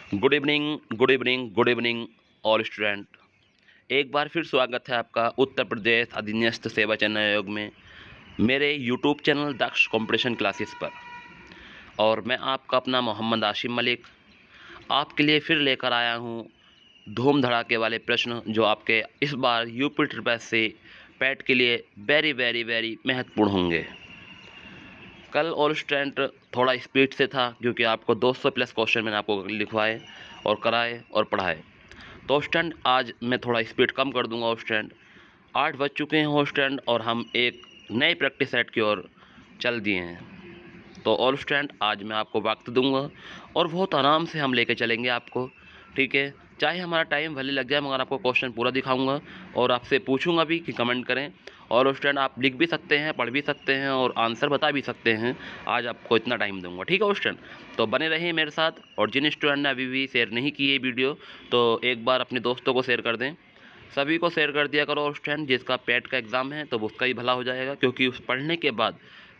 Good evening, good evening, good evening all student. एक बार फिर स्वागत है आपका उत्तर प्रदेश अधीनस्थ सेवा चयन आयोग में मेरे यूट्यूब चैनल दक्ष कंपटीशन क्लासेस पर। और मैं आपका अपना मोहम्मद आशिम मलिक आपके लिए फिर लेकर आया हूँ धूम धड़ाके वाले प्रश्न जो आपके इस बार यूपी ट्रिपल से पैट के लिए वेरी वेरी वेरी महत्वपूर्ण होंगे। कल ऑल स्टूडेंट थोड़ा स्पीड से था क्योंकि आपको 200 प्लस क्वेश्चन मैंने आपको लिखवाए और कराए और पढ़ाए। तो स्टैंड आज मैं थोड़ा स्पीड कम कर दूंगा। स्टैंड 8 बज चुके हैं स्टैंड और हम एक नए प्रैक्टिस सेट की ओर चल दिए हैं। तो ऑल स्टैंड आज मैं आपको वक्त दूंगा और बहुत आराम से हम लेके चलेंगे आपको, ठीक है। चाहे हमारा टाइम भले लग जाए मगर आपको क्वेश्चन पूरा दिखाऊंगा और आपसे पूछूंगा भी कि कमेंट करें। और स्टूडेंट आप लिख भी सकते हैं, पढ़ भी सकते हैं और आंसर बता भी सकते हैं। आज आपको इतना टाइम दूंगा, ठीक है स्टूडेंट। तो बने रहिए मेरे साथ। और जिन स्टूडेंट ने अभी भी शेयर नहीं की ये वीडियो तो एक बार अपने दोस्तों को शेयर कर दें। सभी को शेयर कर दिया करो स्टूडेंट। जिसका पेट का एग्ज़ाम है तो उसका ही भला हो जाएगा, क्योंकि उस पढ़ने के बाद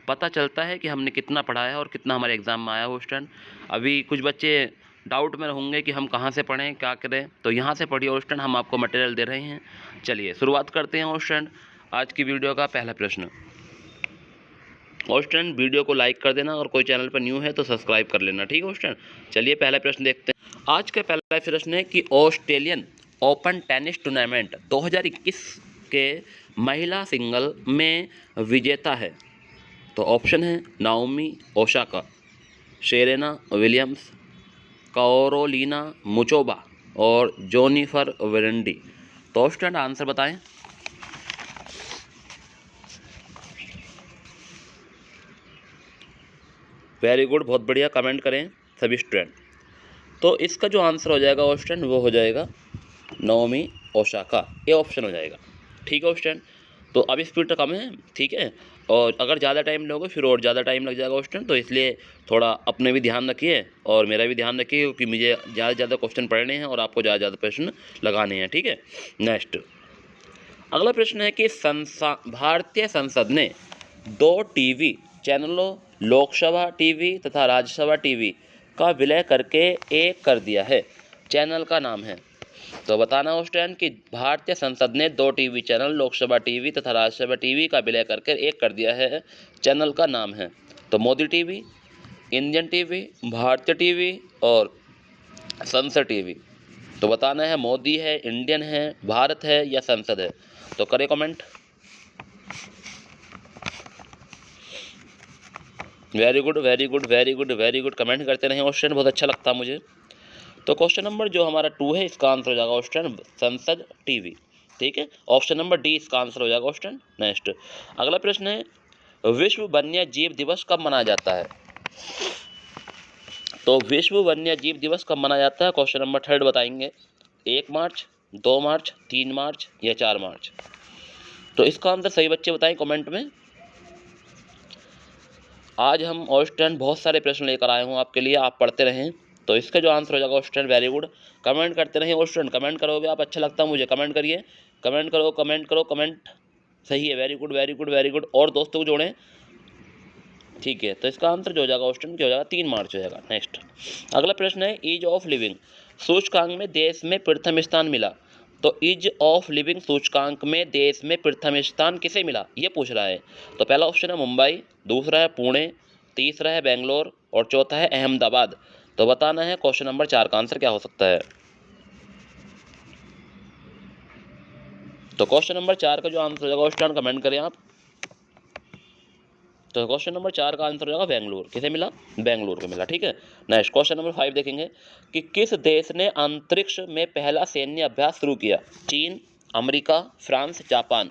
पता चलता है कि हमने कितना पढ़ा है और कितना हमारे एग्ज़ाम में आया हो स्टूडेंट। अभी कुछ बच्चे डाउट में होंगे कि हम कहाँ से पढ़ें, क्या करें, तो यहाँ से पढ़िए स्टूडेंट, हम आपको मटेरियल दे रहे हैं। चलिए शुरुआत करते हैं स्टूडेंट आज की वीडियो का पहला प्रश्न। और स्टूडेंट वीडियो को लाइक कर देना और कोई चैनल पर न्यू है तो सब्सक्राइब कर लेना, ठीक है स्टूडेंट। चलिए पहला प्रश्न देखते हैं। आज का पहला प्रश्न है कि ऑस्ट्रेलियन ओपन टेनिस टूर्नामेंट 2021 के महिला सिंगल में विजेता है। तो ऑप्शन है Naomi Osaka, Serena Williams, Carolina Muchova और जेनिफर विरेंडी। तो स्टूडेंट आंसर बताएं। वेरी गुड, बहुत बढ़िया, कमेंट करें सभी स्टूडेंट। तो इसका जो आंसर हो जाएगा स्टूडेंट वो हो जाएगा नाओमी ओसाका, ये ऑप्शन हो जाएगा, ठीक है स्टूडेंट। तो अब स्पीड तो कम है, ठीक है, और अगर ज़्यादा टाइम लोगे फिर और ज़्यादा टाइम लग जाएगा स्टूडेंट। तो इसलिए थोड़ा अपने भी ध्यान रखिए और मेरा भी ध्यान रखिए, क्योंकि मुझे ज़्यादा से ज़्यादा क्वेश्चन पढ़ने हैं और आपको ज़्यादा ज़्यादा प्रश्न लगाने हैं, ठीक है। नेक्स्ट अगला प्रश्न है कि भारतीय संसद ने 2 टीवी चैनलों लोकसभा टीवी तथा राज्यसभा टीवी का विलय करके एक कर दिया है। चैनल का नाम है। तो बताना स्टूडेंट कि भारतीय संसद ने 2 टीवी चैनल लोकसभा टीवी तथा राज्यसभा टीवी का विलय करके एक कर दिया है। चैनल का नाम है तो मोदी टीवी, इंडियन टीवी, भारतीय टीवी और संसद टीवी। तो बताना है मोदी है, इंडियन है, भारत है या संसद है। तो करें comment. Very good, very good, very good, very good, comment करते रहें क्वेश्चन, बहुत अच्छा लगता है मुझे। तो क्वेश्चन नंबर जो हमारा 2 है इसका आंसर हो जाएगा क्वेश्चन संसद टीवी, ठीक है। ऑप्शन नंबर डी इसका आंसर हो जाएगा क्वेश्चन। नेक्स्ट अगला प्रश्न है विश्व वन्य जीव दिवस कब मनाया जाता है। तो विश्व वन्य जीव दिवस कब मनाया जाता है, क्वेश्चन नंबर 3 बताएंगे। 1 मार्च, 2 मार्च, 3 मार्च या 4 मार्च। तो इसका आंसर सही बच्चे बताएं कमेंट में। आज हम और स्टूडेंट बहुत सारे प्रश्न लेकर आए हूँ आपके लिए, आप पढ़ते रहें। तो इसका जो आंसर हो जाएगा स्टूडेंट वेरी गुड, कमेंट करते रहें और स्टूडेंट कमेंट करोगे आप, अच्छा लगता है मुझे, कमेंट करिए, कमेंट करो, कमेंट करो, कमेंट सही है, very good, very good, very good. और दोस्तों को जोड़ें, ठीक है। तो इसका आंसर जो हो जाएगा स्टूडेंट क्या हो जाएगा, 3 मार्च हो जाएगा। नेक्स्ट अगला प्रश्न है ईज ऑफ लिविंग सूचकांक में देश में प्रथम स्थान मिला। तो ईज ऑफ लिविंग सूचकांक में देश में प्रथम स्थान किसे मिला ये पूछ रहा है। तो पहला ऑप्शन है मुंबई, दूसरा है पुणे, तीसरा है बेंगलोर और चौथा है अहमदाबाद। तो बताना है क्वेश्चन नंबर 4 का आंसर क्या हो सकता है। तो क्वेश्चन नंबर 4 का जो आंसर हो जाएगा स्टूडेंट कमेंट करें आप। तो क्वेश्चन नंबर 4 का आंसर हो जाएगा बेंगलुरु, किसे मिला, बेंगलुरु को मिला, ठीक है। नेक्स्ट क्वेश्चन नंबर 5 देखेंगे कि किस देश ने अंतरिक्ष में पहला सैन्य अभ्यास शुरू किया। चीन, अमेरिका, फ्रांस, जापान।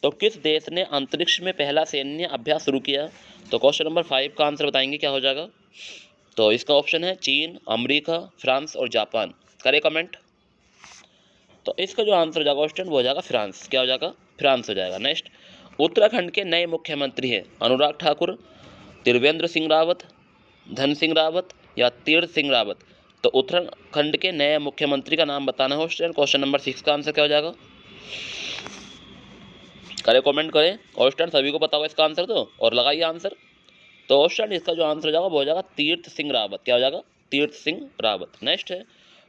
तो किस देश ने अंतरिक्ष में पहला सैन्य अभ्यास शुरू किया। तो क्वेश्चन नंबर 5 का आंसर बताएंगे क्या हो जाएगा। तो इसका ऑप्शन है चीन, अमेरिका, फ्रांस और जापान। करें कमेंट। तो इसका जो आंसर हो जाएगा स्टूडेंट वो हो जाएगा फ्रांस, क्या हो जाएगा, फ्रांस हो जाएगा। नेक्स्ट उत्तराखंड के नए मुख्यमंत्री हैं अनुराग ठाकुर, त्रिवेंद्र सिंह रावत, धन सिंह रावत या तीर्थ सिंह रावत। तो उत्तराखंड के नए मुख्यमंत्री का नाम बताना है स्टूडेंट। क्वेश्चन नंबर 6 का आंसर क्या हो जाएगा, करें कमेंट करें। और स्टूडेंट सभी को पता होगा इसका आंसर तो, और लगाइए आंसर। तो स्टूडेंट इसका जो आंसर हो जाएगा वो हो जाएगा तीर्थ सिंह रावत, क्या हो जाएगा, तीर्थ सिंह रावत। नेक्स्ट है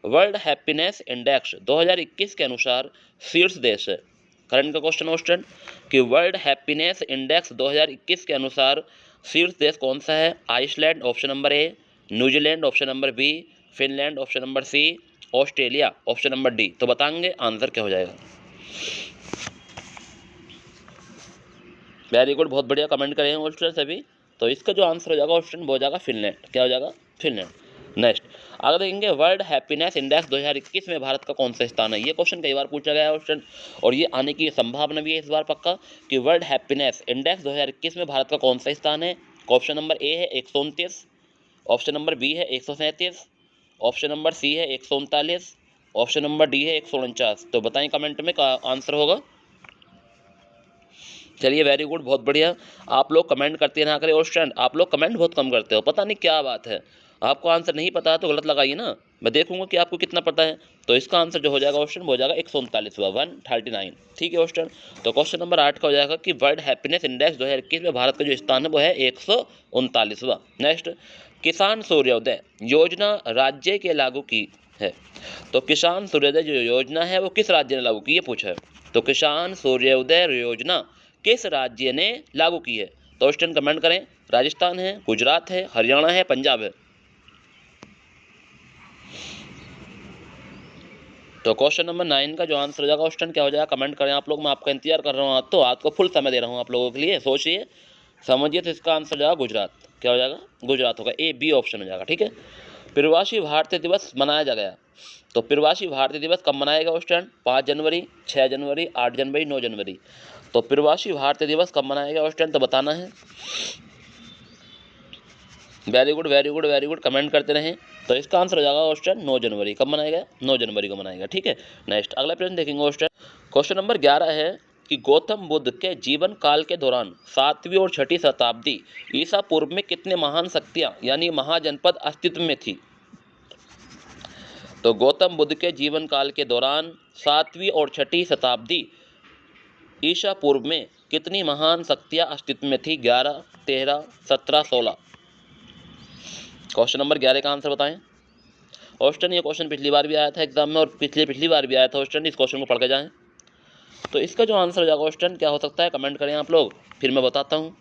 वर्ल्ड हैप्पीनेस इंडेक्स 2021 के अनुसार शीर्ष देश है। करंट का क्वेश्चन क्वेश्चन कि वर्ल्ड हैप्पीनेस इंडेक्स 2021 के अनुसार शीर्ष देश कौन सा है? Iceland option number A, New Zealand option number B, Finland option number C, Australia option number D. तो बताएंगे आंसर क्या हो जाएगा। वेरी गुड, बहुत बढ़िया कमेंट करें ऑस्ट्रेलिया सभी। तो इसका जो आंसर हो जाएगा ऑप्शन वो हो जाएगा फिनलैंड। क्या हो जाएगा? फिनलैंड। नेक्स्ट आगे देखेंगे वर्ल्ड हैप्पीनेस इंडेक्स 2021 में भारत का कौन सा स्थान है। ये क्वेश्चन कई बार पूछा गया है ऑप्शन, और ये आने की संभावना भी है इस बार पक्का कि वर्ल्ड हैप्पीनेस इंडेक्स 2021 में भारत का कौन सा स्थान है। ऑप्शन नंबर ए है 129, ऑप्शन नंबर बी है 137, ऑप्शन नंबर सी है 139, ऑप्शन नंबर डी है 149। तो बताएं कमेंट में का आंसर होगा। चलिए वेरी गुड, बहुत बढ़िया। आप लोग कमेंट करते ना करें और स्टूडेंट, आप लोग कमेंट बहुत कम करते हो, पता नहीं क्या बात है। आपको आंसर नहीं पता है तो गलत लगाइए ना, मैं देखूंगा कि आपको कितना पता है। तो इसका आंसर जो हो जाएगा ऑप्शन हो जाएगा 139वां 139। ठीक है क्वेश्चन। तो क्वेश्चन नंबर 8 का हो जाएगा कि वर्ल्ड हैप्पीनेस इंडेक्स 2021 में भारत का जो स्थान है वो है 139वां। नेक्स्ट किसान सूर्योदय योजना राज्य के लागू की है। तो किसान सूर्योदय जो योजना है वो किस राज्य ने लागू की, ये पूछा है। तो किसान सूर्योदय योजना किस राज्य ने लागू की है। तो क्वेश्चन कमेंट करें। राजस्थान है, गुजरात है, हरियाणा है, पंजाब है। तो क्वेश्चन नंबर 9 का जो आंसर हो जाएगा क्वेश्चन क्या हो जाएगा कमेंट करें आप लोग। मैं आपका इंतजार कर रहा हूँ, आज तो आज को फुल समय दे रहा हूँ आप लोगों के लिए, सोचिए समझिए। तो इसका आंसर हो जाएगा गुजरात। क्या हो जाएगा? गुजरात होगा, ए बी ऑप्शन हो जाएगा। ठीक है। प्रवासी भारतीय दिवस मनाया जा गया। तो प्रवासी भारतीय दिवस कब मनाएगा क्वेश्चन? 5 जनवरी, 6 जनवरी, 8 जनवरी, 9 जनवरी। तो प्रवासी भारतीय दिवस कब मनाएगा क्वेश्चन तो बताना है। Very good very good very good, comment करते रहें। तो इसका आंसर हो जाएगा क्वेश्चन 9 जनवरी। कब मनाएगा? 9 जनवरी को मनाएगा। ठीक है। नेक्स्ट अगला प्रश्न देखेंगे क्वेश्चन। क्वेश्चन नंबर 11 है कि गौतम बुद्ध के जीवन काल के दौरान 7वीं और 6ठी शताब्दी ईसा पूर्व में कितने महान शक्तियाँ यानी महाजनपद अस्तित्व में थी। तो गौतम बुद्ध के जीवन काल के दौरान 7वीं और 6ठी शताब्दी ईसा पूर्व में कितनी महान शक्तियाँ अस्तित्व में थी? 11, 13, 17, 16। क्वेश्चन नंबर 11 का आंसर बताएं। क्वेश्चन ये क्वेश्चन पिछली बार भी आया था एग्जाम में, और पिछली बार भी आया था क्वेश्चन। इस क्वेश्चन को पढ़ के जाएं। तो इसका जो आंसर हो जाएगा क्वेश्चन क्या हो सकता है कमेंट करें आप लोग, फिर मैं बताता हूँ।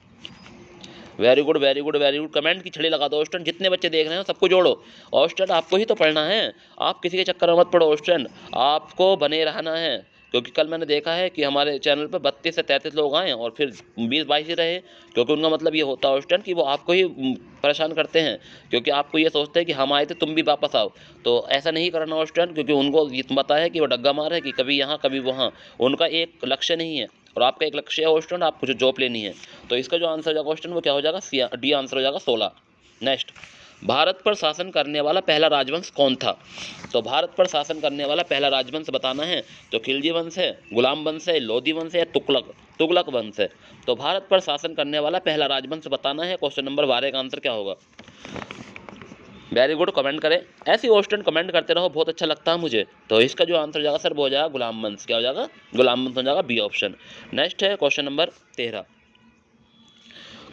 Very good very good very good, comment की छड़ी लगा दो स्टूडेंट। जितने बच्चे देख रहे हैं सबको जोड़ो। और स्टूडेंट आपको ही तो पढ़ना है, आप किसी के चक्कर में मत पड़ो स्टूडेंट, आपको बने रहना है। क्योंकि कल मैंने देखा है कि हमारे चैनल पर 32 से 33 लोग आए और फिर 20-22 ही रहे। क्योंकि उनका मतलब ये होता है स्टूडेंट कि वो आपको ही परेशान करते हैं, क्योंकि आपको ये सोचते हैं कि हम आए थे तुम भी वापस आओ। तो ऐसा नहीं करना स्टूडेंट, क्योंकि उनको ये पता है कि वो डग्गा मार है कि कभी यहाँ कभी वहाँ। उनका एक लक्ष्य नहीं है और आपका एक लक्ष्य है स्टूडेंट, आपको जो जॉब लेनी है। तो इसका जो आंसर हो जाएगा क्वेश्चन वो क्या हो जाएगा? डी आंसर हो जाएगा 16। नेक्स्ट भारत पर शासन करने वाला पहला राजवंश कौन था। तो भारत पर शासन करने वाला पहला राजवंश बताना है। तो खिलजी वंश है, गुलाम वंश है, लोधी वंश है, तुगलक वंश है। तो भारत पर शासन करने वाला पहला राजवंश बताना है। क्वेश्चन नंबर 12 का आंसर क्या होगा? वेरी गुड, कमेंट करें। ऐसे क्वेश्चन कमेंट करते रहो, बहुत अच्छा लगता है मुझे। तो इसका जो आंसर हो जाएगा सर वो हो जाएगा गुलाम वंश। क्या हो जाएगा? गुलाम वंश हो जाएगा, बी ऑप्शन। नेक्स्ट है क्वेश्चन नंबर 13।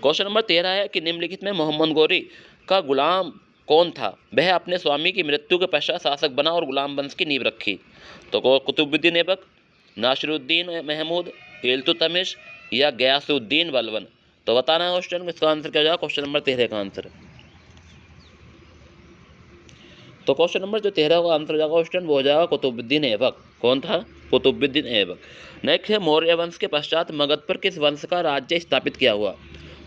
क्वेश्चन नंबर 13 है कि निम्नलिखित में मोहम्मद गोरी का गुलाम कौन था? वह अपने स्वामी की मृत्यु के पश्चात शासक बना और गुलाम वंश की नींव रखी। तो कुतुबुद्दीन ऐबक, नासिरुद्दीन महमूद, इल्तुतमिश या गयासुद्दीन बलबन। तो बताना है क्वेश्चन इसका आंसर क्या हो जाएगा? क्वेश्चन नंबर 13 का आंसर। तो क्वेश्चन नंबर जो 13 का आंसर हो जाएगा क्वेश्चन वो हो जाएगा कुतुबुद्दीन ऐबक। कौन था? कुतुबुद्दीन ऐबक। नेक्स्ट है मौर्य वंश के पश्चात मगध पर किस वंश का राज्य स्थापित किया हुआ।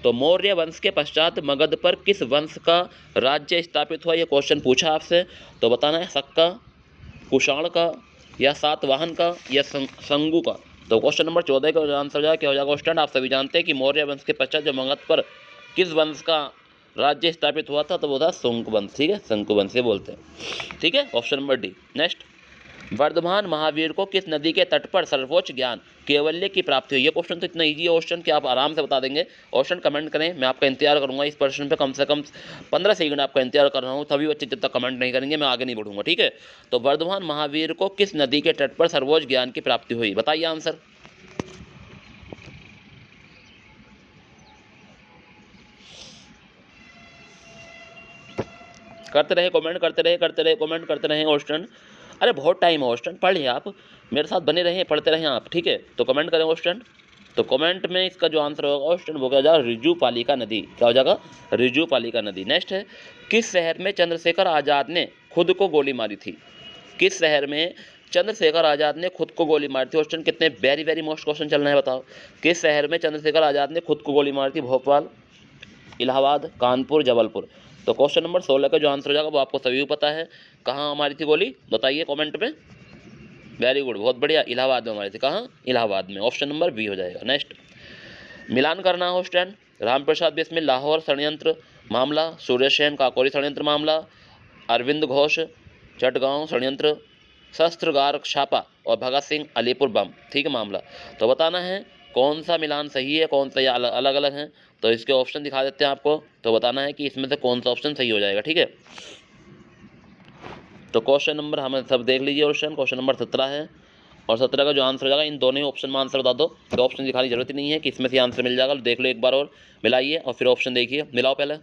तो मौर्य वंश के पश्चात मगध पर किस वंश का राज्य स्थापित हुआ, ये क्वेश्चन पूछा आपसे। तो बताना है सक्का, कुषाण का या सातवाहन का या संगू का। तो क्वेश्चन नंबर 14 का आंसर हो जाएगा क्या हो जाएगा क्वेश्चन? आप सभी जानते हैं कि मौर्य वंश के पश्चात जो मगध पर किस वंश का राज्य स्थापित हुआ था, तो वो था शंकु वंश। ठीक है, शंकु वंश से बोलते हैं। ठीक है, option number D. Next Vardhaman Mahavir को किस नदी के तट पर सर्वोच्च ज्ञान कैवल्य की प्राप्ति हुई। ये क्वेश्चन तो इतना इजी है क्वेश्चन कि आप आराम से बता देंगे। क्वेश्चन कमेंट करें, मैं आपका इंतजार करूंगा इस प्रश्न पे कम से कम 15 सेकंड आपका इंतजार कर रहा हूँ। सभी बच्चे जब तक कमेंट नहीं करेंगे मैं आगे नहीं बढ़ूंगा। ठीक है। तो वर्धमान महावीर को किस नदी के तट पर सर्वोच्च ज्ञान की प्राप्ति हुई, बताइए आंसर। करते रहे कमेंट, करते रहे कमेंट, करते रहे और स्टूडेंट। अरे बहुत टाइम है और स्टूडेंट, पढ़िए आप, मेरे साथ बने रहें, पढ़ते रहें आप, ठीक है। तो कमेंट करें और स्टूडेंट। तो कमेंट में इसका जो आंसर होगा और स्टूडेंट वो क्या हो जाएगा, रिजुपालिका नदी। क्या हो जाएगा, रिजुपालिका नदी। नेक्स्ट है, किस शहर में चंद्रशेखर आज़ाद ने खुद को गोली मारी थी? किस शहर में चंद्रशेखर आज़ाद ने खुद को गोली मारी थी? क्वेश्चन कितने वेरी वेरी मोस्ट क्वेश्चन चल रहे हैं, बताओ। किस शहर में चंद्रशेखर आज़ाद ने खुद को गोली मारी थी? भोपाल, इलाहाबाद, कानपुर, जबलपुर। तो क्वेश्चन नंबर 16 का जो आंसर हो जाएगा वो आपको सभी को पता है। कहाँ मारी थी गोली, बताइए कमेंट में। वेरी गुड, बहुत बढ़िया, इलाहाबाद में मारी थी। कहाँ, इलाहाबाद में। ऑप्शन नंबर बी हो जाएगा। नेक्स्ट, मिलान करना हो स्टैंड। रामप्रसाद बिस्मिल लाहौर षड्यंत्र मामला, सूर्य सेन काकोरी षड्यंत्र मामला, अरविंद घोष चटगांव षड्यंत्र, शस्त्रगार छापा और भगत सिंह अलीपुर बम, ठीक है, मामला। तो बताना है कौन सा मिलान सही है, कौन सा, या अलग अलग हैं। तो इसके ऑप्शन दिखा देते हैं आपको, तो बताना है कि इसमें से कौन सा ऑप्शन सही हो जाएगा, ठीक है। तो क्वेश्चन नंबर हमें सब देख लीजिए। क्वेश्चन नंबर 17 है और 17 का जो आंसर हो जाएगा, इन दोनों ही ऑप्शन में आंसर बता दो। तो ऑप्शन दिखाने की जरूरत ही नहीं है कि इसमें से आंसर मिल जाएगा। देख लो एक बार और, मिलाइए और फिर ऑप्शन देखिए। मिलाओ पहले,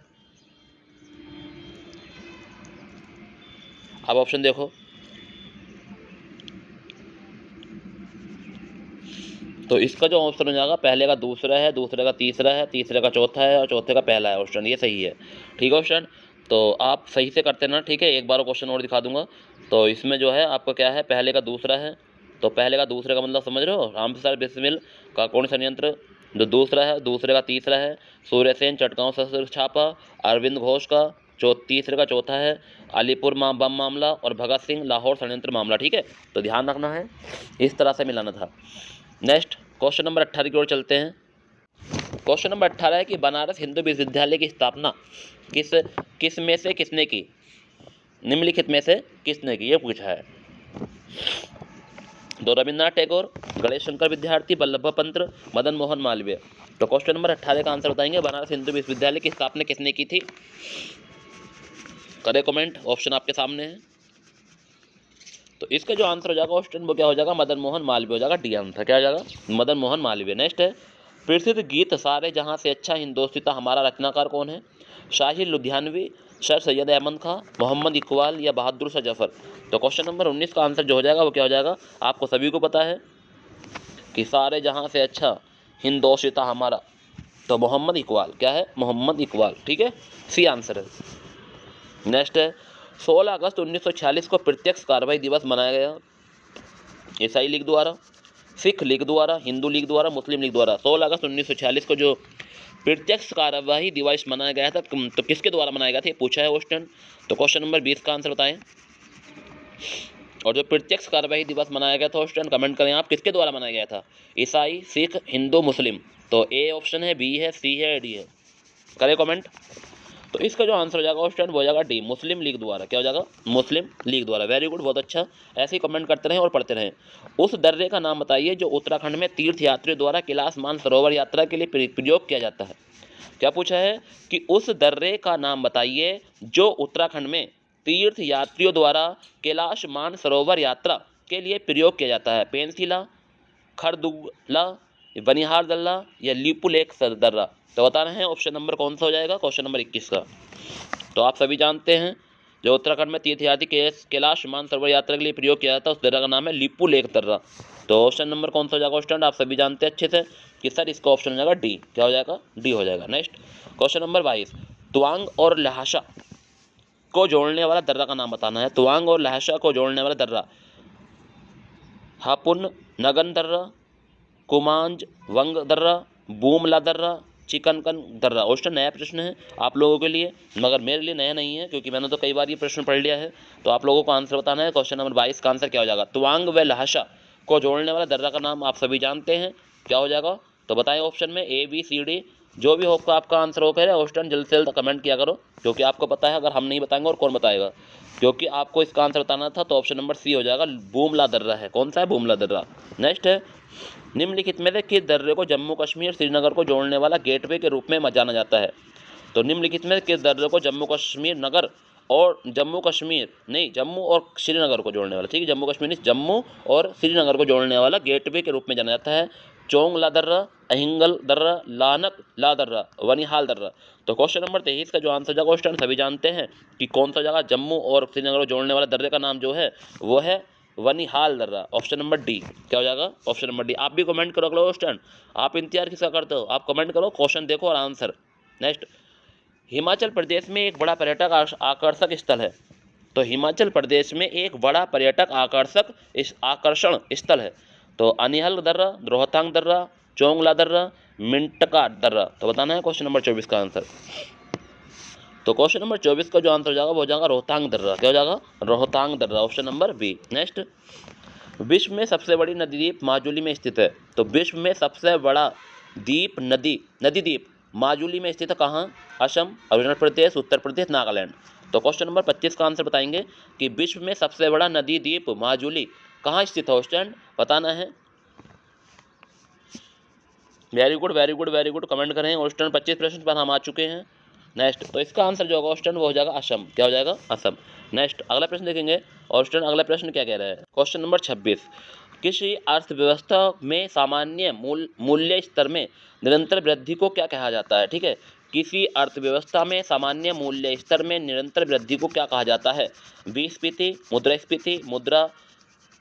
अब ऑप्शन देखो। तो इसका जो ऑप्शन हो जाएगा, पहले का दूसरा है, दूसरे का तीसरा है, तीसरे का चौथा है और चौथे का पहला है ऑप्शन, ये सही है, ठीक है ऑप्शन। तो आप सही से करते ना, ठीक है। एक बार क्वेश्चन और दिखा दूंगा। तो इसमें जो है आपका क्या है, पहले का दूसरा है। तो पहले का दूसरे का मतलब समझ रहे हो, रामप्रसाद बिस्मिल का कौन षड्यंत्र जो दूसरा है, दूसरे का तीसरा है सूर्य सेन चटगांव शस्त्र छापा, अरविंद घोष का तीसरे का चौथा है अलीपुर बम मामला और भगत सिंह लाहौर षड्यंत्र मामला, ठीक है। तो ध्यान रखना है, इस तरह से मिलाना था। नेक्स्ट, क्वेश्चन नंबर 18 की ओर चलते हैं। क्वेश्चन नंबर 18 है कि बनारस हिंदू विश्वविद्यालय की स्थापना किस में से किसने की? निम्नलिखित में से किसने की, ये पूछा है। तो रविन्द्रनाथ टैगोर, गणेश शंकर विद्यार्थी, वल्लभ पंत, मदन मोहन मालवीय। तो क्वेश्चन नंबर 18 का आंसर बताएंगे, बनारस हिंदू विश्वविद्यालय की स्थापना किसने की थी? करें कमेंट, ऑप्शन आपके सामने है। तो इसका जो आंसर हो जाएगा ऑप्शन वो क्या हो जाएगा, मदन मोहन मालवीय हो जाएगा, डी आंसर क्या हो जाएगा, मदन मोहन मालवीय। नेक्स्ट है, प्रसिद्ध गीत सारे जहां से अच्छा हिंदोस्ती था हमारा रचनाकार कौन है? शाहिर लुधियानवी, सर सैयद अहमद खां, मोहम्मद इकबाल या बहादुर शाह जफर। तो क्वेश्चन नंबर 19 का आंसर जो हो जाएगा वो क्या हो जाएगा, आपको सभी को पता है कि सारे जहां से अच्छा हिंदोस्ती था हमारा, तो मोहम्मद इकबाल, क्या है, मोहम्मद इकबाल, ठीक है, सी आंसर है। नेक्स्ट है, 16 अगस्त 1946 को प्रत्यक्ष कार्रवाई दिवस मनाया गया ईसाई लीग द्वारा, सिख लीग द्वारा, हिंदू लीग द्वारा, मुस्लिम लीग द्वारा। 16 अगस्त 1946 को जो प्रत्यक्ष कार्यवाही दिवस मनाया गया था, तो किसके द्वारा मनाया गया था, ये पूछा है क्वेश्चन। तो क्वेश्चन नंबर 20 का आंसर बताएं। और जो प्रत्यक्ष कार्यवाही दिवस मनाया गया था क्वेश्चन, कमेंट करें आप, किसके द्वारा मनाया गया था? ईसाई, सिख, हिंदू, मुस्लिम। तो ए ऑप्शन है, बी है, सी है, डी है, करें कमेंट। तो इसका जो आंसर हो जाएगा ऑप्शन वो हो जाएगा डी, मुस्लिम लीग द्वारा। क्या हो जाएगा, मुस्लिम लीग द्वारा। वेरी गुड, बहुत अच्छा, ऐसे ही कमेंट करते रहें और पढ़ते रहें। उस दर्रे का नाम बताइए जो उत्तराखंड में तीर्थ यात्रियों द्वारा कैलाश मानसरोवर यात्रा के लिए प्रयोग किया जाता है। क्या पूछा है कि उस दर्रे का नाम बताइए जो उत्तराखंड में तीर्थ यात्रियों द्वारा कैलाश मानसरोवर यात्रा के लिए प्रयोग किया जाता है। पेंसिला, खरदुगला, बनिहार दर्रा या लिपुलेख दर्रा। तो बताना है ऑप्शन नंबर कौन सा हो जाएगा, क्वेश्चन नंबर 21 का। तो आप सभी जानते हैं जो उत्तराखंड में तीर्थयात्री कैलाश मानसरोवर यात्रा के लिए प्रयोग किया जाता है उस दर्रा का नाम है लिपुलेख दर्रा। तो ऑप्शन नंबर कौन सा हो जाएगा ऑप्शन, आप सभी जानते हैं अच्छे से कि सर इसका ऑप्शन हो जाएगा डी। क्या हो जाएगा, डी हो जाएगा। नेक्स्ट, क्वेश्चन नंबर 22, तवांग और लहासा को जोड़ने वाला दर्रा का नाम बताना है। तवांग और लहासा को जोड़ने वाला दर्रा, हापुन नगन दर्रा, कुमांज वंग दर्रा, बूमला दर्रा, चिकनकन दर्रा। क्वेश्चन नया प्रश्न है आप लोगों के लिए, मगर मेरे लिए नया नहीं है क्योंकि मैंने तो कई बार ये प्रश्न पढ़ लिया है। तो आप लोगों को आंसर बताना है। क्वेश्चन नंबर 22 का आंसर क्या हो जाएगा, तवांग व लहासा को जोड़ने वाला दर्रा का नाम आप सभी जानते हैं, क्या हो जाएगा। तो बताएं ऑप्शन में ए, बी, सी, डी, जो भी होगा आपका आंसर हो कह रहे ऑप्शन जल्द से जल्द कमेंट किया करो, क्योंकि आपको पता है, अगर हम नहीं बताएंगे और कौन बताएगा, क्योंकि आपको इसका आंसर बताना था। तो ऑप्शन नंबर सी हो जाएगा, बूमला दर्रा है। कौन सा है, बूमला दर्रा। नेक्स्ट है, निम्नलिखित में से किस दर्रे को जम्मू कश्मीर श्रीनगर को जोड़ने वाला गेटवे के रूप में जाना जाता है? तो निम्नलिखित में किस दर्रे को जम्मू कश्मीर नगर और जम्मू और श्रीनगर को जोड़ने वाला, ठीक है, जम्मू कश्मीर नहीं, जम्मू और श्रीनगर को जोड़ने वाला गेटवे के रूप में जाना जाता है? चोंग ला दर्रा, अहिंगल दर्रा, लानक ला दर्रा, वनिहाल दर्रा। तो क्वेश्चन नंबर 23 का जो आंसर जगह क्वेश्चन सभी जानते हैं कि कौन सा जगह जम्मू और श्रीनगर को जोड़ने वाले दर्रे का नाम जो है वो है वनिहाल दर्रा। ऑप्शन नंबर डी क्या हो जाएगा? Option number D. आप भी कमेंट करो अगला क्वेश्चन, आप इंतजार किसका करते हो? आप कमेंट करो, क्वेश्चन देखो और आंसर। नेक्स्ट, हिमाचल प्रदेश में एक बड़ा पर्यटक आकर्षक स्थल है। तो हिमाचल प्रदेश में एक बड़ा पर्यटक आकर्षण स्थल है। तो अनिहल दर्रा, रोहतांग दर्रा, चोंगला दर्रा, मिंटका दर्रा। तो बताना है क्वेश्चन नंबर 24 का आंसर। तो क्वेश्चन नंबर 24 का जो आंसर हो जाएगा वो हो जाएगा रोहतांग दर्रा। क्या हो जाएगा? रोहतांग दर्रा। Option number B. नेक्स्ट, विश्व में सबसे बड़ी नदी द्वीप माजुली में स्थित है। तो विश्व में सबसे बड़ा द्वीप नदी द्वीप माजुली में स्थित है। कहाँ? असम, अरुणाचल प्रदेश, उत्तर प्रदेश, नागालैंड। तो क्वेश्चन नंबर 25 का आंसर बताएंगे कि विश्व में सबसे बड़ा नदी द्वीप माजुली कहाँ स्थित है? स्टैंड बताना है। Very good very good very good, comment करें। क्वेश्चन 25 प्रश्न पर हम आ चुके हैं। नेक्स्ट, तो इसका आंसर जो होगा क्वेश्चन वो हो जाएगा असम। क्या हो जाएगा? असम। नेक्स्ट, अगला प्रश्न देखेंगे। क्वेश्चन अगला प्रश्न क्या कह रहा है? क्वेश्चन नंबर 26, किसी अर्थव्यवस्था में सामान्य मूल्य स्तर में निरंतर वृद्धि को क्या कहा जाता है? ठीक है, किसी अर्थव्यवस्था में सामान्य मूल्य स्तर में निरंतर वृद्धि को क्या कहा जाता है? विस्फीति, मुद्रास्फीति, मुद्रा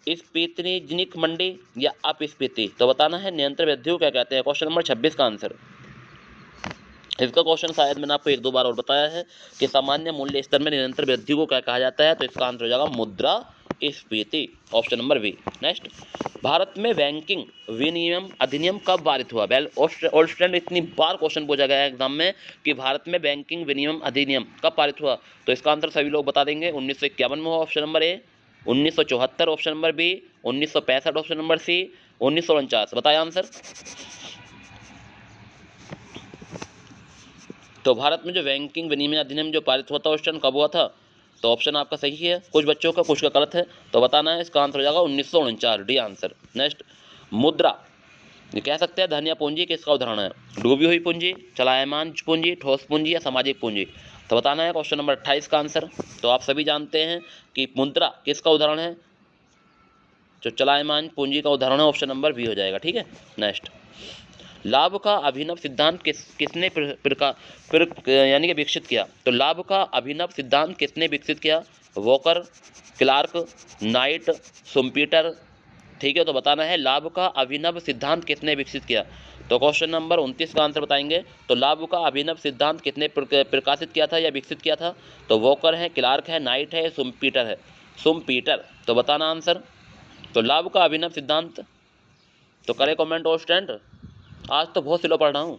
स्फीतिजनिक मंदी या अपस्फीति। तो बताना है निरंतर वृद्धि को क्या कहते हैं? क्वेश्चन नंबर 26 का आंसर। इसका क्वेश्चन शायद मैंने आपको 1-2 बार और बताया है कि सामान्य मूल्य स्तर में निरंतर वृद्धि को क्या कहा जाता है। तो इसका आंसर हो जाएगा मुद्रा स्फीति। Option number B. Next, Bharat में बैंकिंग विनियम अधिनियम कब पारित हुआ? वेल ओल्ड स्टूडेंट, इतनी बार क्वेश्चन पूछा गया है एग्जाम में कि भारत में बैंकिंग विनियम अधिनियम कब पारित हुआ। तो इसका आंसर सभी लोग बता देंगे 1951 में हुआ। Option number A. 1974 option number B. 1965 option number C. 1949 बताया आंसर। तो भारत में जो बैंकिंग विनियमन अधिनियम जो पारित हुआ था उस टाइम कब हुआ था? तो ऑप्शन आपका सही है, कुछ बच्चों का कुछ का गलत है। तो बताना है, इसका आंसर हो जाएगा 1949, डी आंसर। नेक्स्ट, मुद्रा ये कह सकते हैं धन या पूंजी किसका उदाहरण है? डूबी हुई पूंजी, चलायमान पूंजी, ठोस पूंजी या सामाजिक पूंजी। तो बताना है क्वेश्चन नंबर 28 का आंसर। तो आप सभी जानते हैं कि मुद्रा किसका उदाहरण है? जो चलायमान पूंजी का उदाहरण है। ऑप्शन नंबर बी हो जाएगा। ठीक है। नेक्स्ट, लाभ का अभिनव सिद्धांत किसने यानी कि विकसित किया? तो लाभ का अभिनव सिद्धांत किसने विकसित किया? Walker, Clark, Knight, Schumpeter. ठीक है, तो बताना है लाभ का अभिनव सिद्धांत किसने विकसित किया? तो क्वेश्चन नंबर 29 का आंसर बताएंगे। तो लाभ का अभिनव सिद्धांत किसने प्रकाशित किया था या विकसित किया था? तो वॉकर है, क्लार्क है, नाइट है, शुम्पीटर है। शुम्पीटर। तो बताना आंसर। तो लाभ का अभिनव सिद्धांत, तो करें कमेंट और स्टैंड। आज तो बहुत स्लो पढ़ रहा हूँ।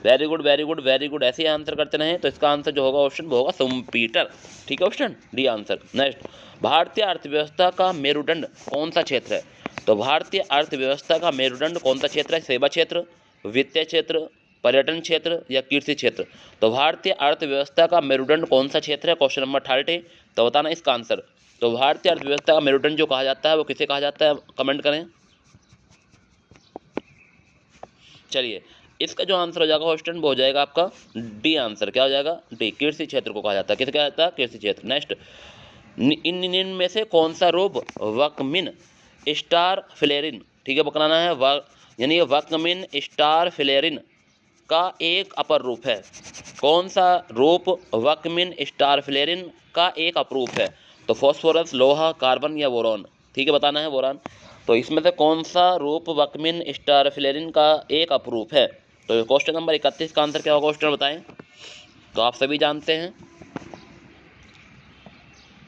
Very good very good very good, ऐसे ही आंसर करते रहें। तो इसका आंसर जो होगा ऑप्शन वो होगा शुम्पीटर। ठीक है, ऑप्शन डी आंसर। नेक्स्ट, भारतीय अर्थव्यवस्था का मेरुदंड कौन सा क्षेत्र है? तो भारतीय अर्थव्यवस्था का मेरुदंड कौन सा क्षेत्र है? सेवा क्षेत्र, वित्तीय क्षेत्र, पर्यटन क्षेत्र या कृषि क्षेत्र। तो भारतीय अर्थव्यवस्था का मेरुदंड कौन सा क्षेत्र है? Question number 30। तो बताना इसका आंसर। तो भारतीय अर्थव्यवस्था का मेरुदंड जो कहा जाता है वो किसे कहा जाता है? कमेंट करें। चलिए, इसका जो आंसर हो जाएगा क्वेश्चन वो हो जाएगा आपका डी आंसर। क्या हो जाएगा? डी, कृषि क्षेत्र को कहा जाता है। किसे कहा जाता है? कृषि क्षेत्र। नेक्स्ट, इन में से कौन सा रूप वकमिन स्टार फ्लेरिन, ठीक है पकड़ाना है, यानी वकमिन स्टार फ्लेरिन का एक अपर रूप है? कौन सा रूप वकमिन स्टार फ्लेरिन का एक अपरूप है? तो फॉस्फोरस, लोहा, कार्बन या बोरॉन। ठीक है, बताना है बोरॉन। तो इसमें से कौन सा रूप वकमिन स्टार फ्लेरिन का एक अपरूप है? तो क्वेश्चन नंबर 31 का आंसर क्या होगा? क्वेश्चन बताएं। तो आप सभी जानते हैं।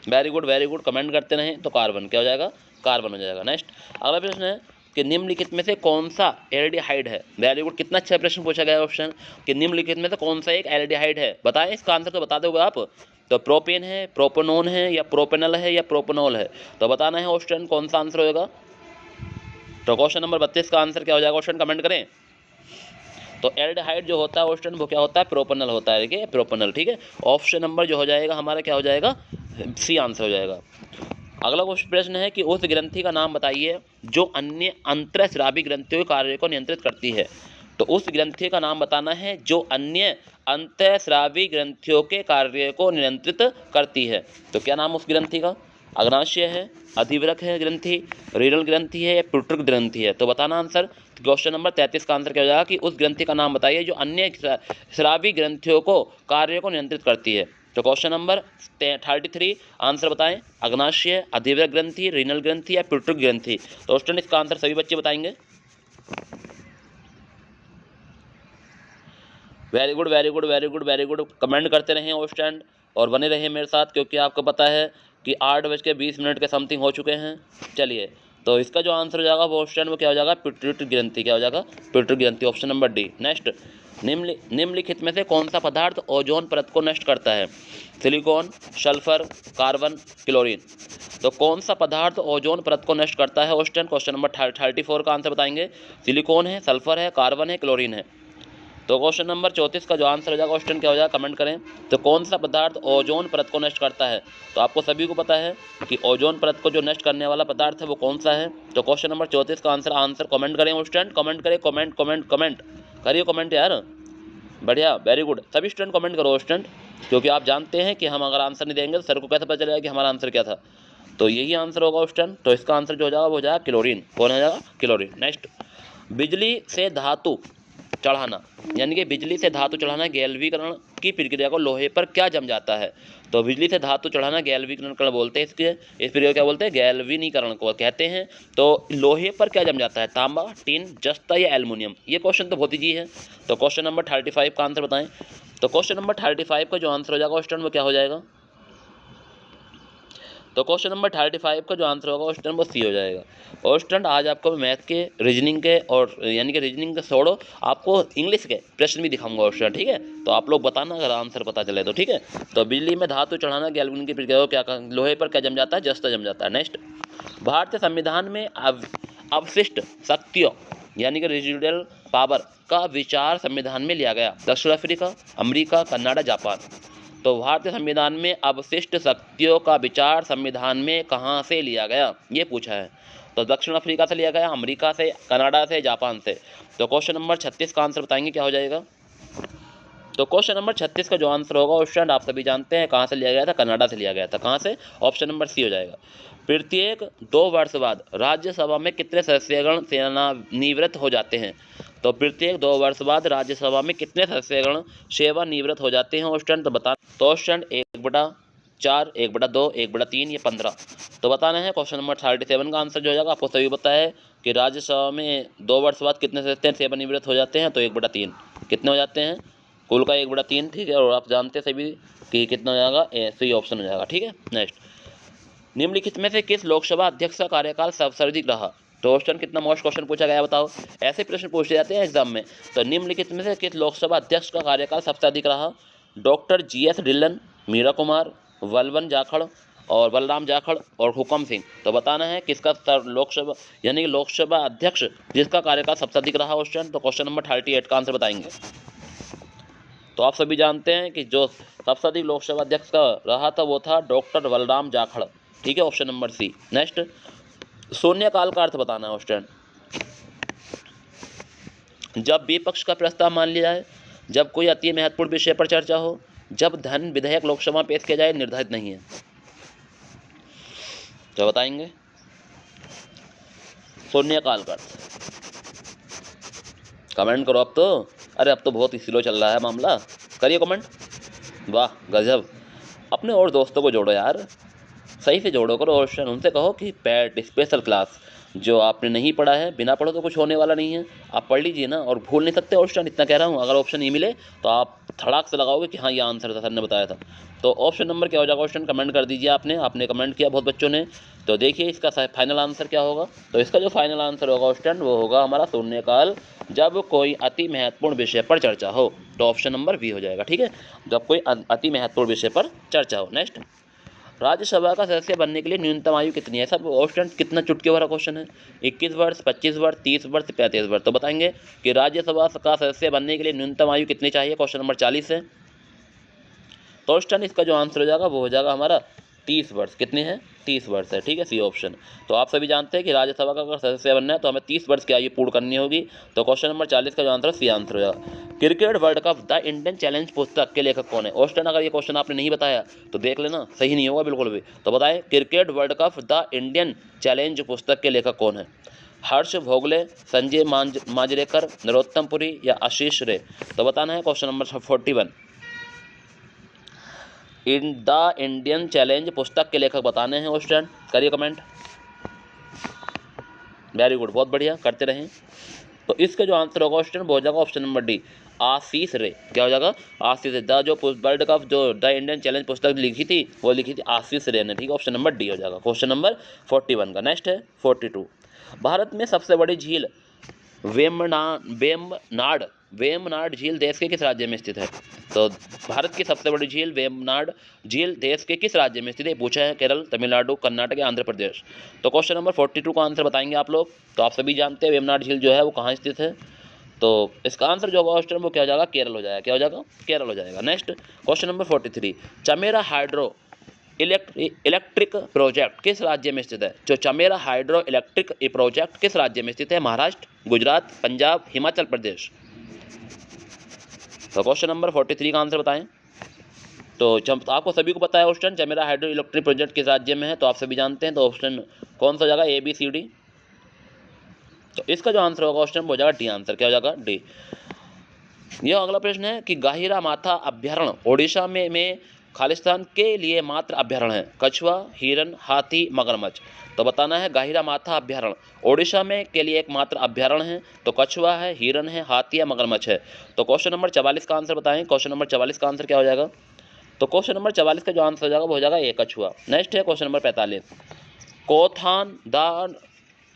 वेरी गुड, कमेंट करते रहें। तो कार्बन क्या हो जाएगा? कार्बन हो जाएगा। नेक्स्ट, अगला प्रश्न है कि निम्नलिखित में से कौन सा एल्डिहाइड है? वेरी गुड, कितना अच्छा प्रश्न पूछा गया ऑप्शन कि निम्नलिखित में से कौन सा एक एल्डिहाइड है? बताएं, इसका आंसर तो बता दोगे आप। तो प्रोपेन है, प्रोपेनोन है या प्रोपेनल है या प्रोपेनॉल है। तो बताना है ऑप्शन कौन सा आंसर होगा। तो क्वेश्चन नंबर 32 का आंसर क्या हो जाएगा? ऑप्शन कमेंट करें। तो एल्डिहाइड जो होता है ऑप्शन वो क्या होता है? प्रोपेनल होता है। देखिए, प्रोपेनल। ठीक है, ऑप्शन नंबर जो हो जाएगा हमारा क्या हो जाएगा? सी आंसर हो जाएगा। अगला प्रश्न है कि उस ग्रंथि का नाम बताइए जो अन्य अंतःस्रावी ग्रंथियों के कार्य को नियंत्रित करती है। तो उस ग्रंथि का नाम बताना है जो अन्य अंतःस्रावी ग्रंथियों के कार्य को नियंत्रित करती है। तो क्या नाम उस ग्रंथि का? अग्नाशय है, अधिवृक्क है ग्रंथि, रीनल ग्रंथि है या प्यूटरिक ग्रंथि है। तो बताना आंसर। क्वेश्चन नंबर 33 का आंसर क्या हो जाएगा कि उस ग्रंथि का नाम बताइए जो अन्य स्रावी ग्रंथियों को कार्यों को नियंत्रित करती है। तो क्वेश्चन नंबर 33 आंसर बताएं। अग्नाशय, अधिवृक्क ग्रंथि, रीनल ग्रंथि या प्यूटरिक ग्रंथि। तो स्टूडेंट इसका आंसर सभी बच्चे बताएंगे। Very good very good very good very good. Comment करते रहें और स्टूडेंट और बने रहें मेरे साथ, क्योंकि आपको पता है कि 8:20 के समथिंग हो चुके हैं। चलिए, तो इसका जो आंसर हो जाएगा वो स्टूडेंट वो क्या हो जाएगा, प्यूटरिक ग्रंथि। क्या हो जाएगा, प्यूटरिक ग्रंथि। Option number D. नेक्स्ट, निम्नलिखित में से कौन सा पदार्थ ओजोन परत को नष्ट करता है? Silicon, sulphur, carbon, chlorine. तो कौन सा पदार्थ ओजोन परत को नष्ट करता है स्टूडेंट? क्वेश्चन नंबर 34 का आंसर बताएंगे। सिलिकॉन है, सल्फर है, कार्बन है, क्लोरीन है। तो क्वेश्चन नंबर 34 का जो आंसर हो जाएगा क्वेश्चन क्या हो जाएगा, कमेंट करें। तो कौन सा पदार्थ ओजोन परत को नष्ट करता है? तो आपको सभी को पता है कि ओजोन परत को जो नष्ट करने वाला पदार्थ है वो कौन सा है। तो क्वेश्चन नंबर 34 का आंसर कमेंट करें स्टूडेंट, कमेंट करें, कमेंट करिए, कमेंट यार, बढ़िया, वेरी गुड। सभी स्टूडेंट कमेंट करो स्टूडेंट, क्योंकि आप जानते हैं कि हम अगर आंसर नहीं देंगे तो सर को कैसे पता चलेगा कि हमारा आंसर क्या था। तो यही आंसर होगा स्टूडेंट। तो इसका आंसर जो हो जाएगा वो हो जाएगा क्लोरीन। कौन हो जाएगा, क्लोरीन। नेक्स्ट, बिजली से धातु चढ़ाना, यानी कि बिजली से धातु चढ़ाना गैल्वीकरण की प्रक्रिया को लोहे पर क्या जम जाता है? तो बिजली से धातु चढ़ाना गैल्वीकरण बोलते हैं, इसके इस प्रक्रिया को क्या बोलते हैं, गैल्वेनीकरण को कहते हैं। तो लोहे पर क्या जम जाता है? तांबा, टिन, जस्ता या एल्युमिनियम। ये क्वेश्चन तो बहुत ईजी है। तो क्वेश्चन नंबर 35 का आंसर बताएं। तो क्वेश्चन नंबर 35 का जो आंसर हो जाएगा स्टूडेंट वो क्या हो जाएगा? तो क्वेश्चन नंबर 35 का जो आंसर होगा स्टूडेंट वो सी हो जाएगा। और स्टूडेंट आज आपको मैथ के, रीजनिंग के और यानी कि रीजनिंग के छोड़ो आपको इंग्लिश के प्रश्न भी दिखाऊंगा स्टूडेंट, ठीक है। तो आप लोग बताना अगर आंसर पता चले तो, ठीक है। तो बिजली में धातु चढ़ाना गैल्वेनिक की प्रक्रिया को क्या लोहे पर क्या जम जाता है? जस्ता जम जाता है। नेक्स्ट, भारतीय संविधान में अवशिष्ट शक्तियों यानी कि रेजिडुअल पावर का विचार संविधान में लिया गया। दक्षिण अफ्रीका, अमेरिका, कनाडा, जापान। तो भारतीय संविधान में अवशिष्ट शक्तियों का विचार संविधान में कहाँ से लिया गया, ये पूछा है। तो दक्षिण अफ्रीका से लिया गया, अमेरिका से, कनाडा से, जापान से। तो क्वेश्चन नंबर 36 का आंसर बताएंगे क्या हो जाएगा। तो क्वेश्चन नंबर 36 का जो आंसर होगा स्टूडेंट आप सभी जानते हैं कहाँ से लिया गया था, कनाडा से लिया गया था। कहाँ से? ऑप्शन नंबर सी हो जाएगा। प्रत्येक 2 वर्ष बाद राज्यसभा में कितने सदस्यगण सेवानिवृत्त हो जाते हैं? तो प्रत्येक 2 वर्ष बाद राज्यसभा में कितने सदस्यगण सेवानिवृत्त हो जाते हैं स्टूडेंट? तो बता। तो स्टूडेंट 1/4, 1/2, 1/3 या 15। तो बताना है। क्वेश्चन नंबर 37 का आंसर जो हो जाएगा आपको सभी पता है कि राज्यसभा में 2 वर्ष बाद कितने सदस्य सेवानिवृत्त हो जाते हैं? तो 1/3। कितने हो जाते हैं? कुल का 1/3, ठीक है। और आप जानते हैं सभी कि कितना हो जाएगा, सही ऑप्शन हो जाएगा, ठीक है। नेक्स्ट, निम्नलिखित में से किस लोकसभा अध्यक्ष का कार्यकाल सर्वाधिक रहा? तो क्वेश्चन कितना मोस्ट क्वेश्चन पूछा गया बताओ, ऐसे प्रश्न पूछे जाते हैं एग्जाम में। तो निम्नलिखित में से किस लोकसभा अध्यक्ष का कार्यकाल सबसे अधिक रहा? डॉक्टर GS ढिल्लन, मीरा कुमार, बलवन जाखड़ और बलराम जाखड़ और हुकम सिंह। तो बताना है किसका लोकसभा यानी कि लोकसभा अध्यक्ष जिसका कार्यकाल सबसे अधिक रहा क्वेश्चन। तो क्वेश्चन नंबर 38 का आंसर बताएंगे। तो आप सभी जानते हैं कि जो सबसे अधिक लोकसभा अध्यक्ष का रहा था वो था डॉक्टर बलराम जाखड़, ठीक है। Option number C. नेक्स्ट, शून्यकाल का अर्थ बताना है स्टूडेंट। जब विपक्ष का प्रस्ताव मान लिया जाए, जब कोई अति महत्वपूर्ण विषय पर चर्चा हो, जब धन विधेयक लोकसभा में पेश किया जाए, निर्धारित नहीं है। तो बताएंगे शून्यकाल का अर्थ। कमेंट करो अब तो। अरे अब तो बहुत ही स्लो चल रहा है मामला, करिए कमेंट। वाह गजब। अपने और दोस्तों को जोड़ो यार, सही से जोड़ो करो ऑप्शन। उनसे कहो कि पैट स्पेशल क्लास जो आपने नहीं पढ़ा है, बिना पढ़ो तो कुछ होने वाला नहीं है। आप पढ़ लीजिए ना, और भूल नहीं सकते ऑप्शन, इतना कह रहा हूँ। अगर ऑप्शन नहीं मिले तो आप धड़ाक से लगाओगे कि हाँ ये आंसर था, सर ने बताया था। तो ऑप्शन नंबर क्या हो जाएगा ऑप्शन, कमेंट कर दीजिए। आपने कमेंट किया बहुत बच्चों ने। तो देखिए इसका फाइनल आंसर क्या होगा। तो इसका जो फाइनल आंसर होगा स्टूडेंट वो होगा हमारा शून्यकाल, जब कोई अति महत्वपूर्ण विषय पर चर्चा हो। तो ऑप्शन नंबर बी हो जाएगा, ठीक है, जब कोई अति महत्वपूर्ण विषय पर चर्चा हो। नेक्स्ट, राज्यसभा का सदस्य बनने के लिए न्यूनतम आयु कितनी है? सब ऑप्शन कितना चुटकी भरा क्वेश्चन है। 21 वर्ष, 25 वर्ष, 30 वर्ष, 35 वर्ष। तो बताएंगे कि राज्यसभा का सदस्य बनने के लिए न्यूनतम आयु कितनी चाहिए? क्वेश्चन नंबर 40 है। तो स्टूडेंट इसका जो आंसर हो जाएगा वो हो जाएगा हमारा 30 वर्ष। कितने हैं? 30 वर्ष है, ठीक है, सी ऑप्शन। तो आप सभी जानते हैं कि राज्यसभा का अगर सदस्य बनना है तो हमें 30 वर्ष की आयु पूर्ण करनी होगी। तो क्वेश्चन नंबर 40 का जो आंसर सी आंसर हो जाएगा। Cricket world cup the Indian challenge पुस्तक के लेखक कौन है? ऑस्ट्रेन, अगर ये क्वेश्चन आपने नहीं बताया तो देख लेना, सही नहीं होगा बिल्कुल भी। तो बताएं, cricket world cup the Indian challenge पुस्तक के लेखक कौन है? हर्ष भोगले, संजय मांजरेकर, नरोत्तम पुरी या आशीष रे? तो बताना है question number 41। In the Indian challenge पुस्तक के लेखक बताने हैं स्टूडेंट, करिए कमेंट। वेरी गुड, बहुत बढ़िया, करते रहें। तो इसका जो आंसर होगा स्टूडेंट वो हो जाएगा ऑप्शन नंबर डी, आशीष रे। क्या हो जाएगा? आशीष रे। द जो वर्ल्ड कप जो द इंडियन चैलेंज पुस्तक लिखी थी वो लिखी थी आशीष रे ने, ठीक है, ऑप्शन नंबर डी हो जाएगा क्वेश्चन नंबर 41 का। नेक्स्ट है 42। भारत में सबसे बड़ी झील वेम्बनाड झील देश के किस राज्य में स्थित है? तो भारत की सबसे बड़ी झील वेम्बनाड झील देश के किस राज्य में स्थित है? पूछा है केरल, तमिलनाडु, कर्नाटक या आंध्र प्रदेश। तो क्वेश्चन नंबर 42 का आंसर बताएंगे आप लोग। तो आप सभी जानते हैं वेम्बनाड झील जो है वो कहाँ स्थित है। तो इसका आंसर जो होगा ऑस्ट्रेलिया वो क्या हो जाएगा? केरल हो जाएगा। क्या हो जाएगा? केरल हो जाएगा। Next question number 43। Chamera hydro electric project किस राज्य में स्थित है? जो चमेरा हाइड्रो इलेक्ट्रिक प्रोजेक्ट किस राज्य में स्थित है? महाराष्ट्र, गुजरात, पंजाब, हिमाचल प्रदेश। तो क्वेश्चन नंबर 43 का आंसर बताएं। तो आपको सभी को पता है option Chamera hydro electric project किस राज्य में है, तो आप सभी जानते हैं। तो ऑप्शन कौन सा हो जाएगा? ए, बी, सी, डी। तो इसका जो आंसर होगा ऑप्शन हो जाएगा डी आंसर। क्या हो जाएगा? डी। यह अगला प्रश्न है कि गाहिरा माथा अभ्यारण्य ओडिशा में खालिस्तान के लिए मात्र अभ्यारण्य है? कछुआ, हिरन, हाथी, मगरमच्छ। तो बताना है गाहिरा माथा अभ्यारण्य ओडिशा में के लिए एक मात्र अभ्यारण्य है। तो कछुआ है, हिरन है, हाथी या मगरमच्छ है। तो क्वेश्चन नंबर 44 का आंसर बताएं। क्वेश्चन नंबर 44 का आंसर क्या हो जाएगा? तो क्वेश्चन नंबर 44 का जो आंसर हो जाएगा वो हो जाएगा ए, कछुआ। नेक्स्ट है क्वेश्चन नंबर 45।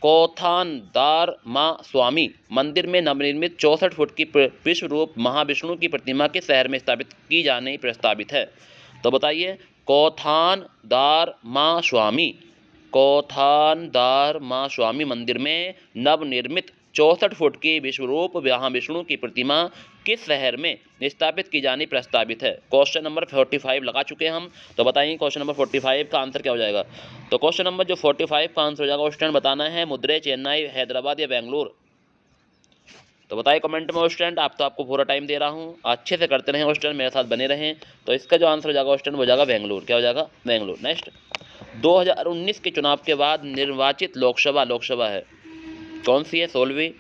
कोथानदार माँ स्वामी मंदिर में नवनिर्मित 64 फुट की विश्व रूप महाविष्णु की प्रतिमा किस शहर में स्थापित की जाने प्रस्तावित है? तो बताइए, कोथानदार माँ स्वामी मंदिर में नवनिर्मित 64 फुट की विश्वरूप महाविष्णु की प्रतिमा किस शहर में स्थापित की जानी प्रस्तावित है? क्वेश्चन नंबर 45 लगा चुके हैं हम। तो बताइए क्वेश्चन नंबर 45 का आंसर क्या हो जाएगा? तो क्वेश्चन नंबर जो 45 का आंसर हो जाएगा स्टूडेंट बताना है मदुरई, चेन्नई, हैदराबाद या बेंगलुरु। तो बताइए कमेंट में स्टूडेंट। आपको पूरा टाइम दे रहा हूँ, अच्छे से करते रहें स्टूडेंट, मेरे साथ बने रहें। तो इसका जो आंसर हो जाएगा स्टूडेंट हो जाएगा बेंगलुरु। क्या हो जाएगा? बेंगलुरु। नेक्स्ट 2019 के चुनाव के बाद निर्वाचित लोकसभा है कौन सी है? 16वीं,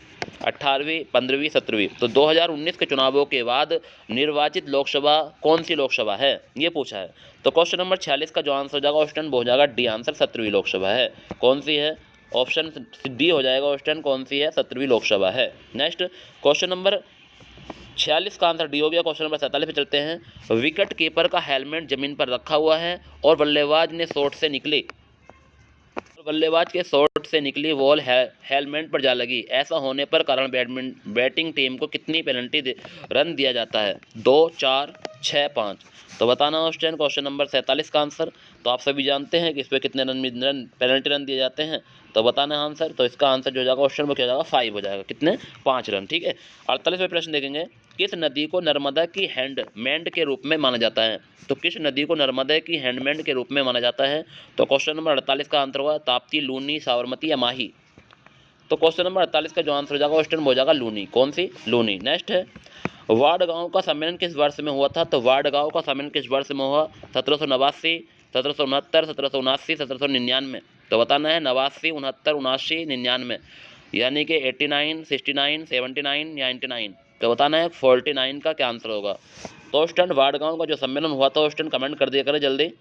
18वीं, 15वीं, 17वीं। तो 2019 के चुनावों के बाद निर्वाचित लोकसभा कौन सी लोकसभा है, ये पूछा है। तो क्वेश्चन नंबर 46 का जो आंसर हो जाएगा ऑप्शन हो जाएगा डी आंसर, 17वीं लोकसभा है। कौन सी है? ऑप्शन डी हो जाएगा ऑप्शन, कौन सी है? 17वीं लोकसभा है। नेक्स्ट क्वेश्चन नंबर 46 का आंसर डी हो गया। क्वेश्चन नंबर 47 पे चलते हैं। विकेट कीपर का हेलमेट जमीन पर रखा हुआ है और बल्लेबाज के शॉट से निकली बॉल हेलमेट पर जा लगी। ऐसा होने पर कारण बैटिंग टीम को कितनी पेनल्टी रन दिया जाता है? 2, 4, 6, 5। तो बताना ऑप्शन क्वेश्चन नंबर 47 का आंसर। तो आप सभी जानते हैं कि इस पर कितने पेनल्टी रन दिए जाते हैं, तो बताना है आंसर। तो इसका आंसर जो हो जाएगा ऑप्शन वो क्या हो जाएगा? 5 हो जाएगा। कितने? 5 रन। ठीक है। 48वें प्रश्न देखेंगे। किस नदी को नर्मदा की हैंडमेड के रूप में माना जाता है? तो किस नदी को नर्मदा की हैंडमेड के रूप में माना जाता है? तो क्वेश्चन नंबर 48 का आंसर होगा ताप्ती, लूनी, साबरमती या माही। तो क्वेश्चन नंबर 48 का जो आंसर हो जाएगा ऑप्शन हो जाएगा लूनी। कौन सी? लूनी। नेक्स्ट है वार्ड गांव का सम्मेलन किस वर्ष में हुआ था? तो वार्ड गांव का सम्मेलन किस वर्ष में हुआ? 1789, 1769, 1779, 1799। तो बताना है 89, 69, 79, 99, यानी कि 89, 69, 79 या 99। तो बताना है 49 का क्या आंसर होगा। तो स्टूडेंट वार्ड गांव का जो सम्मेलन हुआ था स्टूडेंट कमेंट कर दिया करें जल्दी।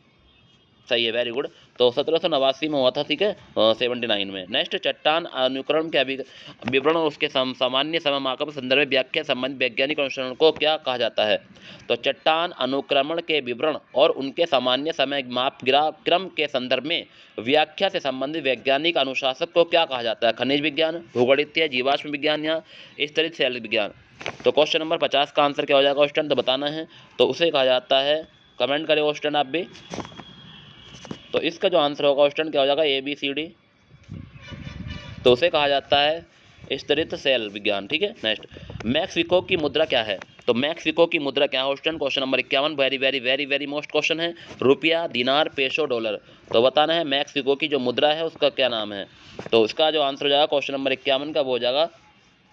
सही है, वेरी गुड। तो 1789 में हुआ था, ठीक है, 79 में। नेक्स्ट चट्टान अनुकरण के विवरण और उसके सामान्य समय मापक संदर्भ व्याख्या संबंधित वैज्ञानिक अनुसरण को क्या कहा जाता है? तो चट्टान अनुक्रमण के विवरण और उनके सामान्य समय माप क्रम के संदर्भ में व्याख्या से संबंधित वैज्ञानिक अनुशासक को क्या कहा जाता है? खनिज विज्ञान, भूगोलविद्या, जीवाश्म विज्ञान या स्तरित शैल विज्ञान। तो क्वेश्चन नंबर 50 का आंसर क्या हो जाएगा स्टूडेंट? तो बताना है। तो उसे कहा जाता है, कमेंट करें स्टूडेंट आप भी। तो इसका जो आंसर होगा स्टूडेंट क्या हो जाएगा? ए, बी, सी, डी। तो उसे कहा जाता है स्तरित सेल विज्ञान। ठीक है। नेक्स्ट मैक्सिको की मुद्रा क्या है? तो मैक्सिको की मुद्रा क्या है student? Question number 51 very very very very most question है। रुपया, दिनार, पेसो, डॉलर। तो बताना है मैक्सिको की जो मुद्रा है उसका क्या नाम है। तो इसका जो आंसर हो जाएगा क्वेश्चन नंबर 51 का वो हो जाएगा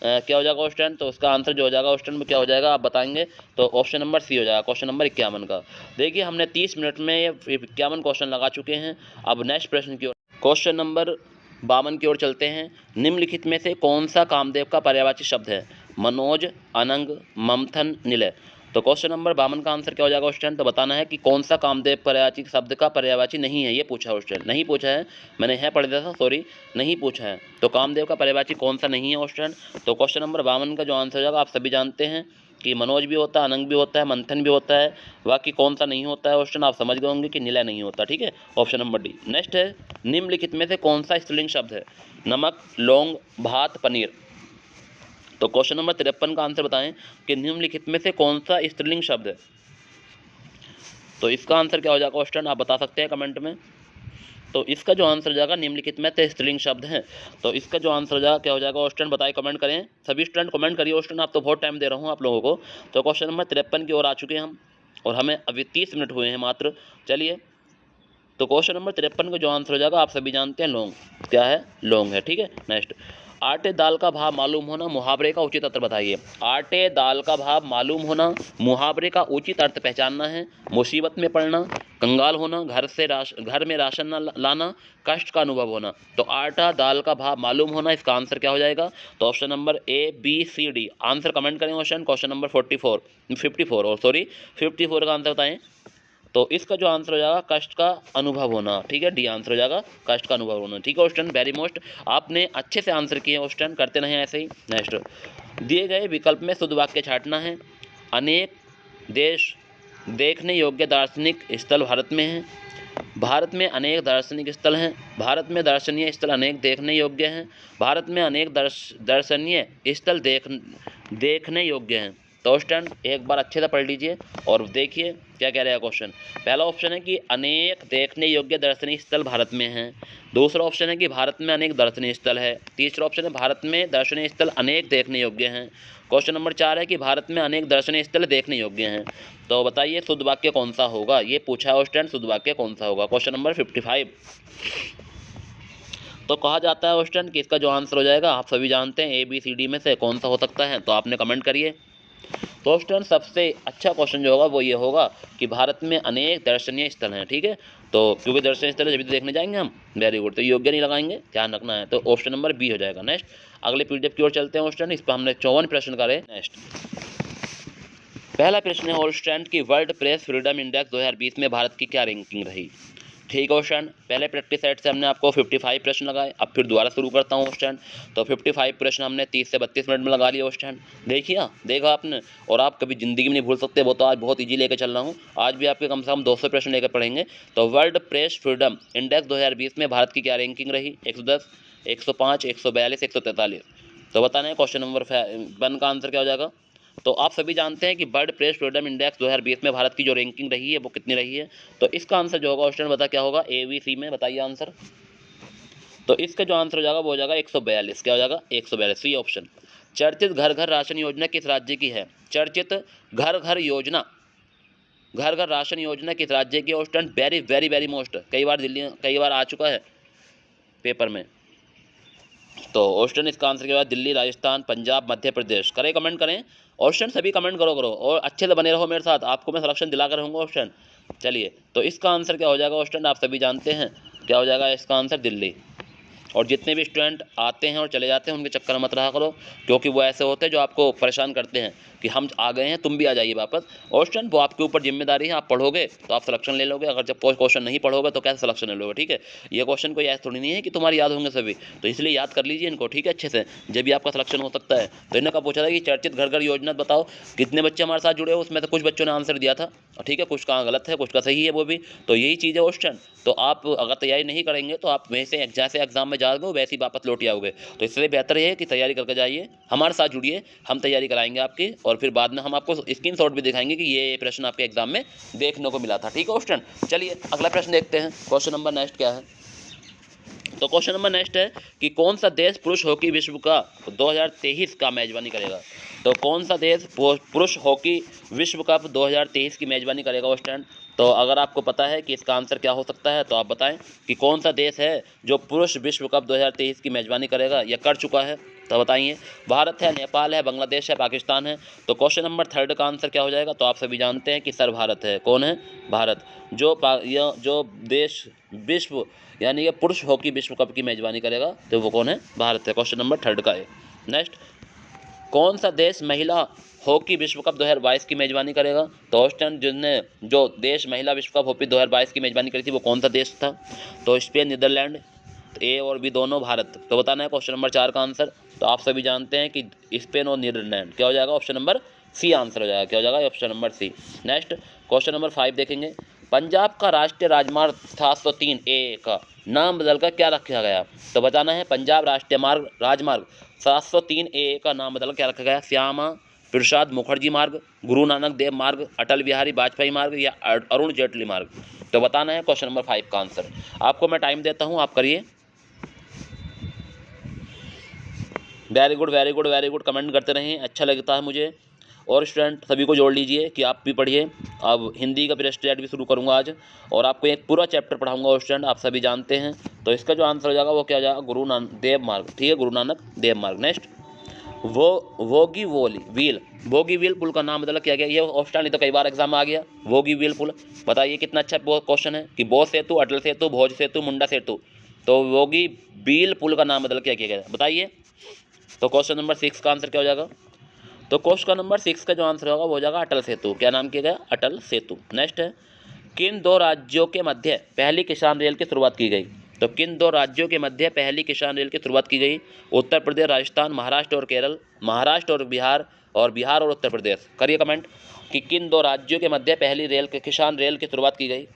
क्या हो जाएगा ऑप्शन? तो उसका आंसर जो हो जाएगा ऑप्शन में क्या हो जाएगा आप बताएंगे। तो ऑप्शन नंबर सी हो जाएगा क्वेश्चन नंबर 51 का। देखिए हमने 30 मिनट में ये 51 क्वेश्चन लगा चुके हैं। अब नेक्स्ट प्रश्न की ओर, क्वेश्चन नंबर 52 की ओर चलते हैं। निम्नलिखित में से कौन सा कामदेव का पर्यायवाची शब्द है? मनोज, अनंग, ममथन, निलय। तो क्वेश्चन नंबर 52 का आंसर क्या हो जाएगा क्वेश्चन? तो बताना है कि कौन सा कामदेव पर्यायवाची शब्द का पर्यायवाची नहीं है, ये पूछा है क्वेश्चन। नहीं पूछा है, मैंने है पढ़ दिया था, सॉरी, नहीं पूछा है। तो कामदेव का पर्यायवाची कौन सा नहीं है क्वेश्चन? तो क्वेश्चन नंबर 52 का जो आंसर हो जाएगा आप सभी जानते हैं कि मनोज भी होता है, अनंग भी होता है, मंथन भी होता है। बाकी कौन सा नहीं होता है क्वेश्चन आप समझ गए होंगे कि निलय नहीं होता। ठीक है, ऑप्शन नंबर डी। नेक्स्ट है, निम्नलिखित में से कौन सा स्त्रीलिंग शब्द है? नमक, लौंग, भात, पनीर। तो क्वेश्चन नंबर 53 का आंसर बताएं कि निम्नलिखित में से कौन सा स्त्रीलिंग शब्द है। तो इसका आंसर क्या हो जाएगा क्वेश्चन आप बता सकते हैं कमेंट में। तो इसका जो आंसर हो जाएगा निम्नलिखित में से स्त्रीलिंग शब्द है। तो इसका जो आंसर हो जाएगा क्या हो जाएगा क्वेश्चन बताइए, कमेंट करें सभी स्टूडेंट, कमेंट करिए क्वेश्चन, आप तो बहुत टाइम दे रहा हूँ आप लोगों को। तो क्वेश्चन नंबर 53 की ओर आ चुके हैं हम, और हमें अभी 30 मिनट हुए हैं मात्र। चलिए, तो क्वेश्चन नंबर 53 का जो आंसर हो जाएगा आप सभी जानते हैं लौंग। क्या है? लौंग है। ठीक है, नेक्स्ट, आटे दाल का भाव मालूम होना मुहावरे का उचित अर्थ बताइए। आटे दाल का भाव मालूम होना, मुहावरे का उचित अर्थ पहचानना है। मुसीबत में पड़ना, कंगाल होना, घर में राशन न लाना, कष्ट का अनुभव होना। तो आटा दाल का भाव मालूम होना, इसका आंसर क्या हो जाएगा? तो option number A, B, C, D. Answer comment करें क्वेश्चन नंबर 54 का आंसर बताएं। तो इसका जो आंसर हो जाएगा कष्ट का अनुभव होना। ठीक है, डी आंसर हो जाएगा कष्ट का अनुभव होना। ठीक है क्वेश्चन, वेरी मोस्ट, आपने अच्छे से आंसर किए क्वेश्चन, करते रहें ऐसे ही। नेक्स्ट, दिए गए विकल्प में शुद्ध वाक्य छांटना है। अनेक देश देखने योग्य दार्शनिक स्थल भारत में हैं। भारत में अनेक दार्शनिक स्थल हैं। भारत में दर्शनीय स्थल अनेक देखने योग्य हैं। भारत में अनेक दर्शनीय स्थल देखने योग्य हैं। तो स्टूडेंट एक बार अच्छे से पढ़ लीजिए और देखिए क्या कह रहा है क्वेश्चन। पहला ऑप्शन है कि अनेक देखने योग्य दर्शनीय स्थल भारत में हैं। दूसरा ऑप्शन है कि भारत में अनेक दर्शनीय स्थल है। तीसरा ऑप्शन है भारत में दर्शनीय स्थल अनेक देखने योग्य हैं। क्वेश्चन नंबर 4 है कि भारत में अनेक दर्शनीय स्थल देखने योग्य हैं। तो बताइए शुद्ध वाक्य कौन सा होगा, ये पूछा है स्टूडेंट, शुद्ध वाक्य कौन सा होगा। Question number 55। तो कहा जाता है स्टूडेंट कि इसका जो आंसर हो जाएगा आप सभी जानते हैं, ए बी सी डी में से कौन सा हो सकता है। तो आपने कमेंट करिए। तो स्टूडेंट सबसे अच्छा क्वेश्चन जो होगा वो ये होगा कि भारत में अनेक दर्शनीय स्थल हैं। ठीक है, तो क्योंकि दर्शनीय स्थल है जब तो देखने जाएंगे हम। वेरी गुड, तो योग्य नहीं लगाएंगे, ध्यान रखना है। तो ऑप्शन नंबर बी हो जाएगा। नेक्स्ट, अगले पीडीएफ की ओर चलते हैं स्टूडेंट। इस पर हमने 54 प्रश्न करे। नेक्स्ट, पहला प्रश्न है स्टूडेंट की वर्ल्ड प्रेस फ्रीडम इंडेक्स 2020 में भारत की क्या रैंकिंग रही। ठीक है स्टूडेंट, पहले प्रैक्टिस सेट से हमने आपको 55 प्रश्न लगाए। अब फिर दोबारा शुरू करता हूँ स्टूडेंट। तो 55 प्रश्न हमने 30 से 32 मिनट में लगा लिया स्टूडेंट। देखिए, देखा आपने, और आप कभी ज़िंदगी में नहीं भूल सकते। वो तो आज बहुत ईजी लेकर चल रहा हूँ। आज भी आपके कम से कम 200 प्रश्न लेकर पढ़ेंगे। तो वर्ल्ड प्रेस फ्रीडम इंडेक्स 2020 में भारत की क्या रैंकिंग रही? 110, 105, 142, 143। तो बताना है क्वेश्चन नंबर 1 का आंसर क्या हो जाएगा। तो आप सभी जानते हैं कि वर्ल्ड प्रेस फ्रीडम इंडेक्स 2020 में भारत की जो रैंकिंग रही है वो कितनी रही है। तो इसका आंसर जो होगा क्वेश्चन बता क्या होगा, ए बी सी में बताइए आंसर। तो इसका जो आंसर हो जाएगा वो हो जाएगा 142। क्या हो जाएगा? 142, सी ऑप्शन। चर्चित घर घर राशन योजना किस राज्य की है? चर्चित घर घर योजना, घर घर राशन योजना किस राज्य की? Option very very very most, कई बार आ चुका है पेपर में। तो ऑप्शन इसका आंसर क्या होगा? दिल्ली, राजस्थान, पंजाब, मध्य प्रदेश। करें, कमेंट करें ऑप्शन, सभी कमेंट करो और अच्छे से बने रहो मेरे साथ, आपको मैं सिलेक्शन दिलाकर रहूँगा ऑप्शन। चलिए, तो इसका आंसर क्या हो जाएगा ऑप्शन आप सभी जानते हैं, क्या हो जाएगा इसका आंसर? दिल्ली। और जितने भी स्टूडेंट आते हैं और चले जाते हैं उनके चक्कर मत रहा करो, क्योंकि वो ऐसे होते हैं जो आपको परेशान करते हैं कि हम आ गए हैं तुम भी आ जाइए वापस। और स्टूडेंट वो आपके ऊपर जिम्मेदारी है, आप पढ़ोगे तो आप सिलेक्शन ले लोगे, अगर जब क्वेश्चन नहीं पढ़ोगे तो कैसे सिलेक्शन ले लोगे। ठीक है, ये क्वेश्चन कोई ऐसा थोड़ी नहीं है कि तुम्हारी याद होंगे सभी, तो इसलिए याद कर लीजिए इनको। ठीक है, अच्छे से, जब भी आपका सिलेक्शन हो सकता है। तो इन्होंने कहा पूछा था कि चर्चित घर घर योजना बताओ कितने बच्चे हमारे साथ जुड़े हो, उसमें से कुछ बच्चों ने आंसर दिया था। ठीक है, कुछ का गलत है, कुछ का सही है वो भी। तो यही चीज़ है क्वेश्चन। तो आप अगर तैयारी नहीं करेंगे तो आप वैसे जैसे एग्जाम में जाओगे वैसे ही वापस लौट आओगे। तो इसलिए बेहतर ये है कि तैयारी करके जाइए, हमारे साथ जुड़िए, हम तैयारी कराएंगे आपकी, और फिर बाद में हम आपको स्क्रीनशॉट भी दिखाएंगे कि ये प्रश्न आपके एग्जाम में देखने को मिला था। ठीक है स्टूडेंट, चलिए अगला प्रश्न देखते हैं। क्वेश्चन नंबर नेक्स्ट क्या है। तो क्वेश्चन नंबर नेक्स्ट है कि कौन सा देश पुरुष हॉकी विश्व का 2023 का मेजबानी करेगा। तो कौन सा देश पुरुष हॉकी विश्व कप 2023 की मेज़बानी करेगा स्टूडेंट? तो अगर आपको पता है कि इसका आंसर क्या हो सकता है तो आप बताएं कि कौन सा देश है जो पुरुष विश्व कप 2023 की मेज़बानी करेगा या कर चुका है, तो बताइए। भारत है, नेपाल है, बांग्लादेश है, पाकिस्तान है। तो क्वेश्चन नंबर 3 का आंसर क्या हो जाएगा? तो आप सभी जानते हैं कि सर भारत है। कौन है? भारत। जो देश विश्व यानी कि पुरुष हॉकी विश्व कप की मेज़बानी करेगा तो वो कौन है? भारत है। क्वेश्चन नंबर 3 का है। नेक्स्ट, कौन सा देश महिला हॉकी विश्व कप 2022 की मेज़बानी करेगा? तो ऑस्ट्रेलिया जिसने जो देश महिला विश्व कप हॉकी 2022 की मेज़बानी करी थी वो कौन सा देश था? तो स्पेन, नीदरलैंड, ए और बी दोनों, भारत। तो बताना है क्वेश्चन नंबर 4 का आंसर। तो आप सभी जानते हैं कि स्पेन और नीदरलैंड। क्या हो जाएगा? ऑप्शन नंबर सी आंसर हो जाएगा। क्या हो जाएगा? Option number C. Next, question number 5 देखेंगे। पंजाब का राष्ट्रीय राजमार्ग 703A का नाम बदलकर क्या रखा गया? तो बताना है पंजाब राष्ट्रीय राजमार्ग 703A का नाम बदलकर क्या रखा गया? श्यामा प्रसाद मुखर्जी मार्ग, गुरु नानक देव मार्ग, अटल बिहारी वाजपेयी मार्ग या अरुण जेटली मार्ग। तो बताना है क्वेश्चन नंबर 5 का आंसर। आपको मैं टाइम देता हूं, आप करिए। Very good, very good, very good. Comment करते रहें, अच्छा लगता है मुझे। और स्टूडेंट सभी को जोड़ लीजिए कि आप भी पढ़िए। अब हिंदी का प्रेस्ट भी शुरू करूंगा आज और आपको एक पूरा चैप्टर पढ़ाऊंगा स्टूडेंट, आप सभी जानते हैं। तो इसका जो आंसर हो जाएगा वो क्या हो जाएगा? गुरु नानक देव मार्ग। ठीक है, गुरु नानक देव मार्ग। नेक्स्ट, वोगी व्हील पुल का नाम बदला किया गया। ये ऑप्शन तो कई बार एग्जाम में आ गया। वोगी व्हील पुल, बताइए कितना अच्छा क्वेश्चन है कि बोध सेतु, अटल सेतु, भोज सेतु, मुंडा सेतु। तो वोगी व्हील पुल का नाम बदल किया गया, बताइए। तो क्वेश्चन नंबर 6 का आंसर क्या हो जाएगा? तो क्वेश्चन नंबर 6 का जो आंसर होगा वो हो जाएगा अटल सेतु। क्या नाम किया गया? अटल सेतु। नेक्स्ट है, किन दो राज्यों के मध्य पहली किसान रेल की शुरुआत की गई? तो किन दो राज्यों के मध्य पहली किसान रेल की शुरुआत की गई? उत्तर प्रदेश, राजस्थान, महाराष्ट्र और केरल, महाराष्ट्र और बिहार और उत्तर प्रदेश। करिए कमेंट कि किन दो राज्यों के मध्य पहली किसान रेल की शुरुआत की गई।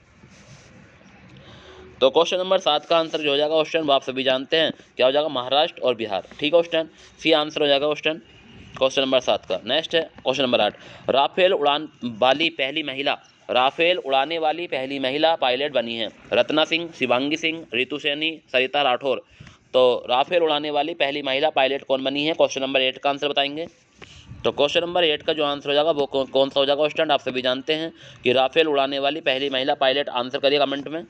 तो क्वेश्चन नंबर 7 का आंसर जो हो जाएगा क्वेश्चन वो आप सभी जानते हैं, क्या हो जाएगा? महाराष्ट्र और बिहार। ठीक है क्वेश्चन, सी आंसर हो जाएगा क्वेश्चन नंबर 7 का। नेक्स्ट है क्वेश्चन नंबर 8। राफेल उड़ाने वाली पहली महिला पायलट बनी है? रत्ना सिंह, शिवांगी सिंह, रितु सैनी, सरिता राठौर। तो राफेल उड़ाने वाली पहली महिला पायलट कौन बनी है? क्वेश्चन नंबर 8 का आंसर बताएंगे। तो क्वेश्चन नंबर 8 का जो आंसर हो जाएगा वो कौन सा हो जाएगा क्वेश्चन? आप सभी जानते हैं कि राफेल उड़ाने वाली पहली महिला पायलट। आंसर करिए कमेंट में।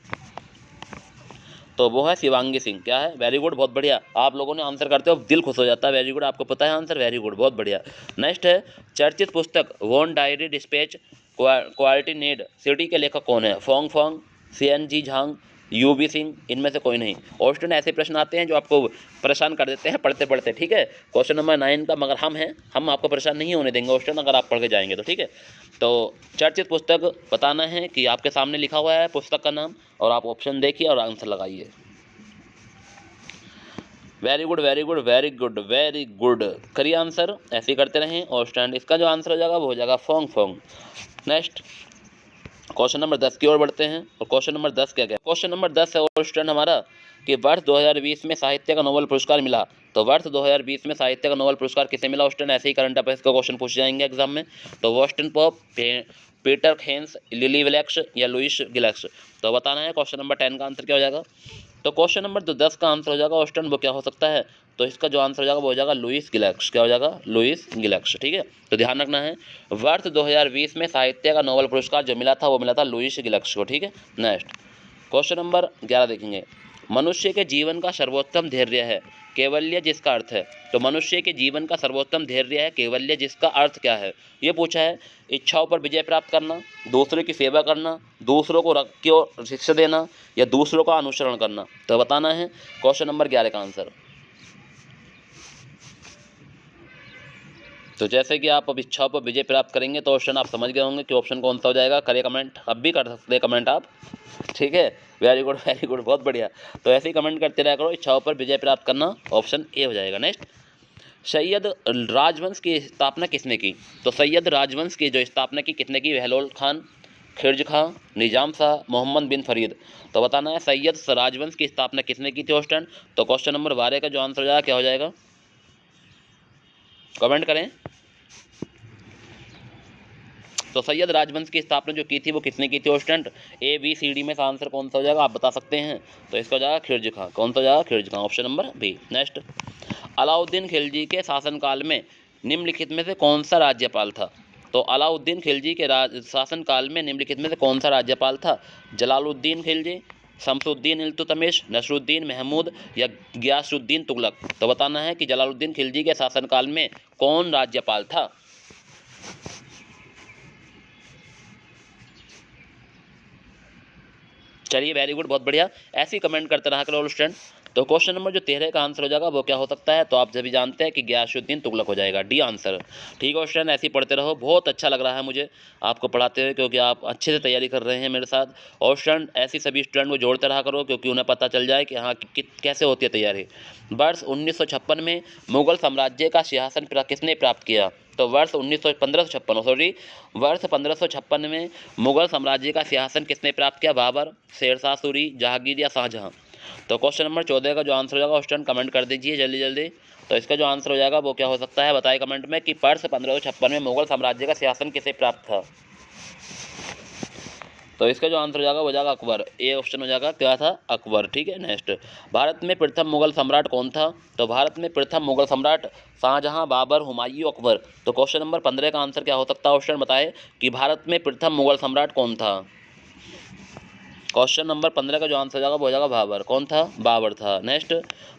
तो वो है शिवांगी सिंह। क्या है? वेरी गुड, बहुत बढ़िया। आप लोगों ने आंसर करते हो दिल खुश हो जाता है। वेरी गुड, आपको पता है आंसर। वेरी गुड, बहुत बढ़िया। नेक्स्ट है, चर्चित पुस्तक Wuhan diary dispatch quality need city के लेखक कौन है? Fang Fang, CNG Zhang, UB Singh, इनमें से कोई नहीं। और स्टूडेंट ऐसे प्रश्न आते हैं जो आपको परेशान कर देते हैं पढ़ते पढ़ते। ठीक है, क्वेश्चन नंबर 9 का मगर हम आपको परेशान नहीं होने देंगे स्टूडेंट अगर आप पढ़ के जाएंगे तो। ठीक है, तो चर्चित पुस्तक बताना है कि आपके सामने लिखा हुआ है पुस्तक का नाम और आप ऑप्शन देखिए और आंसर लगाइए। Very good, very good, very good, very good. करिए आंसर, ऐसे ही करते रहें। और स्टूडेंट इसका जो आंसर हो जाएगा वो हो जाएगा Fang Fang. Next, question number 10 की ओर बढ़ते हैं। और क्वेश्चन नंबर 10 क्या? क्वेश्चन नंबर 10 है और स्टूडेंट हमारा कि वर्ष 2020 में साहित्य का नोबेल पुरस्कार मिला। तो वर्ष 2020 में साहित्य का नोबेल पुरस्कार किसे मिला स्टूडेंट? ऐसे ही करंट अफेयर्स का क्वेश्चन पूछे जाएंगे एग्जाम में। तो वॉस्टन पॉप, पीटर हेन्स, लिली वेलेक्स या लुइस गिलेक्स। तो बताना है क्वेश्चन नंबर 10 का आंसर क्या हो जाएगा। तो क्वेश्चन नंबर 10 का आंसर हो जाएगा स्टूडेंट वो क्या हो सकता है? तो इसका जो आंसर हो जाएगा वो हो जाएगा लुइस गिलेक्स। क्या हो जाएगा? लुइस गिलेक्स। ठीक है, तो ध्यान रखना है वर्ष 2020 में साहित्य का नोबेल पुरस्कार जो मिला था वो मिला था लुइस गिलेक्स को। ठीक है, नेक्स्ट क्वेश्चन नंबर 11 देखेंगे। मनुष्य के जीवन का सर्वोत्तम धैर्य है कैवल्य जिसका अर्थ है। तो मनुष्य के जीवन का सर्वोत्तम धैर्य है कैवल्य जिसका अर्थ क्या है? ये पूछा है। इच्छाओं पर विजय प्राप्त करना, दूसरे की सेवा करना, दूसरों को रख के शिक्षा देना या दूसरों का अनुसरण करना। तो बताना है क्वेश्चन नंबर 11 का आंसर। तो जैसे कि आप अब इच्छाओं पर विजय प्राप्त करेंगे तो ऑप्शन आप समझ गए होंगे कि ऑप्शन कौन सा हो जाएगा। करिए कमेंट, अब भी कर सकते हैं कमेंट आप। ठीक है, वेरी गुड, वेरी गुड, बहुत बढ़िया। तो ऐसे ही कमेंट करते रहा करो। इच्छाओं पर विजय प्राप्त करना, ऑप्शन ए हो जाएगा। नेक्स्ट, सैयद राजवंश की स्थापना किसने की? तो सैयद राजवंश की जो स्थापना की किसने की? बहलोल खान, खिलजी खां, निजाम शाह, मोहम्मद बिन फरीद। तो बताना है सैयद राजवंश की स्थापना किसने की थी स्टूडेंट? तो क्वेश्चन नंबर 12 का जो आंसर हो जाएगा क्या हो जाएगा? कमेंट करें। तो सैयद राजवंश की स्थापना जो की थी वो किसने की थी स्टूडेंट? ABCD में से आंसर कौन सा हो जाएगा आप बता सकते हैं? तो इसका हो जाएगा खिलजी खां। कौन सा हो जाएगा? Khilji Khan, option number B. Next, Alauddin Khilji के शासनकाल में निम्नलिखित में से कौन सा राज्यपाल था? तो अलाउद्दीन खिलजी के शासनकाल में निम्नलिखित में से कौन सा राज्यपाल था? जलालुद्दीन खिलजी, शमसुद्दीन इल्तुतमिश, नसरुद्दीन महमूद या गियासुद्दीन तुगलक? तो बताना है कि जलालुद्दीन खिलजी के शासनकाल में कौन राज्यपाल था? चलिए, वेरी गुड, बहुत बढ़िया। ऐसे ही कमेंट करते रहा करो स्टूडेंट। तो क्वेश्चन नंबर जो 13 का आंसर हो जाएगा वो क्या हो सकता है? तो आप सभी जानते हैं कि गियासुद्दीन तुगलक हो जाएगा, डी आंसर। ठीक है स्टूडेंट, ऐसे ही पढ़ते रहो। बहुत अच्छा लग रहा है मुझे आपको पढ़ाते हुए, क्योंकि आप अच्छे से तैयारी कर रहे हैं मेरे साथ। और स्टूडेंट ऐसी सभी स्टूडेंट को जोड़ते रहा करो, क्योंकि उन्हें पता चल जाए कि हाँ कैसे होती है तैयारी। वर्ष 1956 में मुगल साम्राज्य का सिंहासन किसने प्राप्त किया? तो वर्ष 1556 में मुगल साम्राज्य का सिंहासन किसने प्राप्त किया? बाबर, शेरशाह सूरी, जहांगीर या शाहजहां? तो क्वेश्चन नंबर 14 का जो आंसर हो जाएगा स्टूडेंट कमेंट कर दीजिए जल्दी जल्दी। तो इसका जो आंसर हो जाएगा वो क्या हो सकता है? बताइए कमेंट में कि वर्ष 1556 में मुगल साम्राज्य का सिंहासन किसे प्राप्त था? तो इसका जो आंसर हो जाएगा वो हो जाएगा अकबर। ए ऑप्शन हो जाएगा, क्या था? अकबर। ठीक है, नेक्स्ट। भारत में प्रथम मुगल सम्राट कौन था? तो भारत में प्रथम मुगल सम्राट शाहजहां, बाबर, हुमायूं, अकबर? तो क्वेश्चन नंबर 15 का आंसर क्या हो सकता है ऑप्शन बताए कि भारत में प्रथम मुगल सम्राट कौन था? क्वेश्चन नंबर 15 का जो आंसर हो जाएगा वो हो जाएगा बाबर। कौन था? बाबर था। नेक्स्ट।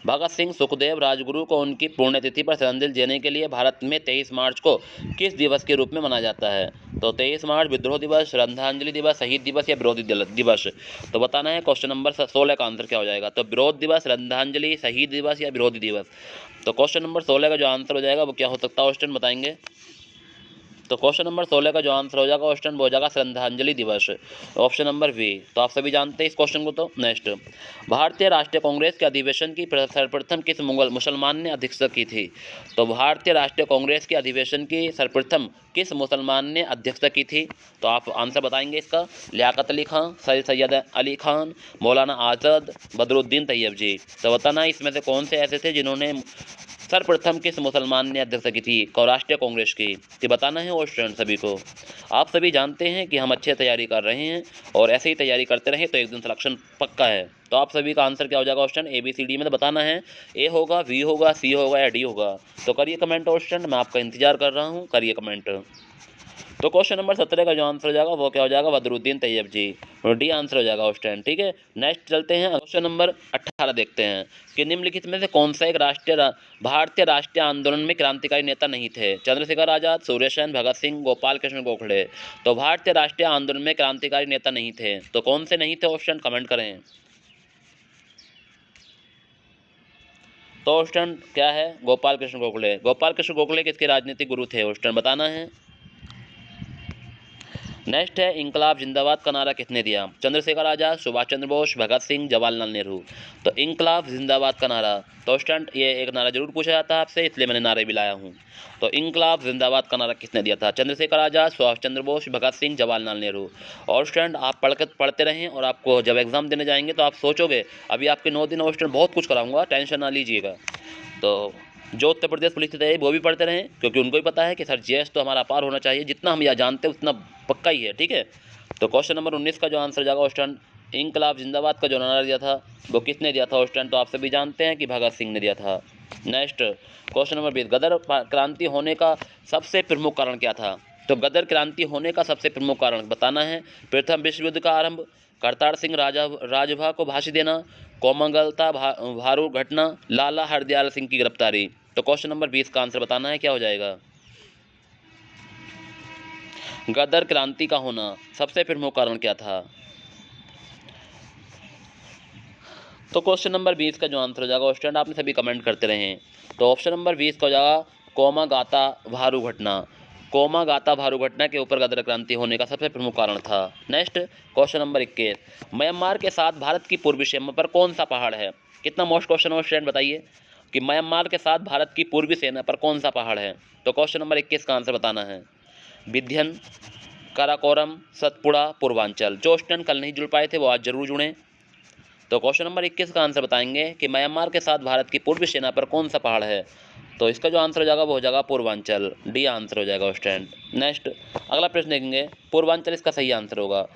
भगत सिंह सुखदेव राजगुरु को उनकी पुण्यतिथि पर श्रद्धांजलि देने के लिए भारत में 23 मार्च को किस दिवस के रूप में मनाया जाता है? तो 23 मार्च विद्रोह दिवस, श्रद्धांजलि दिवस, शहीद दिवस या विरोधी दिवस? तो बताना है क्वेश्चन नंबर 16 का आंसर क्या हो जाएगा? तो विरोध दिवस, श्रद्धांजलि, शहीद दिवस या विरोधी दिवस? तो क्वेश्चन नंबर 16 का जो आंसर हो जाएगा वो क्या हो सकता है क्वेश्चन बताएंगे? तो क्वेश्चन नंबर 16 का जो आंसर हो जाएगा क्वेश्चन वो हो जाएगा श्रद्धांजलि दिवस, ऑप्शन नंबर बी। तो आप सभी जानते हैं इस क्वेश्चन को। तो नेक्स्ट। भारतीय राष्ट्रीय कांग्रेस के अधिवेशन की सर्वप्रथम किस मुसलमान ने अध्यक्षता की थी? तो भारतीय राष्ट्रीय कांग्रेस के अधिवेशन की सर्वप्रथम किस मुसलमान ने अध्यक्षता की थी? तो आप आंसर बताएंगे इसका। लियाकत अली खान, सैयद अली खान, मौलाना आज़ाद, बदरुद्दीन तैयब जी? तो बताना इसमें से कौन से ऐसे थे जिन्होंने सर्वप्रथम किस मुसलमान ने अध्यक्षता की थी राष्ट्रीय कांग्रेस की? तो बताना है वो स्टूडेंट सभी को। आप सभी जानते हैं कि हम अच्छे तैयारी कर रहे हैं और ऐसे ही तैयारी करते रहें तो एक दिन सिलेक्शन पक्का है। तो आप सभी का आंसर क्या हो जाएगा क्वेश्चन? ABCD में तो बताना है। ए होगा, बी होगा, सी होगा या डी होगा? तो करिए कमेंट क्वेश्चन, मैं आपका इंतजार कर रहा हूँ, करिए कमेंट। तो क्वेश्चन नंबर 17 का जो आंसर हो जाएगा वो क्या हो जाएगा? बदरुद्दीन तैयब जी, और डी आंसर हो जाएगा क्वेश्चन। ठीक है, नेक्स्ट चलते हैं। क्वेश्चन नंबर 18 देखते हैं कि निम्नलिखित में से कौन सा एक भारतीय राष्ट्रीय आंदोलन में क्रांतिकारी नेता नहीं थे? चंद्रशेखर आजाद, सूर्य सेन, भगत सिंह, गोपाल कृष्ण गोखले? तो भारतीय राष्ट्रीय आंदोलन में क्रांतिकारी नेता नहीं थे, तो कौन से नहीं थे ऑप्शन कमेंट करें। तो ऑप्शन क्या है? गोपाल कृष्ण गोखले। गोपाल कृष्ण गोखले किसके राजनीतिक गुरु थे ऑप्शन बताना है। नेक्स्ट है, इंकलाब जिंदाबाद का नारा किसने दिया? चंद्रशेखर आजाद, सुभाष चंद्र बोस, भगत सिंह, जवाहरलाल नेहरू? तो इंकलाब जिंदाबाद का नारा, तो स्टूडेंट ये एक नारा जरूर पूछा जाता है आपसे, इसलिए मैंने नारे भी लाया हूँ। तो इंकलाब जिंदाबाद का नारा किसने दिया था? चंद्रशेखर आजाद, सुभाष चंद्र बोस, भगत सिंह, जवाहरलाल नेहरू? और स्टूडेंट आप पढ़ते रहें और आपको जब एग्जाम देने जाएंगे तो आप सोचोगे अभी आपके 9 दिन और स्टूडेंट बहुत कुछ कराऊंगा, टेंशन ना लीजिएगा। तो जो उत्तर प्रदेश पुलिस की तैयारी वो भी पढ़ते रहें, क्योंकि उनको भी पता है कि सर जीएस तो हमारा अपार होना चाहिए, जितना हम यहाँ जानते हैं उतना पक्का ही है। ठीक है, तो क्वेश्चन नंबर 19 का जो आंसर जाएगा स्टूडेंट, इंकलाब जिंदाबाद का जो नारा दिया था वो किसने दिया था स्टूडेंट? तो आप सभी जानते हैं कि भगत सिंह ने दिया था। नेक्स्ट क्वेश्चन नंबर 20, गदर क्रांति होने का सबसे प्रमुख कारण क्या था? तो गदर क्रांति होने का सबसे प्रमुख कारण बताना है। प्रथम विश्व युद्ध का आरंभ, करतार सिंह राजभा को फांसी देना, कोमंगलता भारू घटना, लाला हरदयाल सिंह की गिरफ्तारी? तो क्वेश्चन नंबर 20 का आंसर बताना है, क्या हो जाएगा? गदर क्रांति का होना सबसे प्रमुख कारण क्या था? तो क्वेश्चन नंबर 20 का जो आंसर हो जाएगा स्टूडेंट आपने सभी कमेंट करते रहें। तो ऑप्शन नंबर 20 का हो जाएगा कोमागाता भारू घटना। कोमागाता भारू घटना के ऊपर गदर क्रांति होने का सबसे प्रमुख कारण था। नेक्स्ट क्वेश्चन नंबर 21, म्यांमार के साथ भारत की पूर्वी सीमा पर कौन सा पहाड़ है? कितना मोस्ट क्वेश्चन हो स्टूडेंट बताइए कि म्यांमार के साथ भारत की पूर्वी सेना पर कौन सा पहाड़ है? तो क्वेश्चन नंबर 21 का आंसर बताना है। विंध्यन, काराकोरम, सतपुड़ा, पूर्वांचल? जो स्टूडेंट कल नहीं जुड़ पाए थे वो आज जरूर जुड़ें। तो क्वेश्चन नंबर 21 का आंसर बताएंगे कि म्यांमार के साथ भारत की पूर्वी सेना पर कौन सा पहाड़ है? तो इसका जो आंसर हो जाएगा वो हो जाएगा पूर्वांचल, डी आंसर हो जाएगा स्टूडेंट। नेक्स्ट अगला प्रश्न देखेंगे, पूर्वांचल इसका सही आंसर होगा।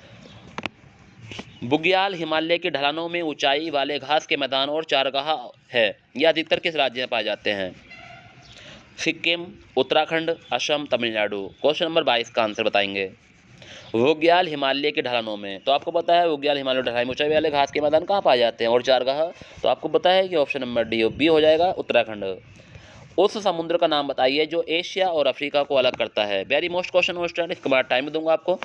बुग्याल हिमालय की ढलानों में ऊंचाई वाले घास के मैदान और चारगाह है, यह अधिकतर किस राज्य में पाए जाते हैं? सिक्किम, उत्तराखंड, असम, तमिलनाडु। क्वेश्चन नंबर 22 का आंसर बताएंगे। बुग्याल हिमालय की ढलानों में, तो आपको पता है बुग्याल हिमालय ढलाई में ऊंचाई वाले घास के मैदान कहाँ पाए जाते हैं और चारगाह, तो आपको पता है कि ऑप्शन नंबर बी हो जाएगा उत्तराखंड। उस समुद्र का नाम बताइए जो एशिया और अफ्रीका को अलग करता है। वेरी मोस्ट क्वेश्चन हो स्टूडेंट, इसके बाद टाइम भी दूंगा आपको।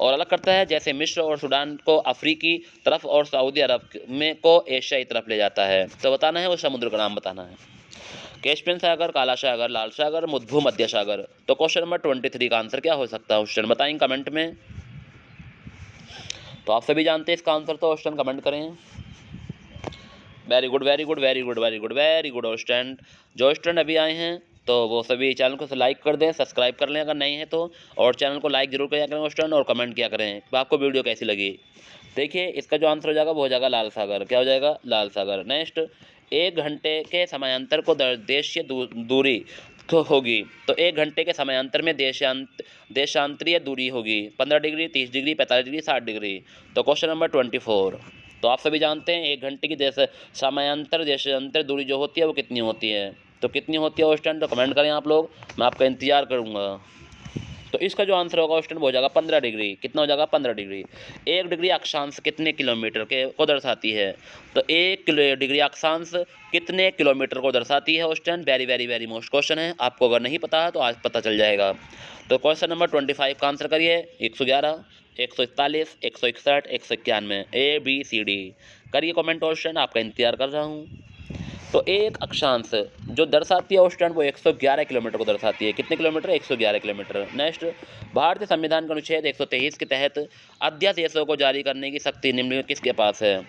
और अलग करता है जैसे मिस्र और सूडान को अफ्रीकी तरफ और सऊदी अरब में को एशियाई तरफ ले जाता है, तो बताना है उस समुद्र का नाम बताना है। कैस्पियन सागर, काला सागर, लाल सागर, भूमध्य सागर। तो क्वेश्चन नंबर 23 का आंसर क्या हो सकता है क्वेश्चन बताएंगे कमेंट में। तो आप सभी जानते हैं इसका आंसर, तो क्वेश्चन कमेंट करें। Very good very good very good very good very good student. जो स्टूडेंट अभी आए हैं तो वो सभी चैनल को लाइक कर दें, सब्सक्राइब कर लें अगर नहीं है तो, और चैनल को लाइक जरूर किया करें स्टूडेंट, और कमेंट किया करें तो आपको वीडियो कैसी लगी। देखिए इसका जो आंसर हो जाएगा वो हो जाएगा लाल सागर। क्या हो जाएगा? लाल सागर। नेक्स्ट, 1 घंटे के समायांतर को देशीय दूरी तो होगी, तो 1 घंटे के समायांतर में देशांतरीय दूरी होगी 15 डिग्री, 30 डिग्री, 45 डिग्री, 60 डिग्री। तो क्वेश्चन नंबर 24। तो आप सभी जानते हैं 1 घंटे की समायांतर देशांतर दूरी जो होती है वो कितनी होती है, तो कितनी होती है क्वेश्चन, तो कमेंट करें आप लोग, मैं आपका इंतजार करूँगा। तो इसका जो आंसर होगा क्वेश्चन वो हो जाएगा 15 डिग्री। कितना हो जाएगा? 15 डिग्री। 1 डिग्री अक्षांश कितने किलोमीटर के को दर्शाती है, तो 1 डिग्री अक्षांश कितने किलोमीटर को दर्शाती है question. Very very very most question है, आपको अगर नहीं पता है तो आज पता चल जाएगा। तो क्वेश्चन नंबर 25 का आंसर करिए। 111, 141, 161, 191, ABCD करिए कमेंट क्वेश्चन, आपका इंतजार कर रहा हूँ। तो एक अक्षांश जो दर्शाती है क्वेश्चन वो 111 किलोमीटर को दर्शाती है। कितने किलोमीटर? 111 किलोमीटर। नेक्स्ट, भारतीय संविधान के अनुच्छेद 123 के तहत अध्यादेशों को जारी करने की शक्ति निम्न में किसके पास है,